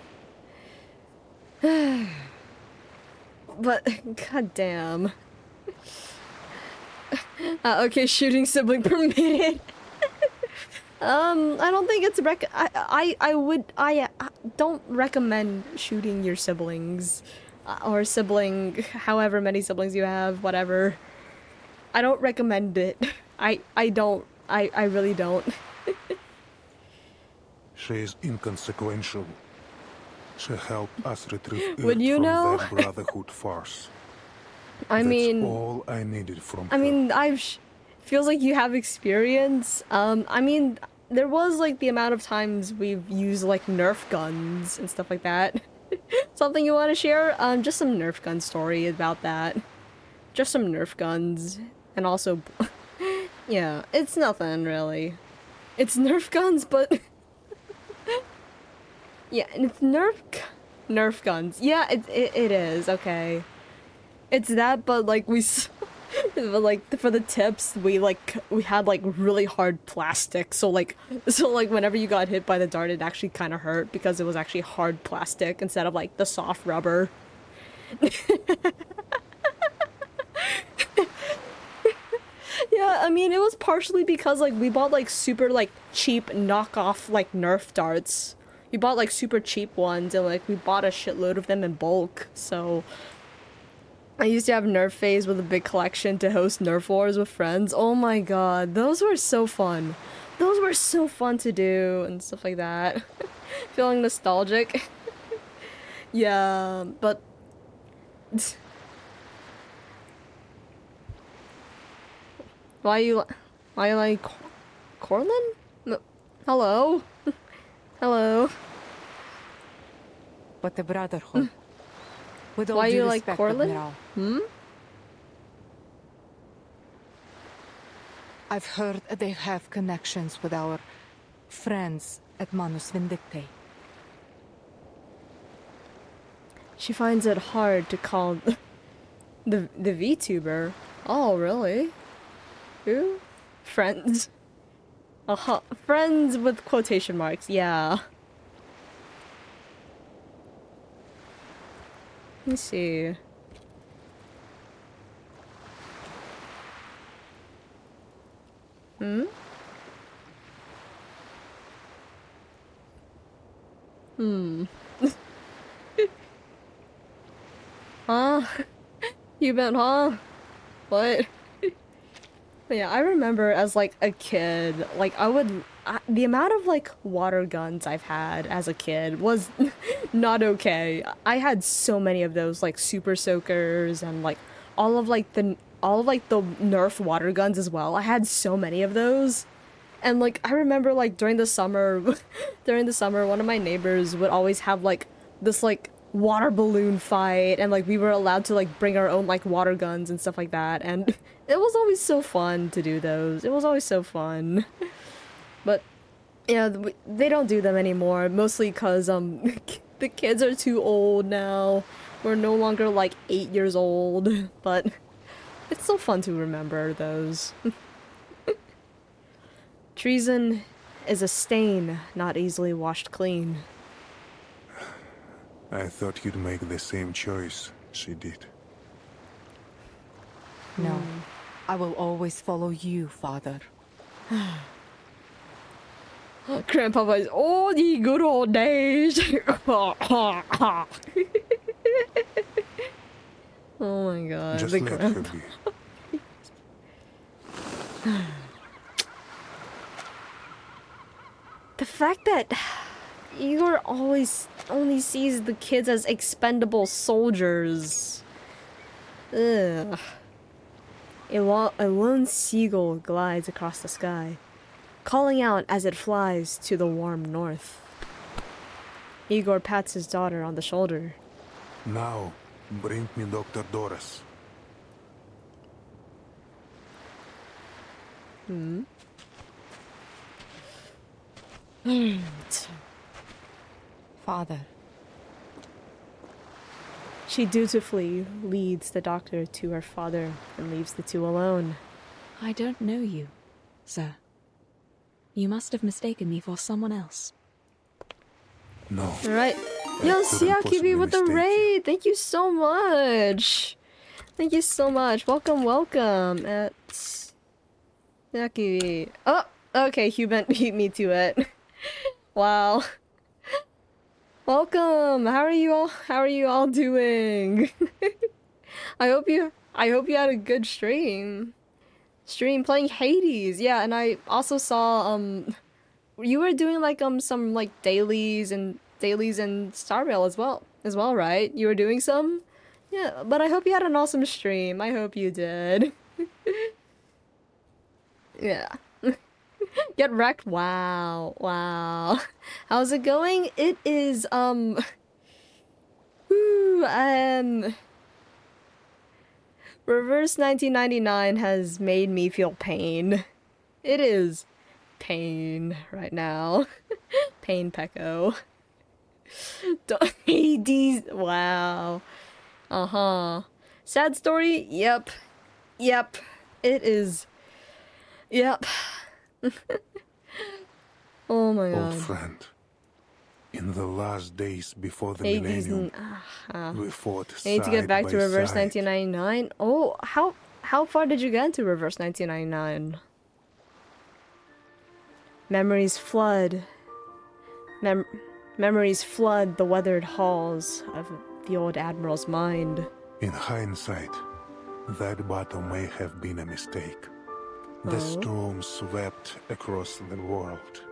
But, goddamn. Okay, shooting sibling permitted. I don't think it's I don't recommend shooting your siblings. Or sibling, however many siblings you have, whatever. I don't recommend it. I really don't. She is inconsequential. She helped us retrieve Would you from know? that Brotherhood farce. I mean... That's all I needed from her. I mean, feels like you have experience. I mean, there was, like, the amount of times we've used, like, Nerf guns and stuff like that. Something you want to share? Just some Nerf gun story about that. Just some Nerf guns. And also... Yeah, it's nothing, really. It's Nerf guns, but... Yeah, and it's Nerf guns. Yeah, it is, okay. It's that, but, like, but, like, for the tips, we had, like, really hard plastic, so, like, whenever you got hit by the dart, it actually kind of hurt, because it was actually hard plastic instead of, like, the soft rubber. Yeah, I mean, it was partially because, like, we bought, like, super, like, cheap knockoff, like, Nerf darts. We bought, like, super cheap ones, and, like, we bought a shitload of them in bulk, so... I used to have Nerf phase with a big collection to host Nerf wars with friends. Oh my god, those were so fun. Those were so fun to do and stuff like that. Feeling nostalgic. Yeah, but why you like Corlin? No. Hello? Hello? But the Brotherhood. With all Why due you like respect, Corlin? Admiral, Hmm? I've heard they have connections with our friends at Manus Vindictae. She finds it hard to call the VTuber. Oh, really? Who? Friends. Friends with quotation marks. Yeah. Let me see. Hmm? Hmm. Huh? You been, huh? What? Yeah, I remember as like a kid, like the amount of like water guns I've had as a kid was not okay. I had so many of those like super soakers and like all of the Nerf water guns as well. I had so many of those. And like I remember like during the summer one of my neighbors would always have like this like water balloon fight, and like we were allowed to like bring our own like water guns and stuff like that, and it was always so fun to do those. It was always so fun. But yeah, they don't do them anymore, mostly cuz the kids are too old now. We're no longer like 8 years old, but it's still fun to remember those. Treason is a stain not easily washed clean. I thought you'd make the same choice she did. No, I will always follow you, Father. Grandpapa's, oh, the good old days. Oh my god, Just the let her grandpa. be. The fact that Igor always only sees the kids as expendable soldiers. Ugh. A lone seagull glides across the sky, calling out as it flies to the warm north. Igor pats his daughter on the shoulder. Now, bring me Dr. Doris. Father. She dutifully leads the doctor to her father and leaves the two alone. I don't know you, sir. You must have mistaken me for someone else. No. Alright. Yo, Siakibi with the raid! Thank you so much! Thank you so much. Welcome, welcome. At Siakibi. Oh! Okay, Hugh beat me to it. Wow. Welcome. How are you all doing? I hope you had a good stream. Playing Hades. Yeah, and I also saw you were doing like some like dailies in Starvale as well, right? You were doing some? Yeah, but I hope you had an awesome stream. I hope you did. Yeah. Get wrecked? Wow. Wow. How's it going? It is, Reverse 1999 has made me feel pain. It is pain right now. Pain Pecco. Hades. Wow. Uh-huh. Sad story? Yep. Yep. It is. Yep. Oh my god. Old friend. In the last days before the Hades millennium, we fought I need to get back side to by Reverse side. 1999. Oh, how far did you get into Reverse 1999? Memories flood. Memories flood the weathered halls of the old Admiral's mind. In hindsight, that battle may have been a mistake. The storm swept across the world,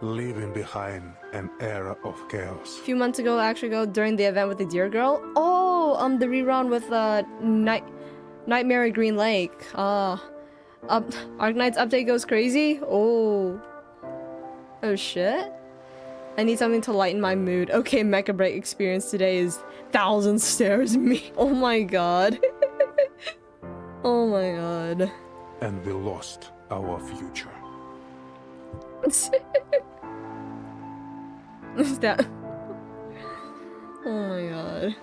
leaving behind an era of chaos. A few months ago, during the event with the Deer Girl. Oh, the rerun with Nightmare at Green Lake. Arknight's update goes crazy. Oh shit. I need something to lighten my mood. Okay, Mecha Break experience today is 1,000 stairs me. Oh my god. Oh my god. And we lost our future. That. Oh my god.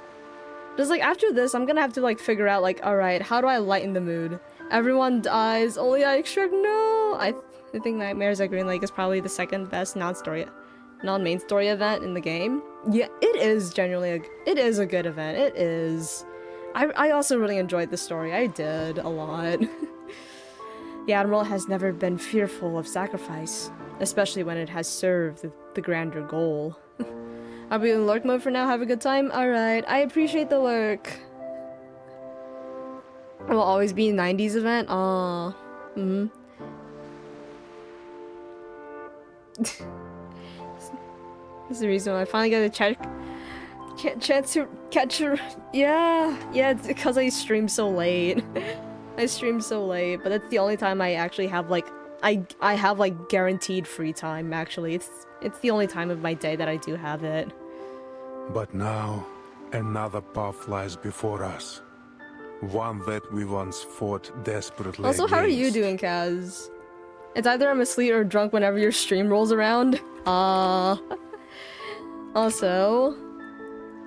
Just like after this, I'm gonna have to like figure out like, alright, how do I lighten the mood? Everyone dies, only I extract. No! I think Nightmares at Green Lake is probably the second best non-main story event in the game. Yeah, it is genuinely it is a good event. It is. I also really enjoyed the story. I did a lot. The Admiral has never been fearful of sacrifice, especially when it has served the grander goal. I'll be in lurk mode for now. Have a good time. Alright, I appreciate the lurk. It will always be a 90s event. Aww. This is the reason why I finally got a chance to catch her. Yeah, it's because I stream so late. I stream so late, but that's the only time I actually have like I have like guaranteed free time. Actually, it's the only time of my day that I do have it. But now, another path lies before us. One that we once fought desperately Also, how are you doing, Kaz? It's either I'm asleep or drunk whenever your stream rolls around. Also...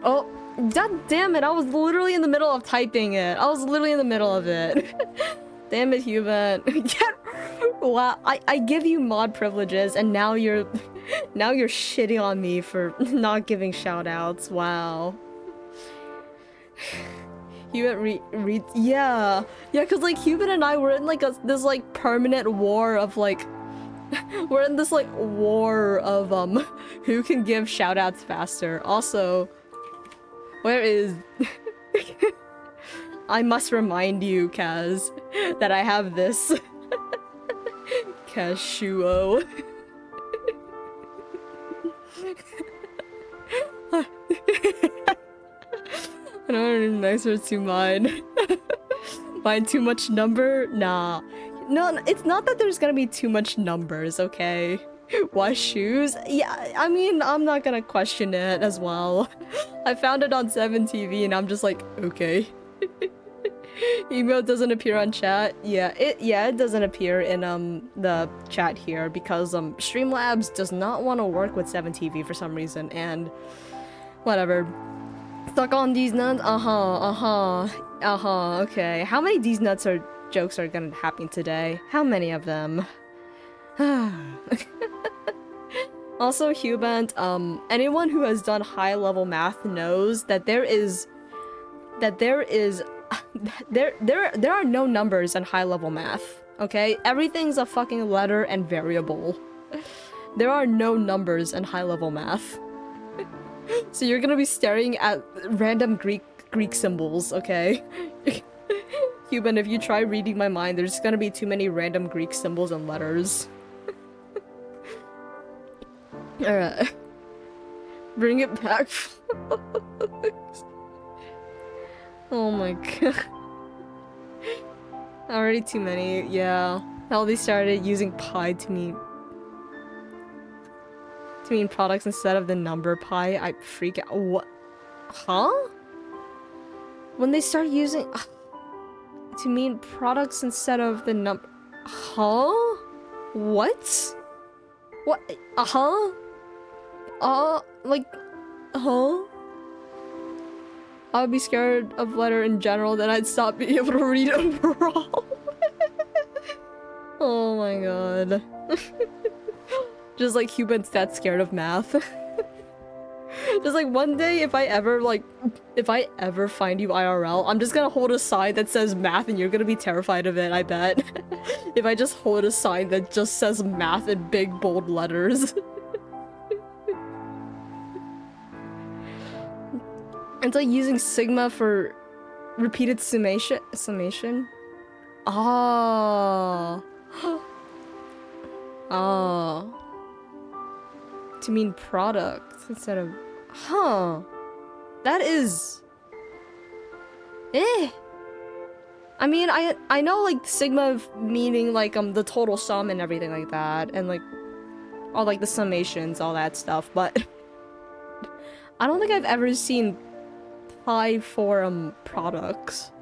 Oh, god damn it, I was literally in the middle of typing it. I was literally in the middle of it. Damn it, Hubert. Wow, I give you mod privileges and now you're shitting on me for not giving shoutouts. Wow. Hubert yeah, cause like Hubert and I were in like this like permanent war of like we're in this like war of who can give shoutouts faster. Also, where is I must remind you, Kaz, that I have this Cashuo. I don't know, nicer to mine. Mine too much number? Nah. No, it's not that there's gonna be too much numbers, okay? Why shoes? Yeah, I mean, I'm not gonna question it as well. I found it on 7TV and I'm just like, okay. Email doesn't appear on chat. Yeah, it doesn't appear in the chat here because Streamlabs does not want to work with 7TV for some reason, and whatever. Stuck on these nuts? Okay. How many these nuts jokes are gonna happen today? How many of them? Also, Hubert, anyone who has done high-level math knows that there are no numbers in high-level math, okay? Everything's a fucking letter and variable. There are no numbers in high-level math. So you're gonna be staring at random Greek symbols, okay? Hubert, if you try reading my mind, there's gonna be too many random Greek symbols and letters. Alright. Bring it back. Oh my god. Already too many, yeah. Hell, they started using pi to mean products instead of the number pi. I freak out. What? Huh? When they start using to mean products instead of the number. Huh? What? What? Huh? Like, huh? I would be scared of letter in general, then I'd stop being able to read overall. Oh my god. Just like Hubert's that scared of math. Just like one day if I ever find you IRL, I'm just gonna hold a sign that says math and you're gonna be terrified of it, I bet. If I just hold a sign that just says math in big bold letters. It's like using sigma for Repeated summation? Summation? Oh. Oh. To mean product instead of... Huh. That is... Eh. I mean, I know, like, sigma meaning, like, the total sum and everything like that, and, like, all, like, the summations, all that stuff, but... I don't think I've ever seen pi for, products.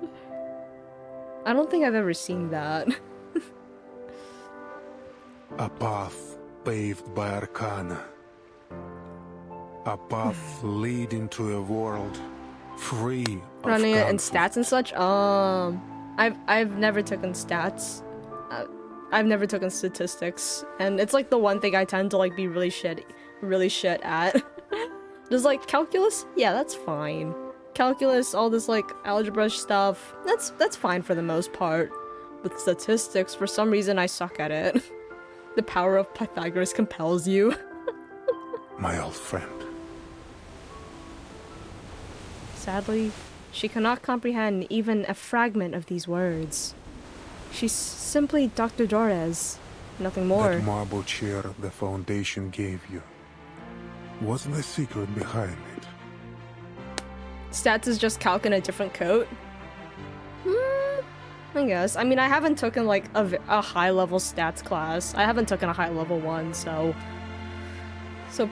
I don't think I've ever seen that. A path paved by arcana. A path leading to a world free of Running it in conflict. stats and such? I've never taken stats. I've never taken statistics, and it's like the one thing I tend to like be really shit at. Just like calculus? Yeah, that's fine. Calculus, all this like algebra stuff, that's fine for the most part. But statistics, for some reason I suck at it. The power of Pythagoras compels you. My old friend. Sadly, she cannot comprehend even a fragment of these words. She's simply Dr. Dorez, nothing more. That marble chair the Foundation gave you. What's the secret behind it? Stats is just calc in a different coat? I guess. I mean, I haven't taken like a high-level stats class. I haven't taken a high-level one, so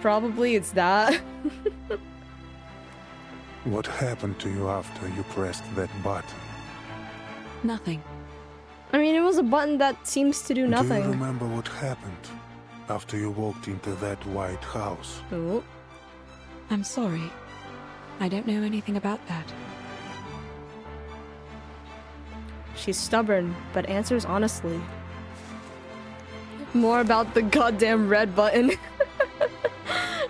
probably it's that. What happened to you after you pressed that button? Nothing. I mean, it was a button that seems to do nothing. Do you remember what happened after you walked into that white house? Oh. I'm sorry. I don't know anything about that. She's stubborn, but answers honestly. More about the goddamn red button.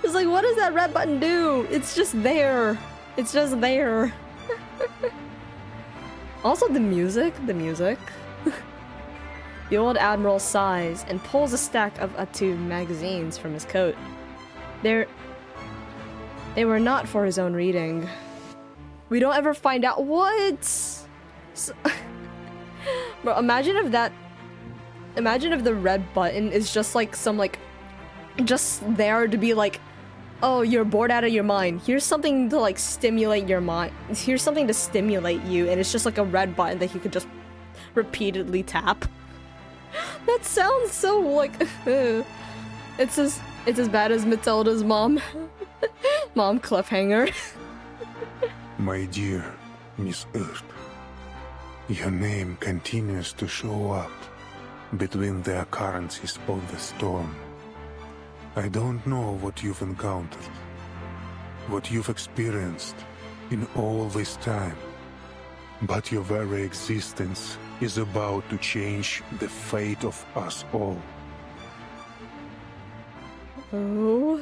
It's like, what does that red button do? It's just there. It's just there. Also, the music. The old admiral sighs and pulls a stack of Atu magazines from his coat. They were not for his own reading. We don't ever find out what. Bro, imagine if the red button is just like some like, just there to be like, oh, you're bored out of your mind. Here's something to like stimulate your mind. Here's something to stimulate you, and it's just like a red button that you could just repeatedly tap. That sounds so like, it's as bad as Matilda's mom cliffhanger. My dear Miss Earth, your name continues to show up between the occurrences of the storm. I don't know what you've encountered, what you've experienced in all this time, but your very existence is about to change the fate of us all. Oh.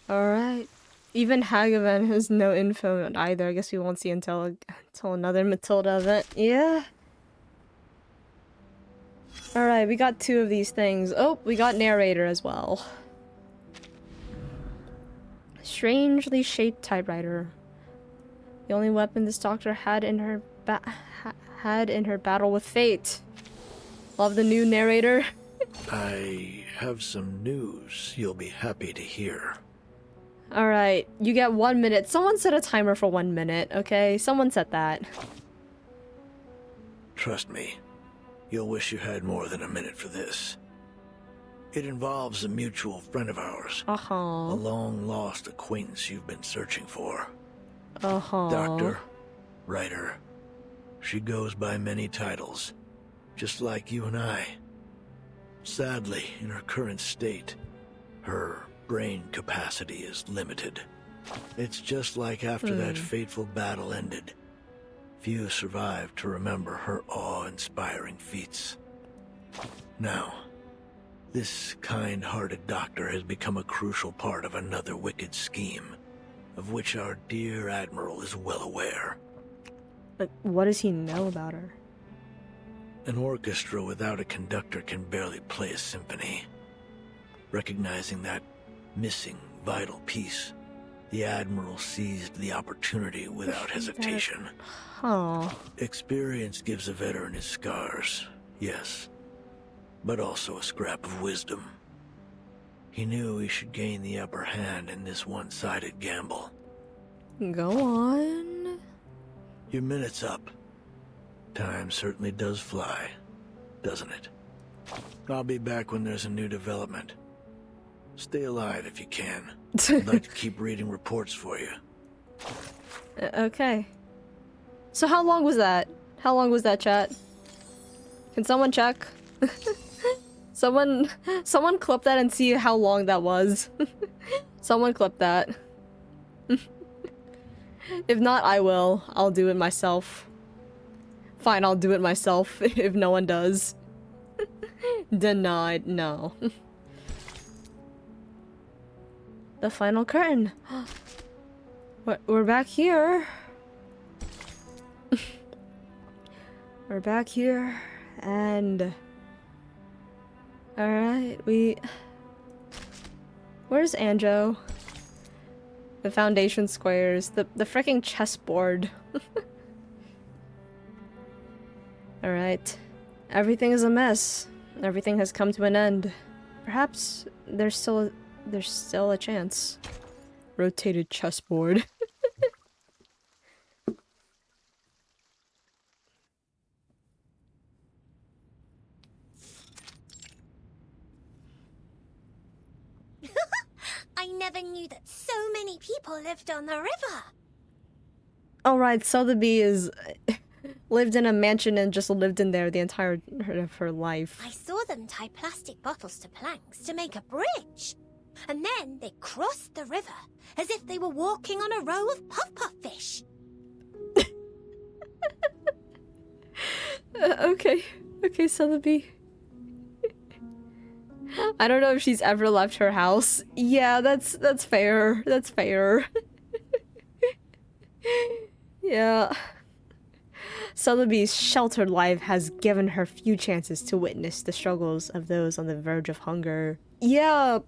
Alright. Even Hagavan has no info either. I guess we won't see until another Matilda event. Yeah. Alright, we got 2 of these things. Oh, we got narrator as well. Strangely shaped typewriter. The only weapon this doctor had in her battle with fate. Love the new narrator. I have some news you'll be happy to hear. Alright, you get 1 minute. Someone set a timer for 1 minute, okay? Someone set that. Trust me, you'll wish you had more than a minute for this. It involves a mutual friend of ours. A long-lost acquaintance you've been searching for. Doctor, writer. She goes by many titles, just like you and I. Sadly, in her current state, her brain capacity is limited. It's just like after that fateful battle ended. Few survived to remember her awe-inspiring feats. Now, this kind-hearted doctor has become a crucial part of another wicked scheme, of which our dear Admiral is well aware. But what does he know about her? An orchestra without a conductor can barely play a symphony. Recognizing that missing vital piece, The Admiral seized the opportunity without hesitation. Oh. Experience gives a veteran his scars, yes, but also a scrap of wisdom. He knew he should gain the upper hand in this one-sided gamble. Go on. Your minute's up. Time certainly does fly, doesn't it? I'll be back when there's a new development. Stay alive if you can. I'd like to keep reading reports for you. Okay. So how long was that? How long was that, chat? Can someone check? Someone clip that and see how long that was. Someone clip that. If not, I will. I'll do it myself. Fine, I'll do it myself if no one does. Denied. No. The final curtain. We're back here. We're back here, and alright, where's Anjo? The foundation squares, the freaking chessboard. Alright. Everything is a mess. Everything has come to an end. Perhaps there's still a chance. Rotated chessboard. I never knew that so many people lived on the river. Alright, Sotheby is lived in a mansion and just lived in there the entire of her life. I saw them tie plastic bottles to planks to make a bridge. And then they crossed the river as if they were walking on a row of puff-puff fish. Okay, Sotheby. I don't know if she's ever left her house. Yeah, that's fair. That's fair. Yeah. Sotheby's sheltered life has given her few chances to witness the struggles of those on the verge of hunger. Yeah.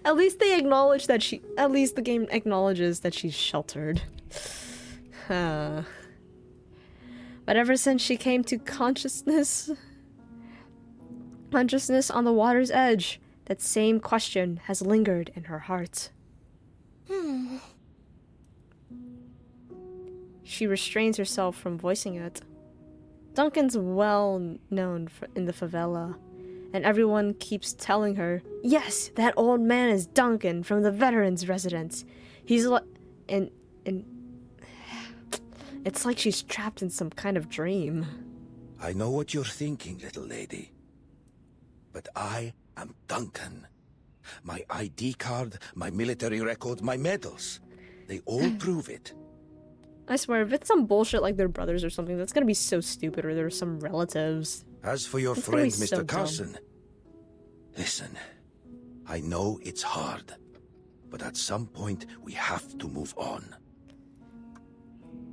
At least they acknowledge that at least the game acknowledges that she's sheltered. But ever since she came to consciousness on the water's edge, that same question has lingered in her heart. She restrains herself from voicing it. Duncan's well known in the favela, and everyone keeps telling her, yes, that old man is Duncan from the veterans' residence. He's and it's like she's trapped in some kind of dream. I know what you're thinking, little lady. But I am Duncan. My ID card, my military record, my medals. They all prove it. I swear, if it's some bullshit like they're brothers or something, that's gonna be so stupid, or they're some relatives. As for your friend, Mr. Carson, listen, I know it's hard, but at some point we have to move on.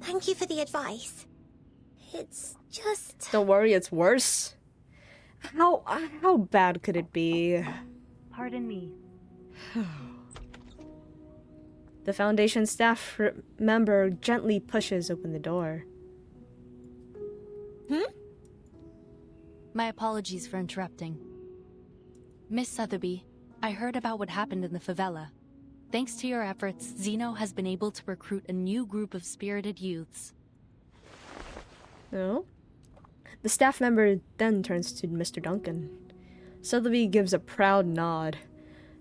Thank you for the advice. It's just... Don't worry, it's worse. How bad could it be? Pardon me. The Foundation staff member gently pushes open the door. My apologies for interrupting. Miss Sotheby, I heard about what happened in the favela. Thanks to your efforts, Zeno has been able to recruit a new group of spirited youths. No? The staff member then turns to Mr. Duncan. Sotheby gives a proud nod.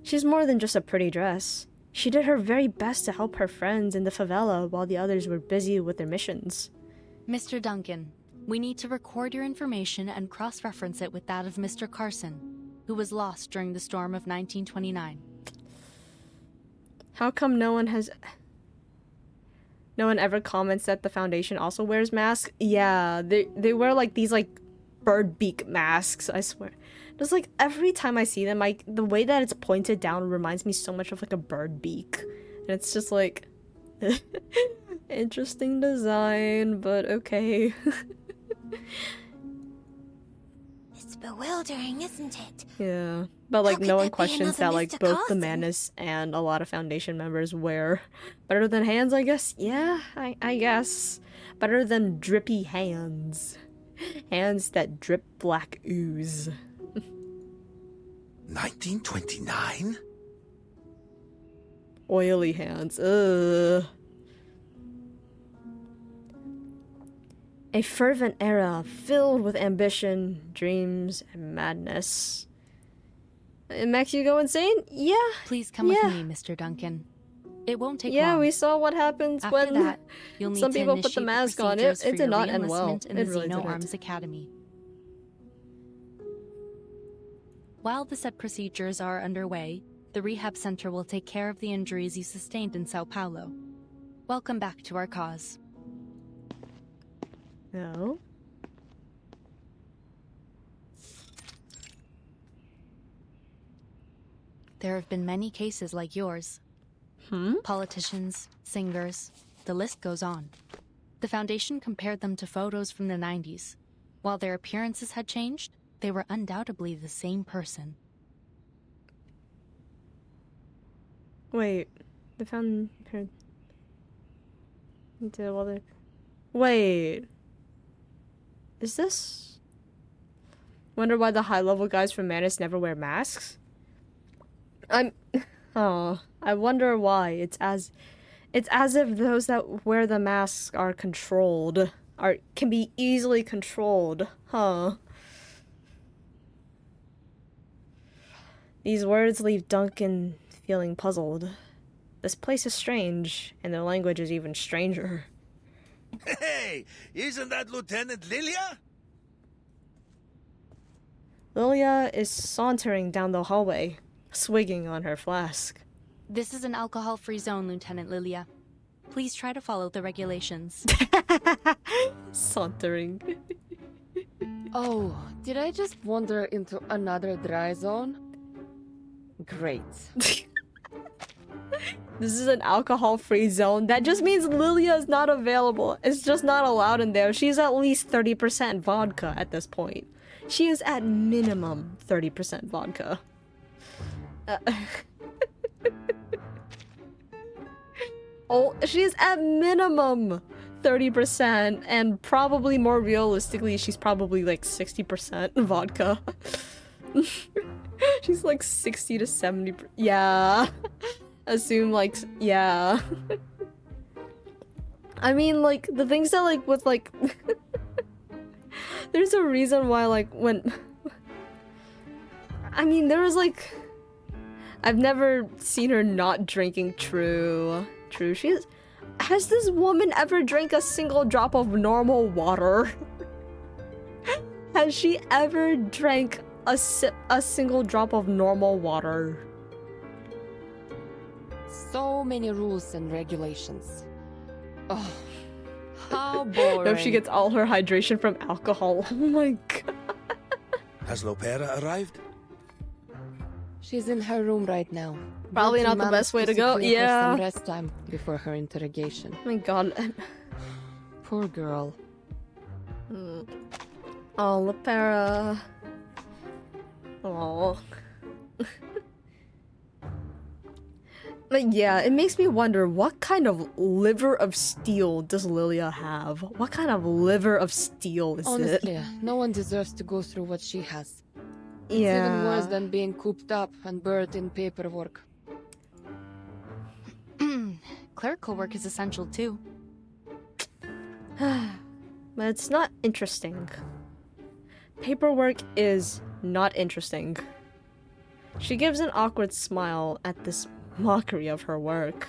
She's more than just a pretty dress. She did her very best to help her friends in the favela while the others were busy with their missions. Mr. Duncan, we need to record your information and cross-reference it with that of Mr. Carson, who was lost during the storm of 1929. How come no one ever comments that the Foundation also wears masks? Yeah, they wear like these like bird beak masks, I swear. Just like every time I see them, the way that it's pointed down reminds me so much of like a bird beak. And it's just like interesting design, but okay. It's bewildering, isn't it? Yeah. But like, no one there be questions that another like Mr. both the Carson? Manus and a lot of Foundation members wear better than hands, I guess. Yeah, I guess. Better than drippy hands. Hands that drip black ooze. 1929? Oily hands. Ugh. A fervent era filled with ambition, dreams, and madness. It makes you go insane? Yeah. Please come with me, Mr. Duncan. It won't take long. Yeah, we saw what happens After when that, you'll need some to people put the initiate mask on. procedures It for did your not end well. reenlistment in It the really Xeno didn't. Arms Academy. While the set procedures are underway, the rehab center will take care of the injuries you sustained in Sao Paulo. Welcome back to our cause. No. There have been many cases like yours. Politicians, singers, the list goes on. The Foundation compared them to photos from the 90s. While their appearances had changed, they were undoubtedly the same person. Wait. Wait. Is this? Wonder why the high-level guys from Manus never wear masks? I wonder why. It's as if those that wear the masks are controlled, can be easily controlled, huh? These words leave Duncan feeling puzzled. This place is strange, and their language is even stranger. Hey, isn't that Lieutenant Lilia? Lilia is sauntering down the hallway, swigging on her flask. This is an alcohol-free zone, Lieutenant Lilia. Please try to follow the regulations. Sauntering. Oh, did I just wander into another dry zone? Great. This is an alcohol-free zone. That just means Lilia is not available. It's just not allowed in there. She's at least 30% vodka at this point. She is at minimum 30% vodka. Oh, she's at minimum 30%, and probably more realistically, she's probably like 60% vodka. She's like 60 to 70%. Yeah. Assume like, yeah. I mean, like, the things that like with like there's a reason why like when I mean, there was like I've never seen her not drinking. True. Has this woman ever drank a single drop of normal water? Has she ever drank a single drop of normal water? So many rules and regulations. Oh, how boring. If she gets all her hydration from alcohol. Oh my god. Has Lopera arrived? She's in her room right now. Probably not the best way to go. Yeah. Some rest time before her interrogation. Oh my god. Poor girl. Oh, Lopera. Oh. But yeah, it makes me wonder, what kind of liver of steel does Lilia have? What kind of liver of steel is Honestly, it? no one deserves to go through what she has. It's Yeah. even worse than being cooped up and buried in paperwork. Clerical work is essential too. But it's not interesting. Paperwork is not interesting. She gives an awkward smile at this mockery of her work.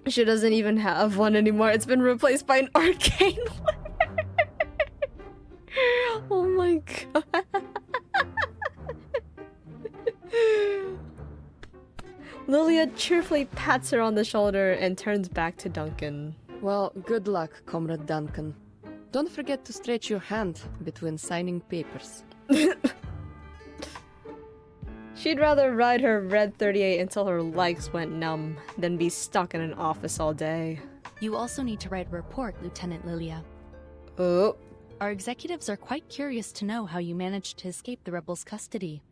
She doesn't even have one anymore. It's been replaced by an arcane one. Oh my god. Lilia cheerfully pats her on the shoulder and turns back to Duncan. Well, good luck, Comrade Duncan. Don't forget to stretch your hand between signing papers. She'd rather ride her red 38 until her legs went numb than be stuck in an office all day. You also need to write a report, Lieutenant Lilia. Oh. Our executives are quite curious to know how you managed to escape the rebels' custody.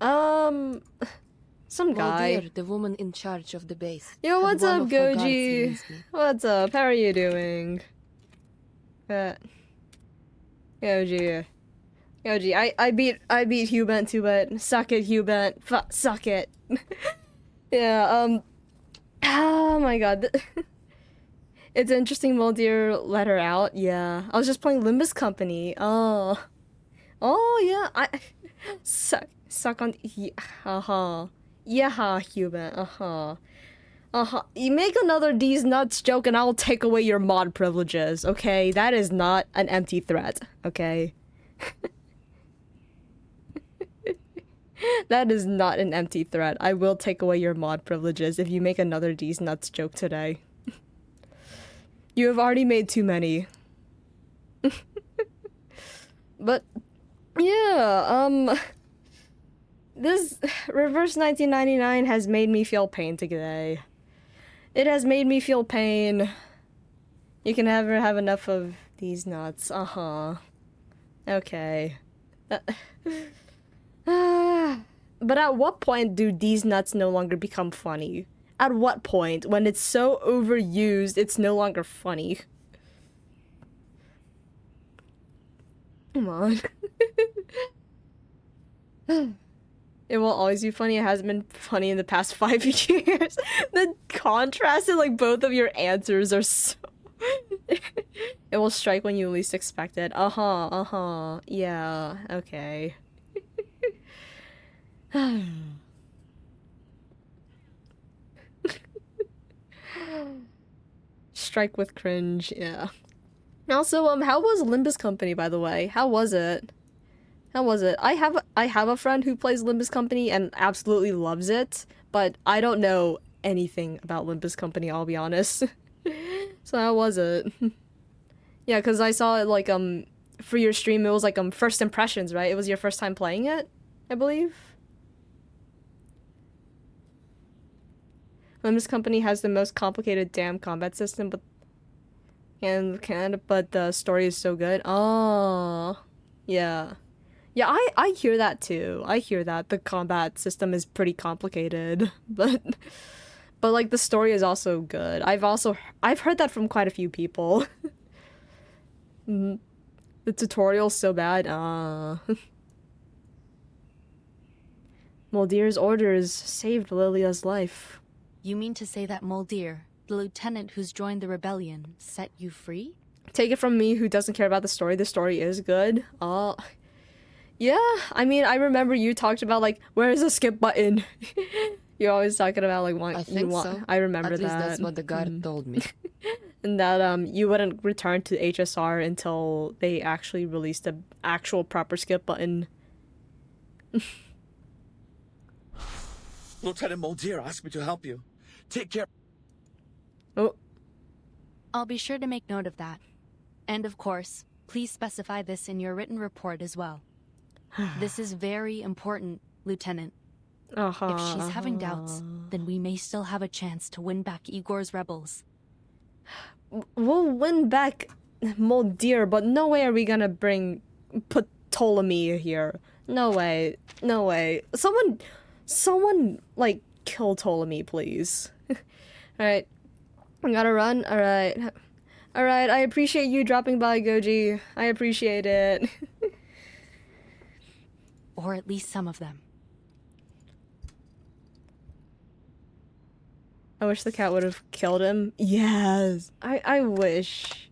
Some guy. Dear, the woman in charge of the base. Yo, what's One up, of her guards Goji? needs me. What's up? How are you doing? Goji. Goji, I beat Hubent to it. Suck it, Hubent. Suck it. Yeah, oh my god. It's interesting Moldir let her out. Yeah. I was just playing Limbus Company. Oh. Oh, yeah. Suck on... Uh-huh. Yeah, Hubent. Uh-huh. Uh-huh. You make another D's nuts joke and I'll take away your mod privileges, okay? That is not an empty threat, okay? That is not an empty threat. I will take away your mod privileges if you make another D's nuts joke today. You have already made too many. But, yeah, this Reverse 1999 has made me feel pain today. It has made me feel pain. You can never have enough of these nuts. Uh-huh. Okay. But at what point do these nuts no longer become funny? At what point, when it's so overused, it's no longer funny? Come on. It will always be funny. It hasn't been funny in the past 5 years. The contrast in like both of your answers are so... It will strike when you least expect it. Uh-huh, uh-huh. Yeah, okay. Strike with cringe, yeah. Also, how was Limbus Company, by the way? How was it? How was it? I have a friend who plays Limbus Company and absolutely loves it, but I don't know anything about Limbus Company, I'll be honest. So how was it? Yeah, because I saw it, like, for your stream, it was, like, first impressions, right? It was your first time playing it, I believe? Limbus Company has the most complicated damn combat system, but the story is so good. Oh, yeah. Yeah, I hear that too. I hear that the combat system is pretty complicated, but like the story is also good. I've heard that from quite a few people. The tutorial's so bad. Moldir's orders saved Lilia's life. You mean to say that Moldir, the lieutenant who's joined the rebellion, set you free? Take it from me who doesn't care about the story is good. Yeah, I mean, I remember you talked about, like, where's the skip button? You're always talking about, like, So. I remember At least that. that's what the guard told me. And that, you wouldn't return to HSR until they actually released the actual proper skip button. Lieutenant Moldir asked me to help you. Take care. Oh. I'll be sure to make note of that. And of course, please specify this in your written report as well. This is very important, Lieutenant. If she's having doubts, then we may still have a chance to win back Igor's rebels. We'll win back Moldir, but no way are we gonna put Ptolemy here. No way. No way. Someone, like, kill Ptolemy, please. Alright. I gotta run. Alright. Alright, I appreciate you dropping by, Goji. I appreciate it. Or at least some of them. I wish the cat would have killed him. Yes. I wish.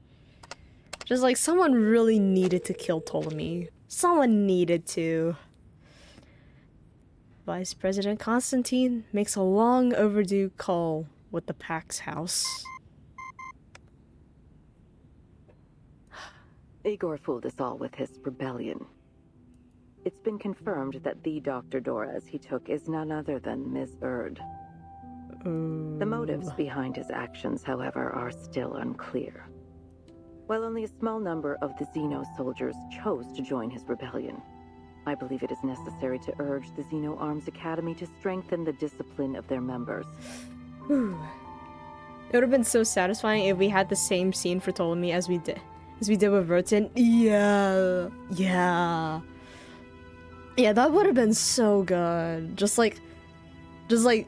Just like someone really needed to kill Ptolemy. Someone needed to. Vice President Constantine makes a long overdue call with the Pax House. Igor fooled us all with his rebellion. It's been confirmed that the Dr. Doras he took is none other than Ms. Erd. The motives behind his actions, however, are still unclear. While only a small number of the Xeno soldiers chose to join his rebellion, I believe it is necessary to urge the Xeno Arms Academy to strengthen the discipline of their members. It would have been so satisfying if we had the same scene for Ptolemy as we did with Vertin. Yeah. Yeah. Yeah, that would have been so good. Just like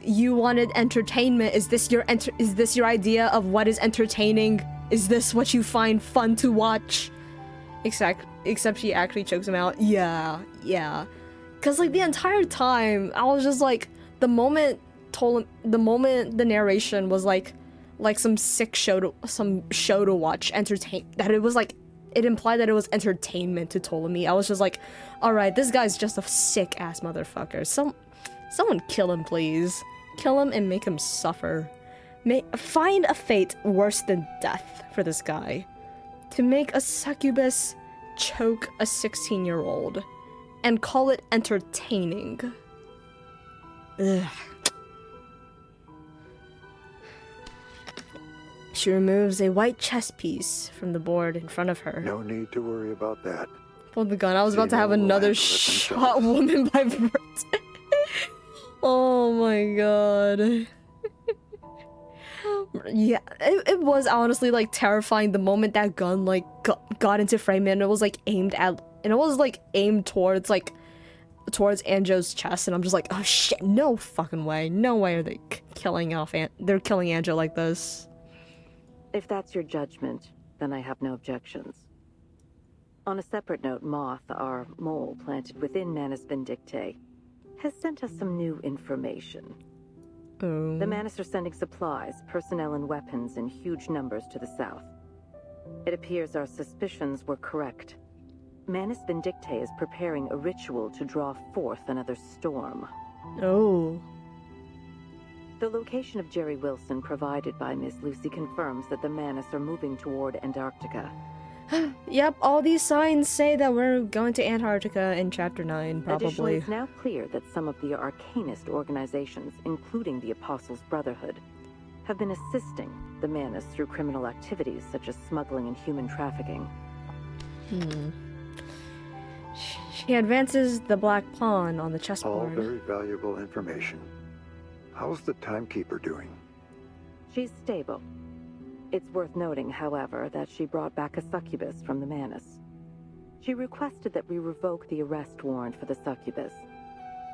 you wanted entertainment. Is this your idea of what is entertaining? Is this what you find fun to watch? Except she actually chokes him out. Yeah. Cause like the entire time I was just like, the moment the narration was like some sick show to watch, it implied that it was entertainment to Ptolemy. I was just like, alright, this guy's just a sick ass motherfucker. Someone kill him, please. Kill him and make him suffer. Find a fate worse than death for this guy. To make a succubus choke a 16-year-old and call it entertaining. Ugh. She removes a white chess piece from the board in front of her. No need to worry about that. Pulled the gun. I was about to have another shot woman by birth. Oh my god. Yeah, it was honestly like terrifying the moment that gun like got into frame and it was like aimed towards Anjo's chest, and I'm just like, oh shit, no fucking way. No way are they killing Anjo like this. If that's your judgment, then I have no objections. On a separate note, Moth, our mole planted within Manus Vindictae, has sent us some new information. Oh. The Manus are sending supplies, personnel, and weapons in huge numbers to the south. It appears our suspicions were correct. Manus Vindictae is preparing a ritual to draw forth another storm. Oh. The location of Jerry Wilson provided by Miss Lucy confirms that the Manus are moving toward Antarctica. Yep, all these signs say that we're going to Antarctica in Chapter 9, probably. Additionally, it's now clear that some of the arcanist organizations, including the Apostles' Brotherhood, have been assisting the Manus through criminal activities such as smuggling and human trafficking. She advances the black pawn on the chessboard. All very valuable information. How's the timekeeper doing? She's stable. It's worth noting, however, that she brought back a succubus from the Manus. She requested that we revoke the arrest warrant for the succubus,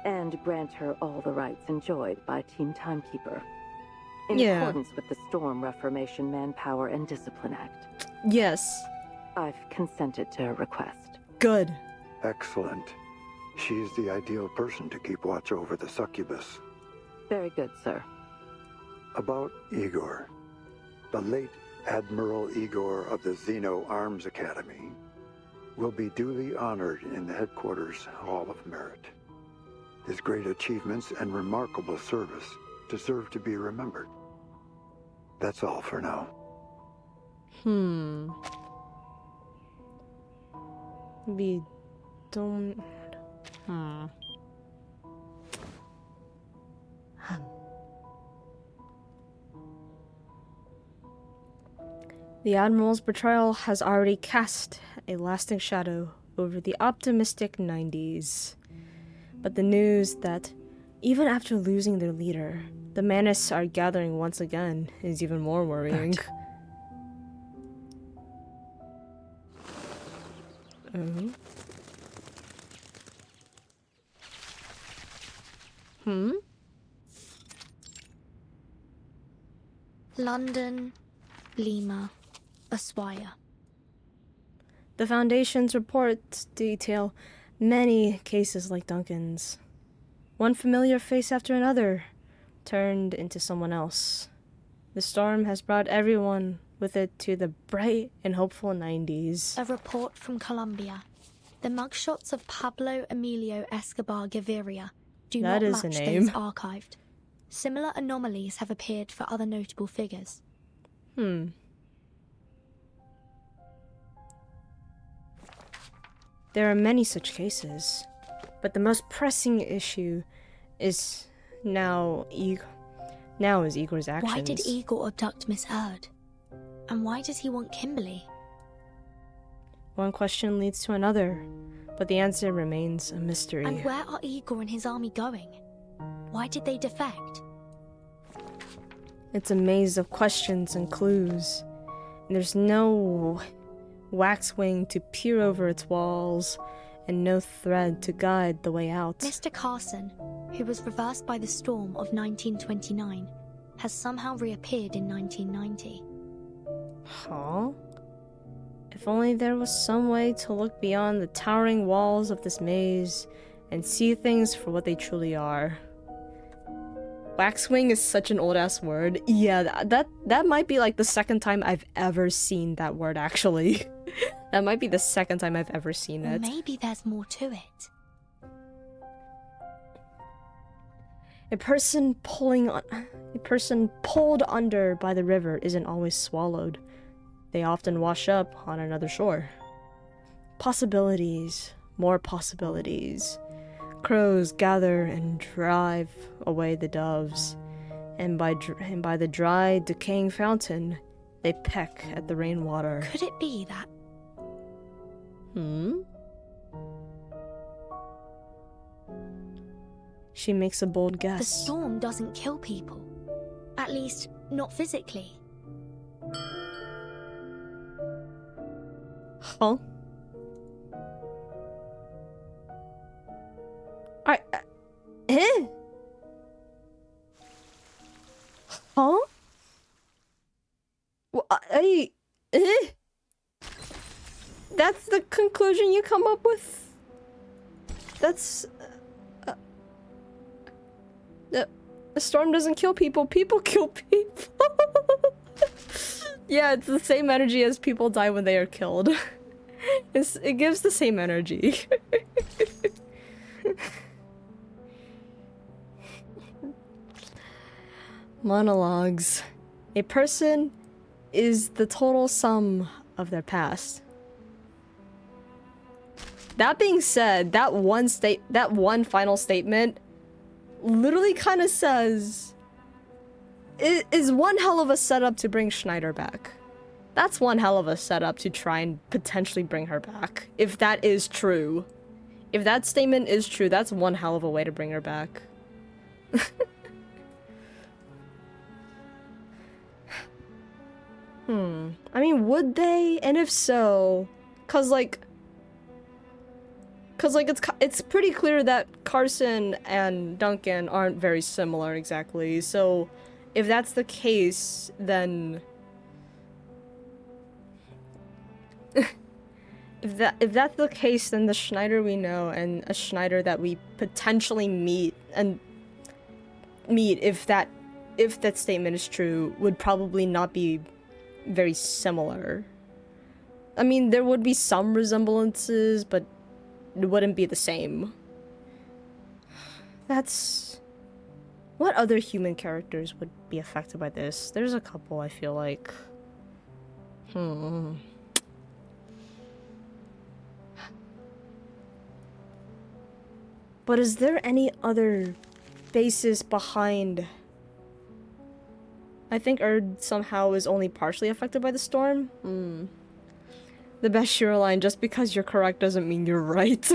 and grant her all the rights enjoyed by Team Timekeeper, in accordance with the Storm Reformation Manpower and Discipline Act. Yes. I've consented to her request. Good. Excellent. She's the ideal person to keep watch over the succubus. Very good, sir. About Igor. The late Admiral Igor of the Xeno Arms Academy will be duly honored in the headquarters Hall of Merit. His great achievements and remarkable service deserve to be remembered. That's all for now. We don't... The Admiral's betrayal has already cast a lasting shadow over the optimistic 90s. But the news that, even after losing their leader, the Manus are gathering once again is even more worrying. London, Lima, Ushuaia. The Foundation's reports detail many cases like Duncan's. One familiar face after another turned into someone else. The storm has brought everyone with it to the bright and hopeful 90s. A report from Colombia. The mugshots of Pablo Emilio Escobar Gaviria do not match those archived. Similar anomalies have appeared for other notable figures. There are many such cases, but the most pressing issue is now Igor's actions. Why did Igor abduct Miss Erd? And why does he want Kimberly? One question leads to another, but the answer remains a mystery. And where are Igor and his army going? Why did they defect? It's a maze of questions and clues, and there's no waxwing to peer over its walls and no thread to guide the way out. Mr. Carson, who was reversed by the storm of 1929, has somehow reappeared in 1990. Huh? If only there was some way to look beyond the towering walls of this maze and see things for what they truly are. Waxwing is such an old-ass word. Yeah, that might be like the second time I've ever seen that word, actually. That might be the second time I've ever seen it. Maybe there's more to it. A person pulled under by the river isn't always swallowed. They often wash up on another shore. Possibilities, more possibilities. Crows gather and drive away the doves, and by the dry, decaying fountain, they peck at the rainwater. Could it be that? She makes a bold guess. The storm doesn't kill people. At least, not physically. Huh? Huh? Well, that's the conclusion you come up with? That's... the storm doesn't kill people, people kill people. Yeah, it's the same energy as people die when they are killed. It gives the same energy. Monologues. A person is the total sum of their past. That being said, that one final statement literally kind of says it is one hell of a setup to bring Schneider back. That's one hell of a setup to try and potentially bring her back. If that is true. If that statement is true, that's one hell of a way to bring her back. I mean, would they? And if so, cause it's pretty clear that Carson and Duncan aren't very similar exactly. So, if that's the case, then if that's the case, then the Schneider we know and a Schneider that we potentially meet if that statement is true would probably not be very similar. I mean, there would be some resemblances, but it wouldn't be the same. That's... What other human characters would be affected by this? There's a couple, I feel like. But is there any other basis behind... I think Erd somehow is only partially affected by the storm? The best shoreline, just because you're correct doesn't mean you're right.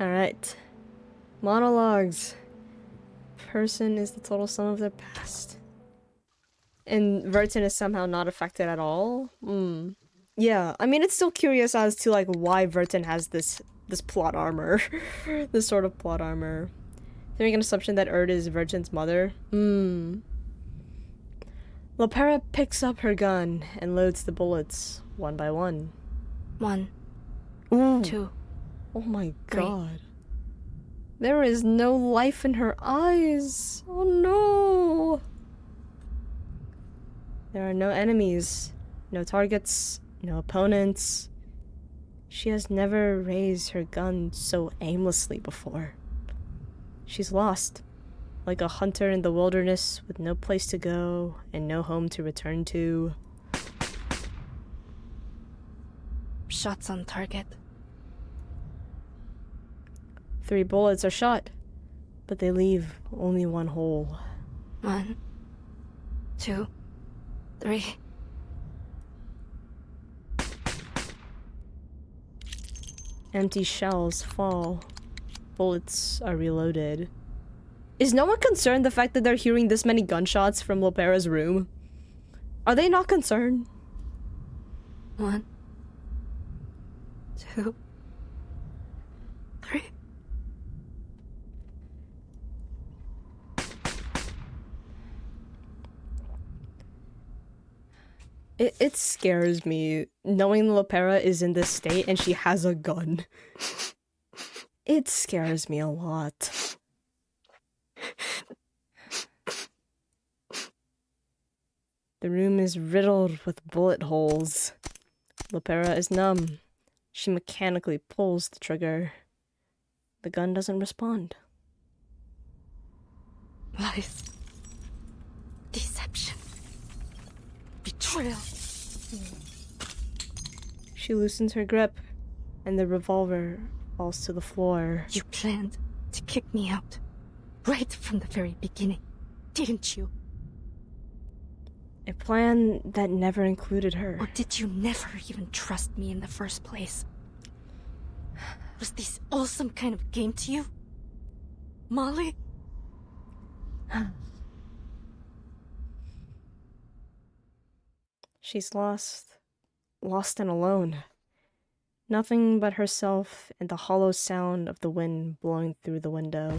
Alright. Monologues. Person is the total sum of their past. And Vertin is somehow not affected at all? Yeah, I mean, it's still curious as to, like, why Vertin has this plot armor. This sort of plot armor. They make an assumption that Erd is Vertin's mother. Lopera picks up her gun and loads the bullets, one by one. 1, Ooh. 2. Oh my god. There is no life in her eyes. Oh no. There are no enemies, no targets, no opponents. She has never raised her gun so aimlessly before. She's lost, like a hunter in the wilderness with no place to go and no home to return to. Shots on target. 3 bullets are shot, but they leave only one hole. 1, 2, 3. Empty shells fall. Bullets are reloaded. Is no one concerned the fact that they're hearing this many gunshots from Lopera's room? Are they not concerned? 1, 2, 3. It scares me knowing Lopera is in this state and she has a gun. It scares me a lot. The room is riddled with bullet holes. Lopera is numb. She mechanically pulls the trigger. The gun doesn't respond. Lies. Deception. Betrayal. She loosens her grip, and the revolver falls to the floor. You planned to kick me out. Right from the very beginning, didn't you? A plan that never included her. Or did you never even trust me in the first place? Was this all some kind of game to you? Molly? She's lost and alone. Nothing but herself and the hollow sound of the wind blowing through the window.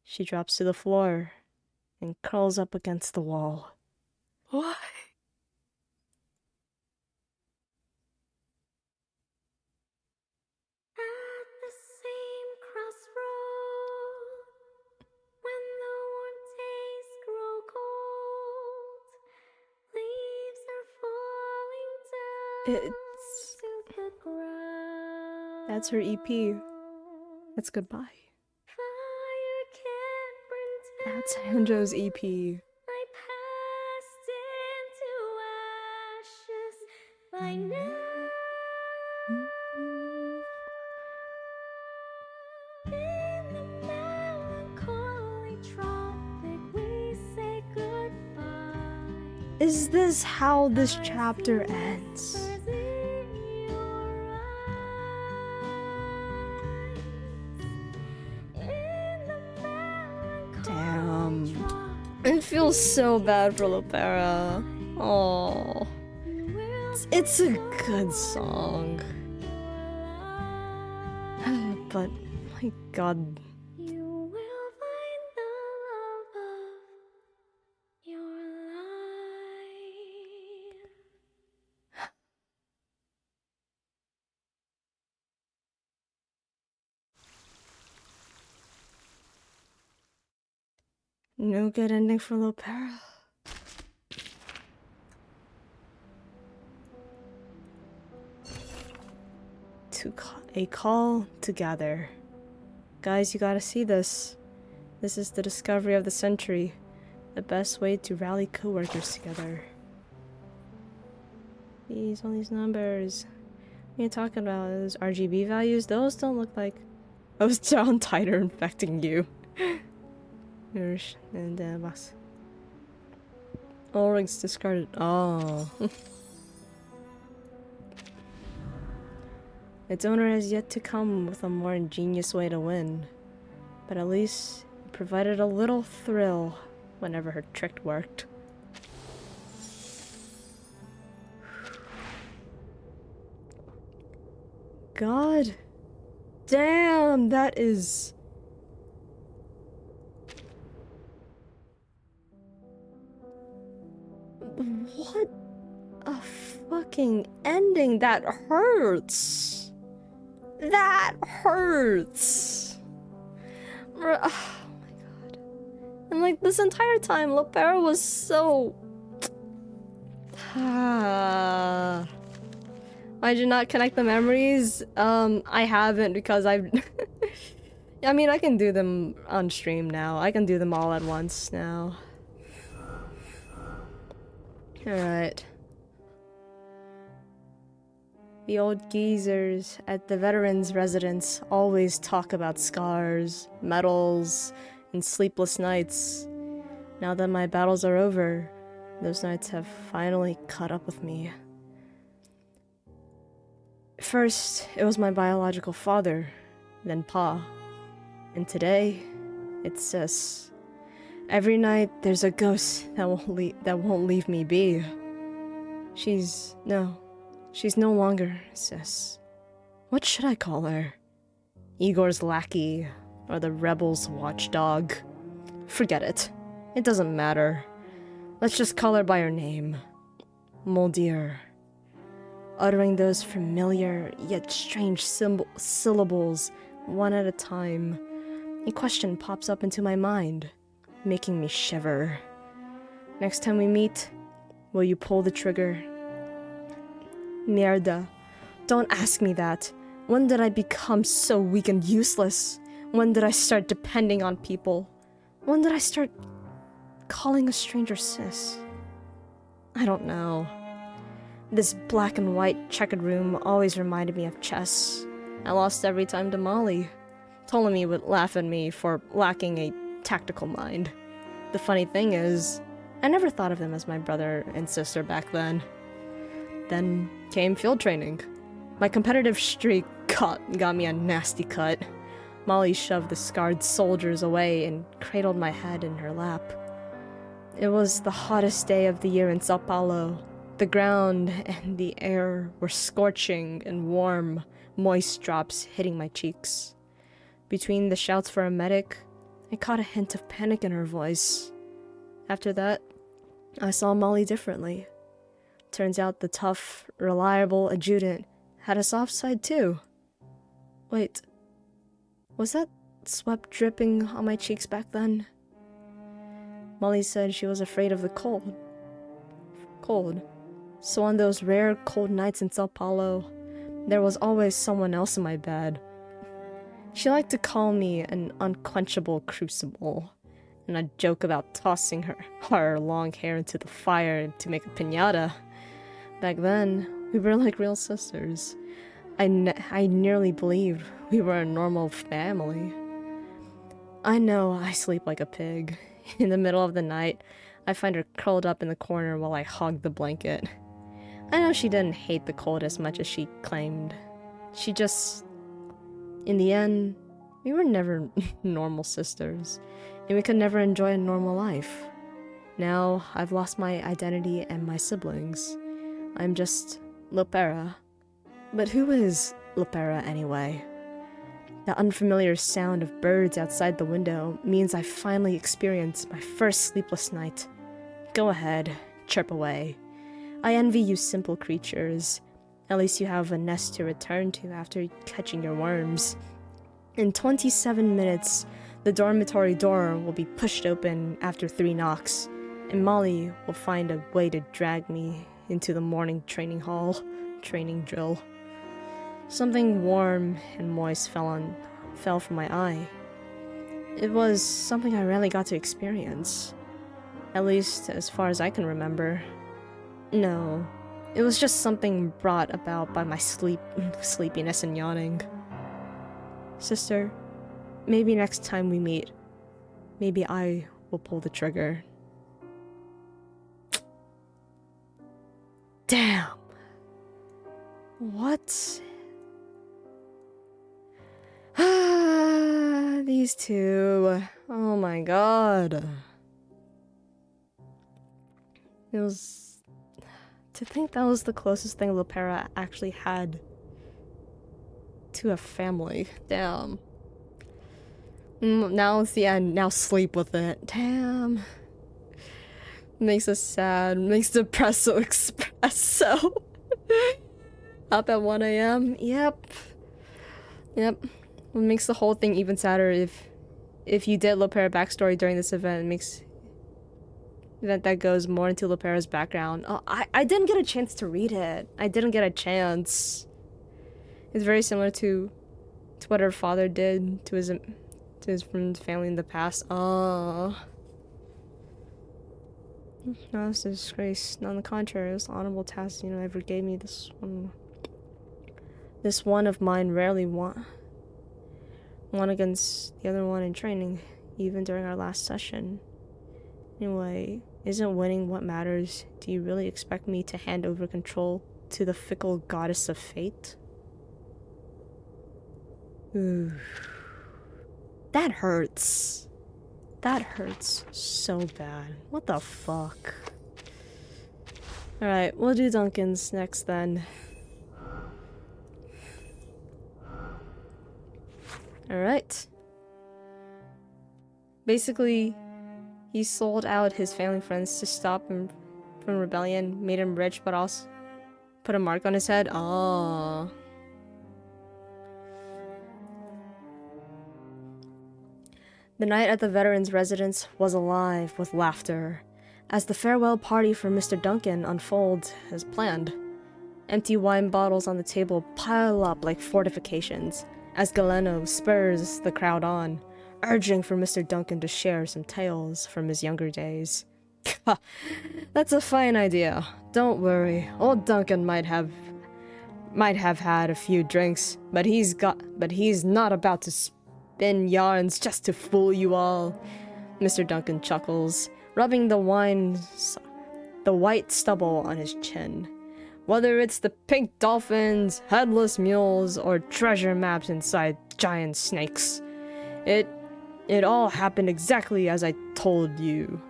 She drops to the floor and curls up against the wall. Why? That's her EP. That's goodbye. That's Hanjo's EP. Is this how this chapter ends? Damn. It feels so bad for Lopera. Oh, it's a good song. But, my god. No good ending for Lopera. A call to gather. Guys, you gotta see this. This is the discovery of the century. The best way to rally co-workers together. All these numbers. What are you talking about? Those RGB values? Those don't look like... Those John Tighter infecting you. And bus. Ulrich's discarded. Oh. Its owner has yet to come with a more ingenious way to win, but at least it provided a little thrill whenever her trick worked. God damn, that is... What a fucking ending. That hurts. That hurts. Oh my god. And like this entire time, Lopera was so... I did not connect the memories. I haven't because I've... I mean, I can do them on stream now. I can do them all at once now. Alright. The old geezers at the veterans' residence always talk about scars, medals, and sleepless nights. Now that my battles are over, those nights have finally caught up with me. First, it was my biological father, then Pa, And today, it's Sis. Every night, there's a ghost that won't leave me be. She's no longer Sis. What should I call her? Igor's lackey, or the rebel's watchdog? Forget it. It doesn't matter. Let's just call her by her name. Moldir. Uttering those familiar yet strange syllables one at a time, a question pops up into my mind, making me shiver. Next time we meet, will you pull the trigger? Mierda. Don't ask me that. When did I become so weak and useless? When did I start depending on people? When did I start calling a stranger Sis? I don't know. This black and white checkered room always reminded me of chess. I lost every time to Molly. Ptolemy would laugh at me for lacking a tactical mind. The funny thing is, I never thought of them as my brother and sister back then. Then came field training. My competitive streak got me a nasty cut. Molly shoved the scarred soldiers away and cradled my head in her lap. It was the hottest day of the year in Sao Paulo. The ground and the air were scorching and warm, moist drops hitting my cheeks. Between the shouts for a medic, I caught a hint of panic in her voice. After that, I saw Molly differently. Turns out the tough, reliable adjutant had a soft side too. Wait, was that sweat dripping on my cheeks back then? Molly said she was afraid of the cold. So on those rare cold nights in Sao Paulo, there was always someone else in my bed. She liked to call me an unquenchable crucible, and I'd joke about tossing her long hair into the fire to make a piñata. Back then, we were like real sisters. I nearly believed we were a normal family. I know I sleep like a pig. In the middle of the night, I find her curled up in the corner while I hog the blanket. I know she didn't hate the cold as much as she claimed. She just... In the end, we were never normal sisters, and we could never enjoy a normal life. Now, I've lost my identity and my siblings. I'm just Lopera. But who is Lopera anyway? The unfamiliar sound of birds outside the window means I finally experienced my first sleepless night. Go ahead, chirp away. I envy you simple creatures. At least you have a nest to return to after catching your worms. In 27 minutes, the dormitory door will be pushed open after 3 knocks, and Molly will find a way to drag me into the morning training drill. Something warm and moist fell from my eye. It was something I rarely got to experience. At least, as far as I can remember. No, it was just something brought about by my sleepiness and yawning. Sister, maybe next time we meet, maybe I will pull the trigger. Damn. What? These two. Oh my god. It was... To think that was the closest thing Lopera actually had to a family. Damn. Now it's the end. Now sleep with it. Damn. Makes us sad. Makes depresso espresso. Up at 1 a.m. Yep. What makes the whole thing even sadder if you did Lopera backstory during this event, it makes event that goes more into Lopera's background. Oh, I didn't get a chance to read it. I didn't get a chance. It's very similar to what her father did to his family in the past. Oh. No, it's a disgrace. On the contrary, it was an honorable task ever gave me. This one of mine rarely won against the other one in training, even during our last session. Anyway, isn't winning what matters? Do you really expect me to hand over control to the fickle goddess of fate? Ooh. That hurts. That hurts so bad. What the fuck? Alright, we'll do Duncan's next then. Alright. Basically, he sold out his family friends to stop him from rebellion, made him rich, but also put a mark on his head. Oh. The night at the veterans' residence was alive with laughter, as the farewell party for Mr. Duncan unfolds as planned. Empty wine bottles on the table pile up like fortifications, as Galeno spurs the crowd on, urging for Mr. Duncan to share some tales from his younger days. That's a fine idea. Don't worry, old Duncan might have had a few drinks, but he's not about to spin yarns just to fool you all. Mr. Duncan chuckles, rubbing the white stubble on his chin. Whether it's the pink dolphins, headless mules, or treasure maps inside giant snakes, it all happened exactly as I told you.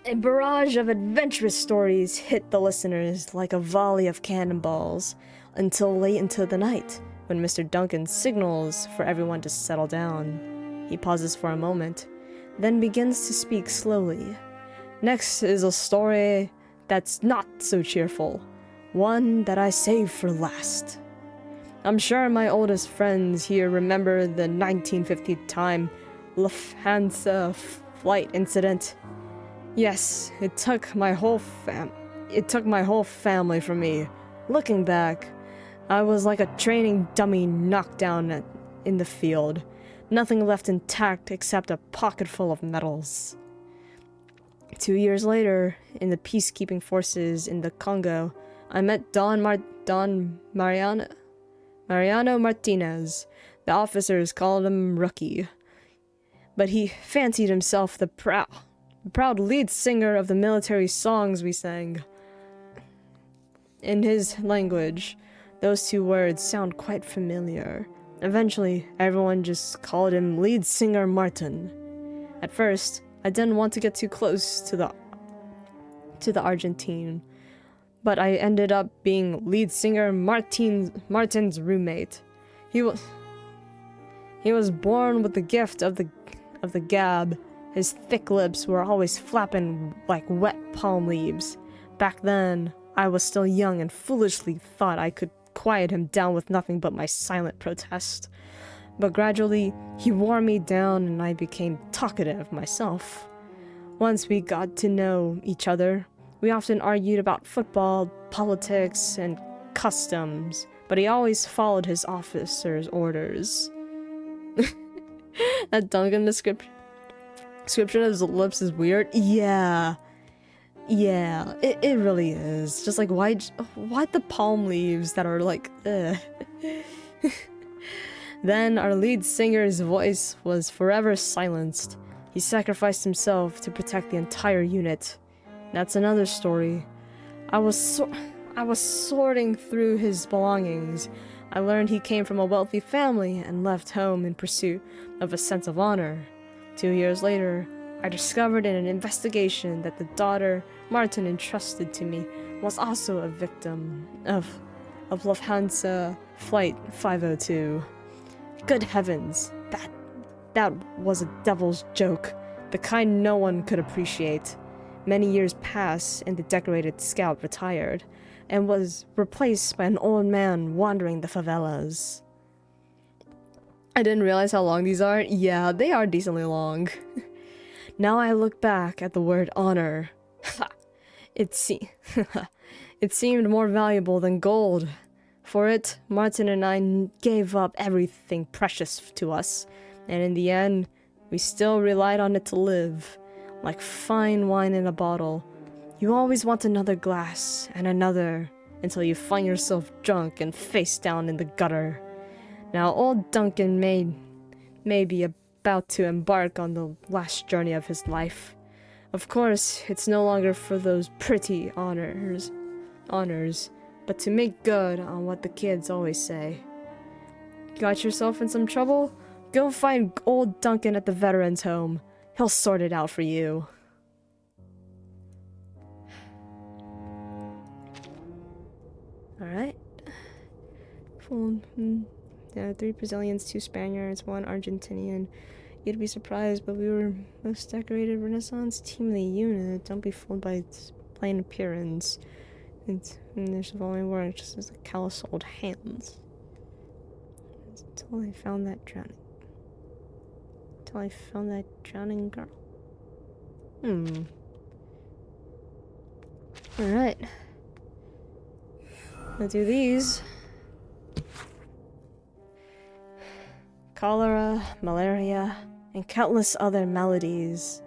A barrage of adventurous stories hit the listeners like a volley of cannonballs until late into the night, when Mr. Duncan signals for everyone to settle down. He pauses for a moment, then begins to speak slowly. Next is a story that's not so cheerful, one that I saved for last. I'm sure my oldest friends here remember the 1950 time Lufthansa flight incident. Yes, it took my whole family from me. Looking back, I was like a training dummy knocked down in the field. Nothing left intact except a pocket full of medals. 2 years later, in the peacekeeping forces in the Congo, I met Mariano Martinez. The officers called him Rookie, but he fancied himself the proud lead singer of the military songs we sang. In his language, those two words sound quite familiar. Eventually, everyone just called him Lead Singer Martin. At first, I didn't want to get too close to the Argentine, but I ended up being Lead Singer Martin's roommate. He was born with the gift of the gab. His thick lips were always flapping like wet palm leaves. Back then, I was still young and foolishly thought I could quiet him down with nothing but my silent protest. But gradually, he wore me down and I became talkative myself. Once we got to know each other, we often argued about football, politics, and customs, but he always followed his officer's orders. That Duncan description of his lips is weird. Yeah, it really is. Just like, why the palm leaves that are like, ugh. Then our lead singer's voice was forever silenced. He sacrificed himself to protect the entire unit. That's another story. I was sorting through his belongings. I learned he came from a wealthy family and left home in pursuit of a sense of honor. 2 years later, I discovered in an investigation that the daughter Martin entrusted to me was also a victim of Lufthansa Flight 502. Good heavens, that was a devil's joke, the kind no one could appreciate. Many years passed and the decorated scout retired, and was replaced by an old man wandering the favelas. I didn't realize how long these are. Yeah, they are decently long. Now I look back at the word honor. It seemed more valuable than gold. For it, Martin and I gave up everything precious to us, and in the end, we still relied on it to live. Like fine wine in a bottle, you always want another glass and another until you find yourself drunk and face down in the gutter. Now old Duncan may be about to embark on the last journey of his life. Of course, it's no longer for those pretty honors, but to make good on what the kids always say. Got yourself in some trouble? Go find old Duncan at the veterans home. He'll sort it out for you. Alright. Yeah, 3 Brazilians, 2 Spaniards, 1 Argentinian. You'd be surprised, but we were most decorated Renaissance team in the unit. Don't be fooled by its plain appearance. And there's only work just as the callous old hands. Until I found that drowning girl. Alright. I'll do these. Cholera, malaria, and countless other maladies.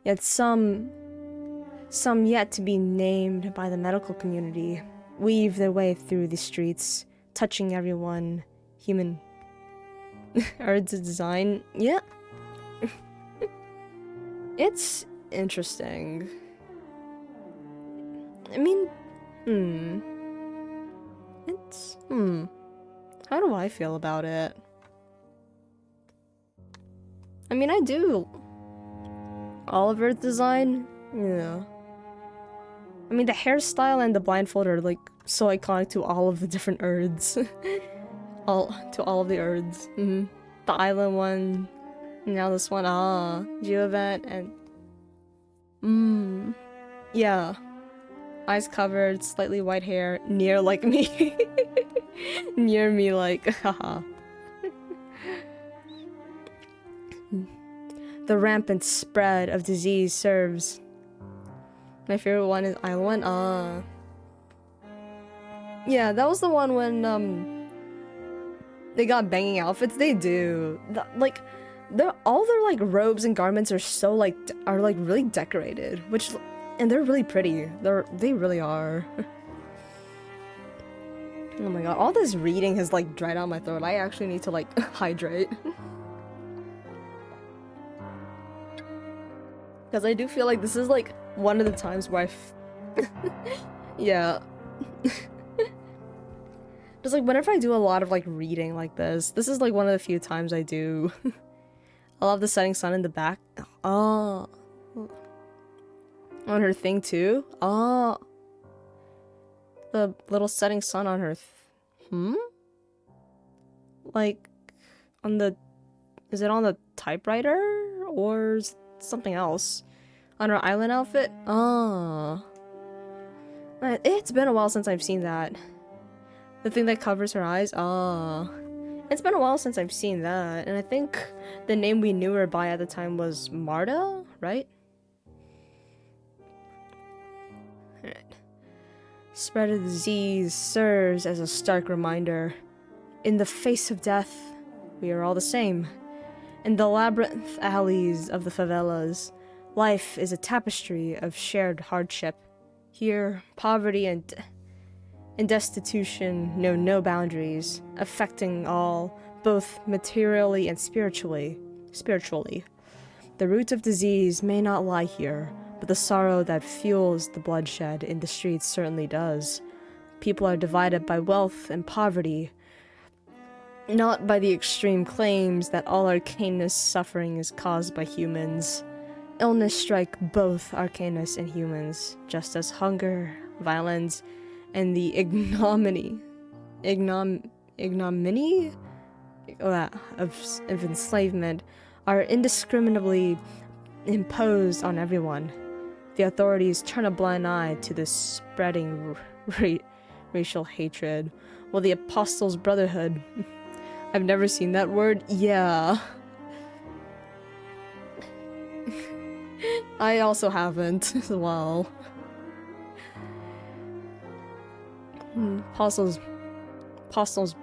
Yet some yet to be named by the medical community, weave their way through the streets, touching everyone. Human. Erd's design. Yeah. It's interesting. I mean, it's, how do I feel about it? I mean, I do. Oliver's design? Yeah. I mean, the hairstyle and the blindfold are, like, so iconic to all of the different Erds. To all of the Erds. The island one. Now this one. Geovet and... Yeah. Eyes covered, slightly white hair, near like me. Near me like, haha. The rampant spread of disease serves. My favorite one is Island One. Yeah, that was the one when, they got banging outfits. They do. All their, like, robes and garments are so, like, really decorated. And they're really pretty. They really are. Oh my god, all this reading has, like, dried out my throat. I actually need to, like, hydrate. Because I do feel like this is, like, one of the times where yeah. Just, like, whenever I do a lot of, like, reading like this is, like, one of the few times I do. I love the setting sun in the back. Oh. On her thing too? Oh. The little setting sun on her like, on the... Is it on the typewriter? Or something else? On her island outfit? Oh. It's been a while since I've seen that. The thing that covers her eyes? Oh. It's been a while since I've seen that. And I think the name we knew her by at the time was Marta, right? Spread of disease serves as a stark reminder. In the face of death, we are all the same. In the labyrinth alleys of the favelas, life is a tapestry of shared hardship. Here, poverty and destitution know no boundaries, affecting all, both materially and spiritually. The root of disease may not lie here, but the sorrow that fuels the bloodshed in the streets certainly does. People are divided by wealth and poverty, not by the extreme claims that all arcanous suffering is caused by humans. Illness strike both arcanus and humans, just as hunger, violence, and the ignominy of enslavement are indiscriminately imposed on everyone. The authorities turn a blind eye to this spreading racial hatred, while the Apostles' Brotherhood... I've never seen that word. Yeah. I also haven't as well. Apostles'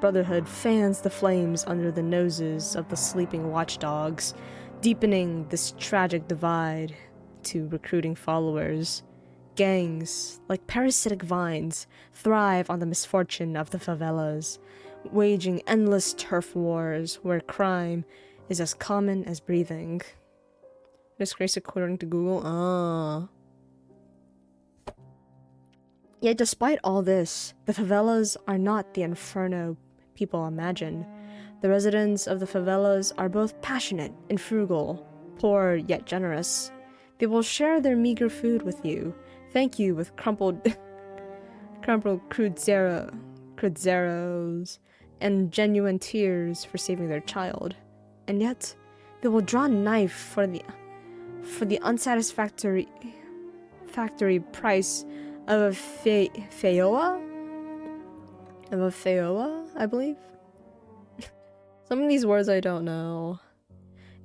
Brotherhood fans the flames under the noses of the sleeping watchdogs, deepening this tragic divide to recruiting followers. Gangs, like parasitic vines, thrive on the misfortune of the favelas, waging endless turf wars where crime is as common as breathing. Disgrace according to Google. Yet despite all this, the favelas are not the inferno people imagine. The residents of the favelas are both passionate and frugal, poor yet generous. They will share their meager food with you, thank you with crumpled cruzeros, and genuine tears for saving their child. And yet, they will draw a knife for the unsatisfactory price of a feola? Of a feola, I believe? Some of these words I don't know.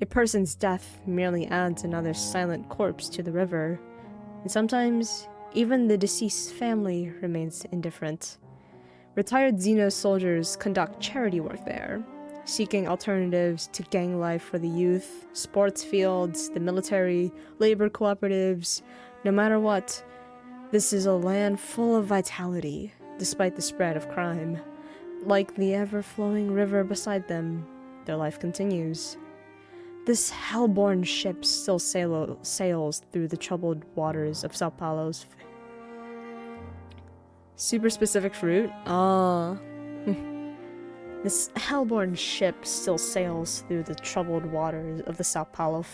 A person's death merely adds another silent corpse to the river, and sometimes even the deceased family remains indifferent. Retired Xeno soldiers conduct charity work there, seeking alternatives to gang life for the youth, sports fields, the military, labor cooperatives. No matter what, this is a land full of vitality, despite the spread of crime. Like the ever-flowing river beside them, their life continues. This hell-born ship still sails through the troubled waters of Sao Paulo's super specific fruit? This hell-born ship still sails through the troubled waters of the Sao Paulo's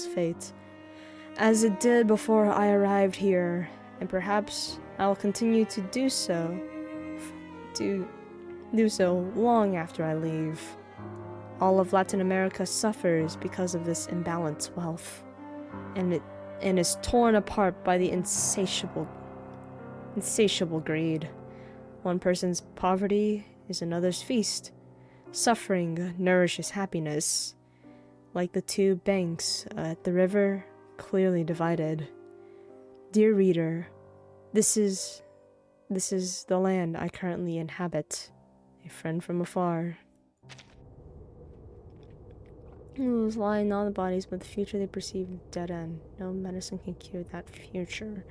fate, as it did before I arrived here, and perhaps I'll continue to do so long after I leave. All of Latin America suffers because of this imbalanced wealth, and is torn apart by the insatiable greed. One person's poverty is another's feast. Suffering nourishes happiness, like the two banks at the river, clearly divided. Dear reader, this is the land I currently inhabit. A friend from afar. Who's lying on the bodies, but the future they perceive dead end. No medicine can cure that future.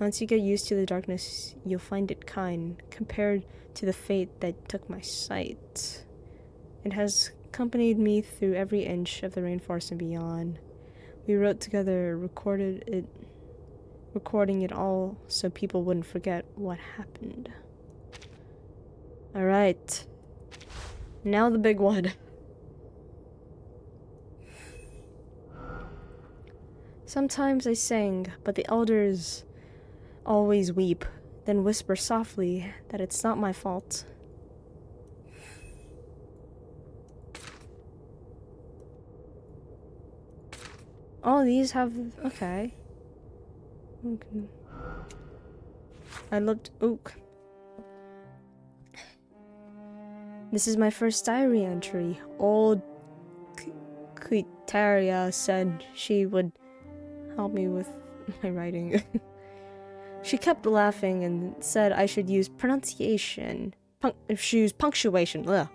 Once you get used to the darkness, you'll find it kind, compared to the fate that took my sight. It has accompanied me through every inch of the rainforest and beyond. We wrote together, recording it all so people wouldn't forget what happened. Alright. Now the big one. Sometimes I sang, but the elders always weep, then whisper softly that it's not my fault. Oh, these have... okay. I looked... ook. This is my first diary entry. Old Quitaria said she would help me with my writing. She kept laughing and said I should use pronunciation. Use punctuation. Ugh.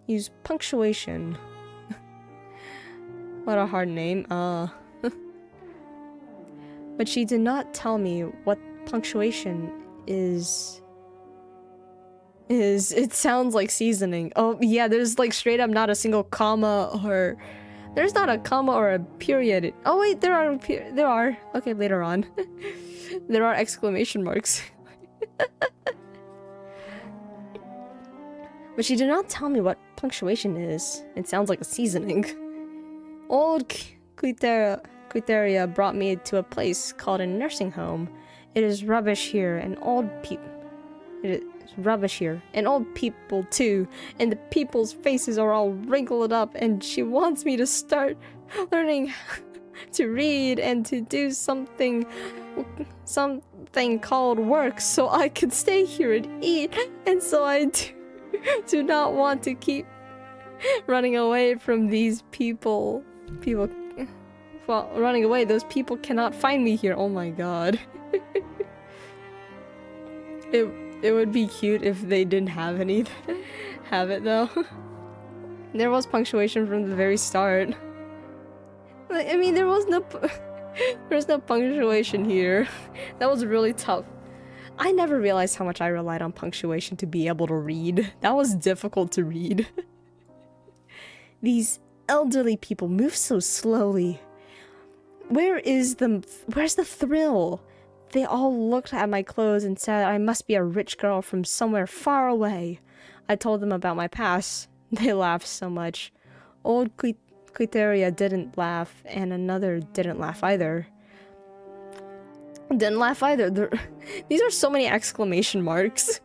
Use punctuation. What a hard name. But she did not tell me what punctuation is. It sounds like seasoning. Oh yeah, there's like straight up not a single comma or... There's not a comma or a period. Oh wait, there are. Okay, later on. There are exclamation marks. But she did not tell me what punctuation is. It sounds like a seasoning. Old Quiteria brought me to a place called a nursing home. It is rubbish here, and old people. It is rubbish here, and old people too, and the people's faces are all wrinkled up, and she wants me to start learning to read and to do something called work so I could stay here and eat, and so I do not want to keep running away from these people. Well, running away, those people cannot find me here. Oh my god. It would be cute if they didn't have it though. There was punctuation from the very start. I mean, there was no punctuation here. That was really tough. I never realized how much I relied on punctuation to be able to read. That was difficult to read. These elderly people move so slowly. Where's the thrill? They all looked at my clothes and said I must be a rich girl from somewhere far away. I told them about my past. They laughed so much. Old Quiteria didn't laugh, and another didn't laugh either. Didn't laugh either. These are so many exclamation marks.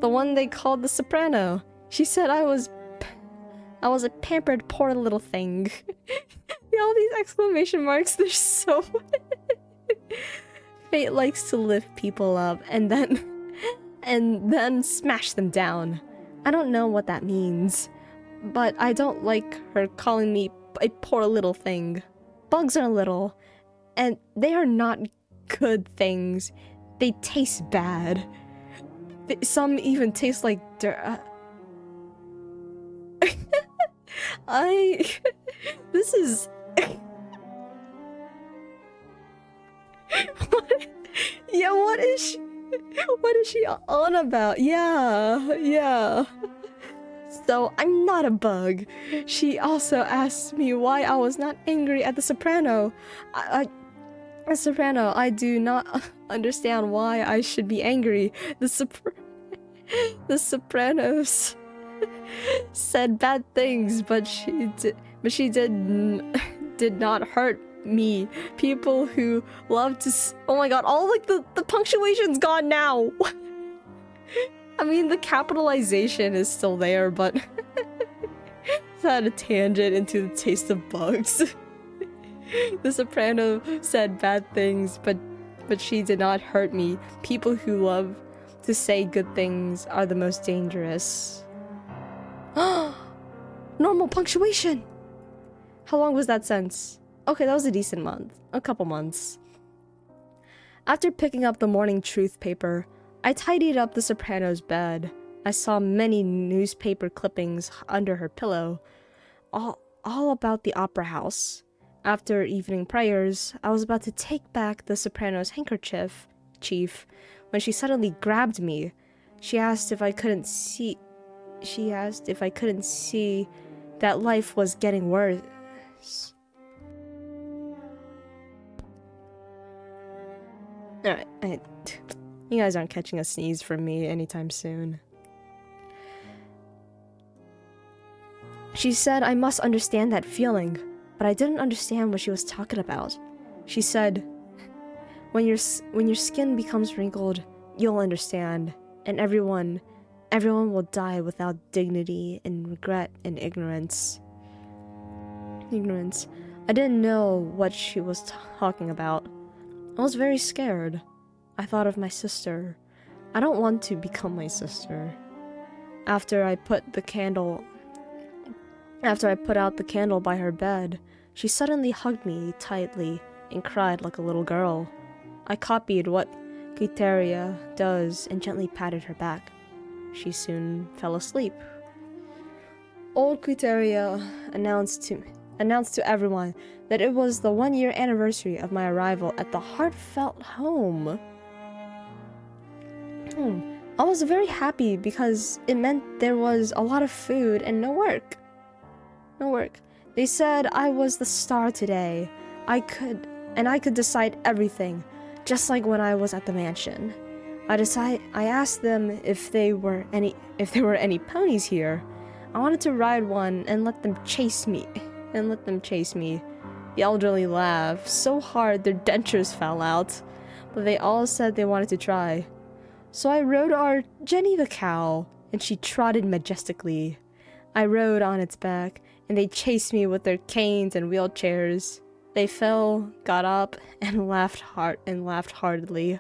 The one they called the soprano. She said I was a pampered poor little thing. All these exclamation marks, they're so... Fate likes to lift people up and then smash them down. I don't know what that means, but I don't like her calling me a poor little thing. Bugs are little, and they are not good things. They taste bad. Some even taste like dirt. This is... What? Yeah, what is she on about? Yeah. So, I'm not a bug. She also asked me why I was not angry at the soprano. Soprano, I do not understand why I should be angry. The Sopranos said bad things, but she did not hurt me. People who love to oh my god, all like the punctuation's gone now. I mean, the capitalization is still there, but it's had a tangent into the taste of bugs. The soprano said bad things, but she did not hurt me. People who love to say good things are the most dangerous. Normal punctuation! How long was that since? Okay, that was a decent month. A couple months. After picking up the morning truth paper, I tidied up the soprano's bed. I saw many newspaper clippings under her pillow, all about the opera house. After evening prayers, I was about to take back the soprano's handkerchief, when she suddenly grabbed me. She asked if I couldn't see that life was getting worse. Alright, you guys aren't catching a sneeze from me anytime soon. She said I must understand that feeling, but I didn't understand what she was talking about. She said, when your skin becomes wrinkled, you'll understand, and everyone will die without dignity and regret and ignorance. I didn't know what she was talking about. I was very scared. I thought of my sister. I don't want to become my sister. After I put out the candle by her bed, she suddenly hugged me tightly and cried like a little girl. I copied what Quiteria does and gently patted her back. She soon fell asleep. Old Quiteria announced to everyone that it was the 1-year anniversary of my arrival at the heartfelt home. I was very happy because it meant there was a lot of food and no work. They said I was the star today. I could decide everything, just like when I was at the mansion. I asked them if there were any ponies here. I wanted to ride one and let them chase me. The elderly laughed so hard their dentures fell out, but they all said they wanted to try. So I rode our Jenny the cow, and she trotted majestically. I rode on its back, and they chased me with their canes and wheelchairs. They fell, got up, and laughed heartily.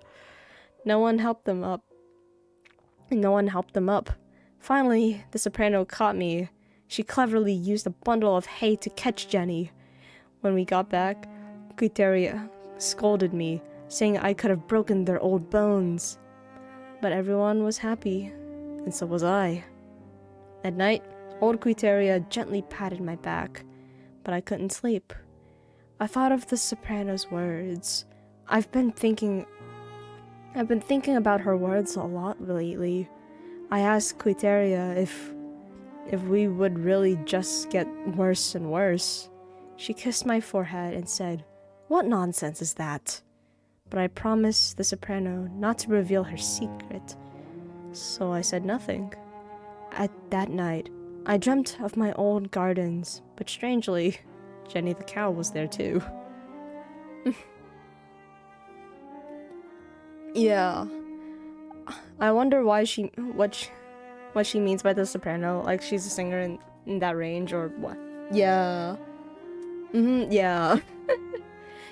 No one helped them up. Finally, the soprano caught me. She cleverly used a bundle of hay to catch Jenny. When we got back, Quiteria scolded me, saying I could have broken their old bones. But everyone was happy, and so was I. At night, old Quiteria gently patted my back, but I couldn't sleep. I thought of the soprano's words. I've been thinking about her words a lot lately. I asked Quiteria if we would really just get worse and worse. She kissed my forehead and said, "What nonsense is that?" but I promised the soprano not to reveal her secret, so I said nothing. At that night, I dreamt of my old gardens, but strangely, Jenny the cow was there too. Yeah. I wonder why what she means by the soprano. Like, she's a singer in that range, or what? Yeah. Yeah.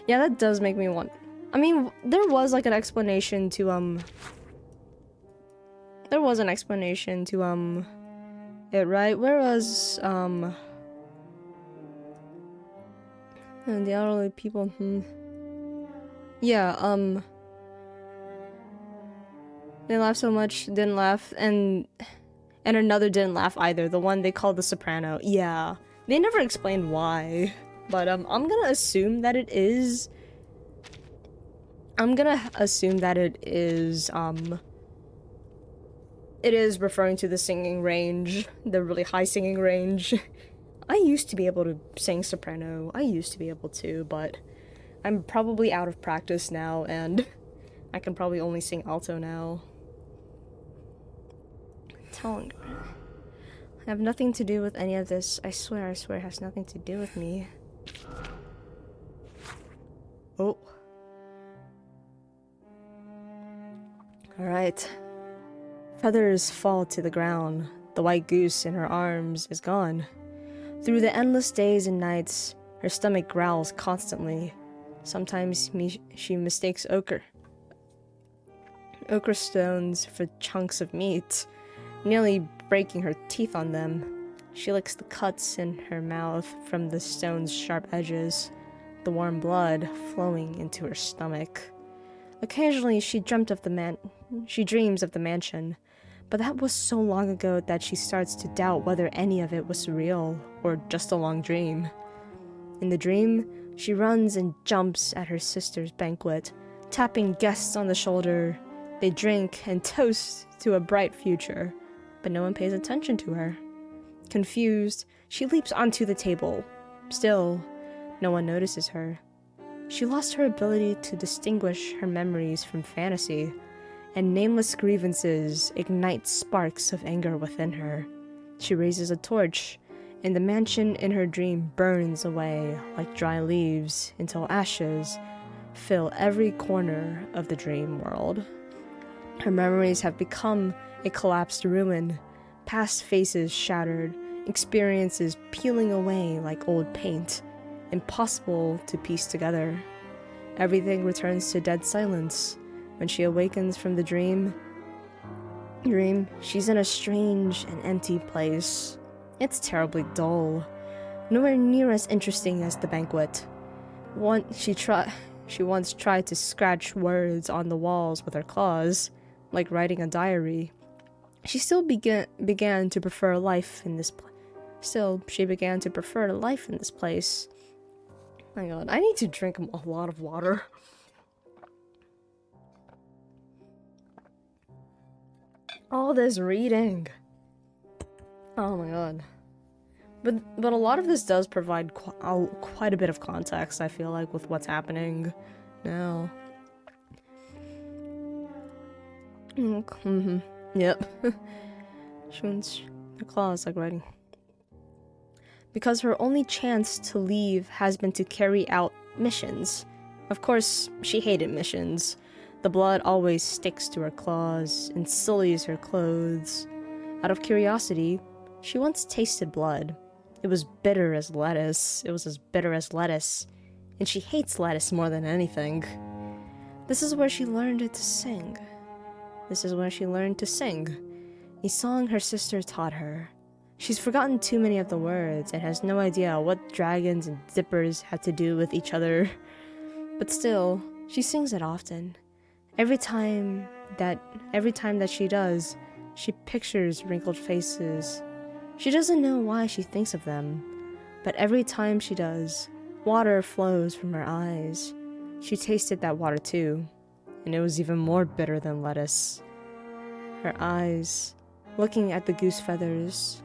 Yeah, that does make me want. I mean, there was like an explanation to There was an explanation to it, right? Where was and the elderly people? Yeah. They laughed so much, didn't laugh, and another didn't laugh either. The one they called the soprano. Yeah. They never explained why, but I'm gonna assume that it is. I'm gonna assume that it is referring to the singing range, the really high singing range. I used to be able to sing soprano. I used to be able to, but I'm probably out of practice now, and I can probably only sing alto now. Telling her. I have nothing to do with any of this. I swear it has nothing to do with me. Oh. Alright. Feathers fall to the ground. The white goose in her arms is gone. Through the endless days and nights, her stomach growls constantly. Sometimes she mistakes ochre stones for chunks of meat, nearly breaking her teeth on them. She licks the cuts in her mouth from the stone's sharp edges, the warm blood flowing into her stomach. Occasionally she dreams of the mansion, but that was so long ago that she starts to doubt whether any of it was real or just a long dream. In the dream, she runs and jumps at her sister's banquet, tapping guests on the shoulder. They drink and toast to a bright future, but no one pays attention to her. Confused, she leaps onto the table. Still, no one notices her. She lost her ability to distinguish her memories from fantasy, and nameless grievances ignite sparks of anger within her. She raises a torch, and the mansion in her dream burns away like dry leaves until ashes fill every corner of the dream world. Her memories have become a collapsed ruin, past faces shattered, experiences peeling away like old paint, impossible to piece together. Everything returns to dead silence. When she awakens from the dream, she's in a strange and empty place. It's terribly dull, nowhere near as interesting as the banquet. She once tried to scratch words on the walls with her claws, like writing a diary. She still began to prefer life in this place. My god, I need to drink a lot of water. All this reading. Oh my god. But a lot of this does provide quite a bit of context, I feel like, with what's happening now. Yep. She wants her claws like writing. Because her only chance to leave has been to carry out missions. Of course, she hated missions. The blood always sticks to her claws and sullies her clothes. Out of curiosity, she once tasted blood. It was bitter as lettuce. It was as bitter as lettuce. And she hates lettuce more than anything. This is where she learned to sing. A song her sister taught her. She's forgotten too many of the words and has no idea what dragons and zippers have to do with each other. But still, she sings it often. Every time that she does, she pictures wrinkled faces. She doesn't know why she thinks of them, but every time she does, water flows from her eyes. She tasted that water too, and it was even more bitter than lettuce. Her eyes, looking at the goose feathers,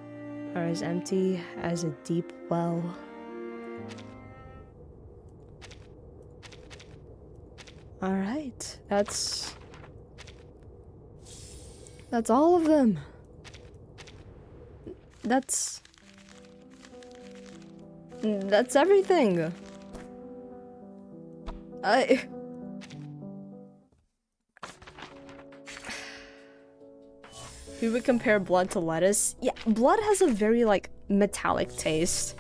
are as empty as a deep well. Alright, that's all of them. That's everything. We would compare blood to lettuce. Yeah, blood has a very, like, metallic taste.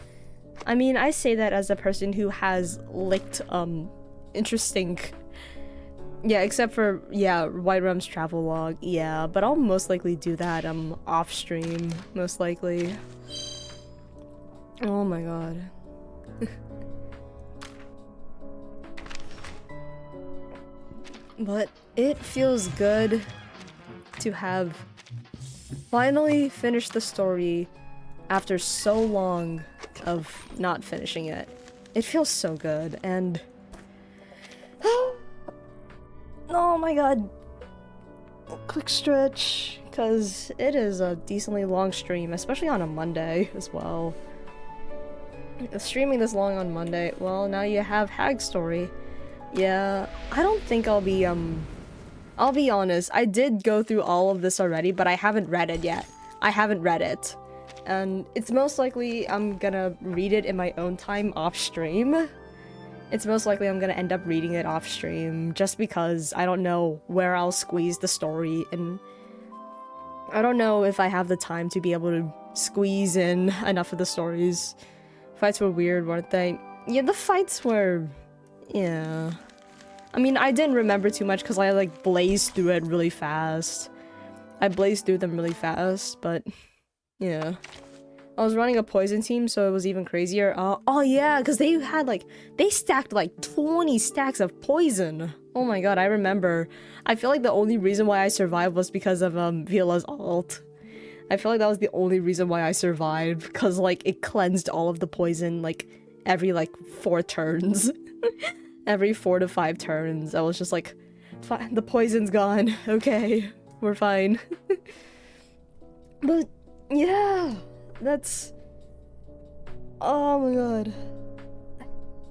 I mean, I say that as a person who has licked, interesting... Yeah, except for, yeah, White Rum's travel log, yeah, but I'll most likely do that, off stream, most likely. Oh my god. But it feels good to have finally finished the story after so long of not finishing it. It feels so good, and... Oh my god. Quick stretch, because it is a decently long stream, especially on a Monday as well. Streaming this long on Monday, well, now you have Hag Story. Yeah, I don't think I'll be honest, I did go through all of this already, but I haven't read it yet. I haven't read it. And it's most likely I'm gonna read it in my own time off stream. It's most likely I'm gonna end up reading it off stream, just because I don't know where I'll squeeze the story, and I don't know if I have the time to be able to squeeze in enough of the stories. Fights were weird, weren't they? Yeah, the fights were... yeah. I mean, I didn't remember too much because I, like, blazed through it really fast. I blazed through them really fast, but... yeah. I was running a poison team, so it was even crazier. Oh yeah, because they had, like, they stacked, like, 20 stacks of poison. Oh my god, I remember. I feel like the only reason why I survived was because of, Viola's ult. I feel like that was the only reason why I survived, because, like, it cleansed all of the poison, like, every, like, 4 turns. Every 4 to 5 turns. I was just like, fine, the poison's gone. Okay, we're fine. But, yeah. That's... oh my god.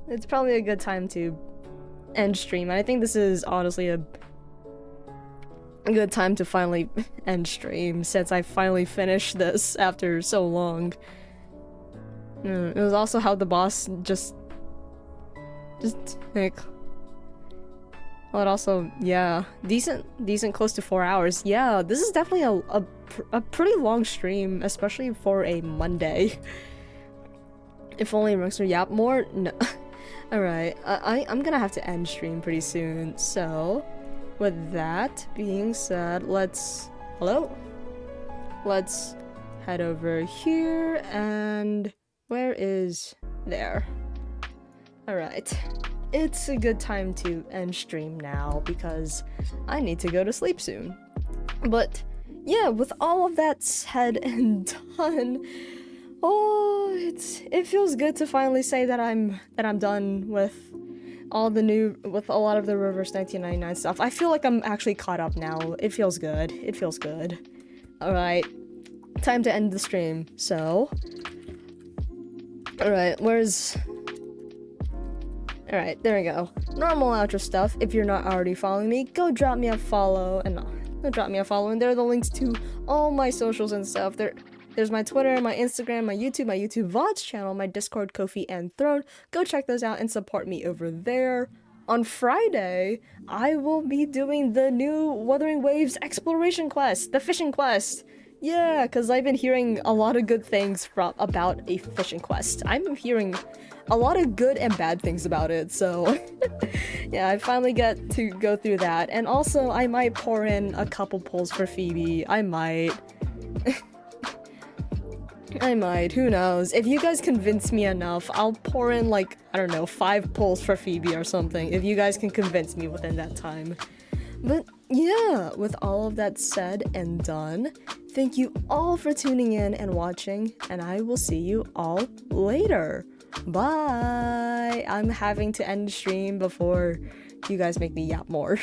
It's probably a good time to end stream. I think this is honestly a good time to finally end stream, since I finally finished this after so long. It was also how the boss just like... well, it also, yeah, decent close to 4 hours. Yeah, this is definitely a pretty long stream, especially for a Monday. If only Rookster yap more? No. Alright, I'm gonna have to end stream pretty soon, so with that being said, let's head over here, and where is there? Alright. It's a good time to end stream now because I need to go to sleep soon. But yeah, with all of that said and done, oh, it feels good to finally say that I'm done with all the with a lot of the Reverse 1999 stuff. I feel like I'm actually caught up now. It feels good. It feels good. All right, time to end the stream. So, all right, alright, there we go. Normal outro stuff. If you're not already following me, go drop me a follow, and there are the links to all my socials and stuff. There's my Twitter, my Instagram, my YouTube VODs channel, my Discord, Ko-fi, and Throne. Go check those out and support me over there. On Friday, I will be doing the new Wuthering Waves exploration quest, the fishing quest. Yeah, because I've been hearing a lot of good things about a fishing quest. I'm hearing a lot of good and bad things about it, so yeah, I finally get to go through that. And also, I might pour in a couple pulls for Phoebe. I might. I might, who knows. If you guys convince me enough, I'll pour in, like, I don't know, 5 pulls for Phoebe or something, if you guys can convince me within that time. But yeah, with all of that said and done, thank you all for tuning in and watching, and I will see you all later. Bye! I'm having to end stream before you guys make me yap more.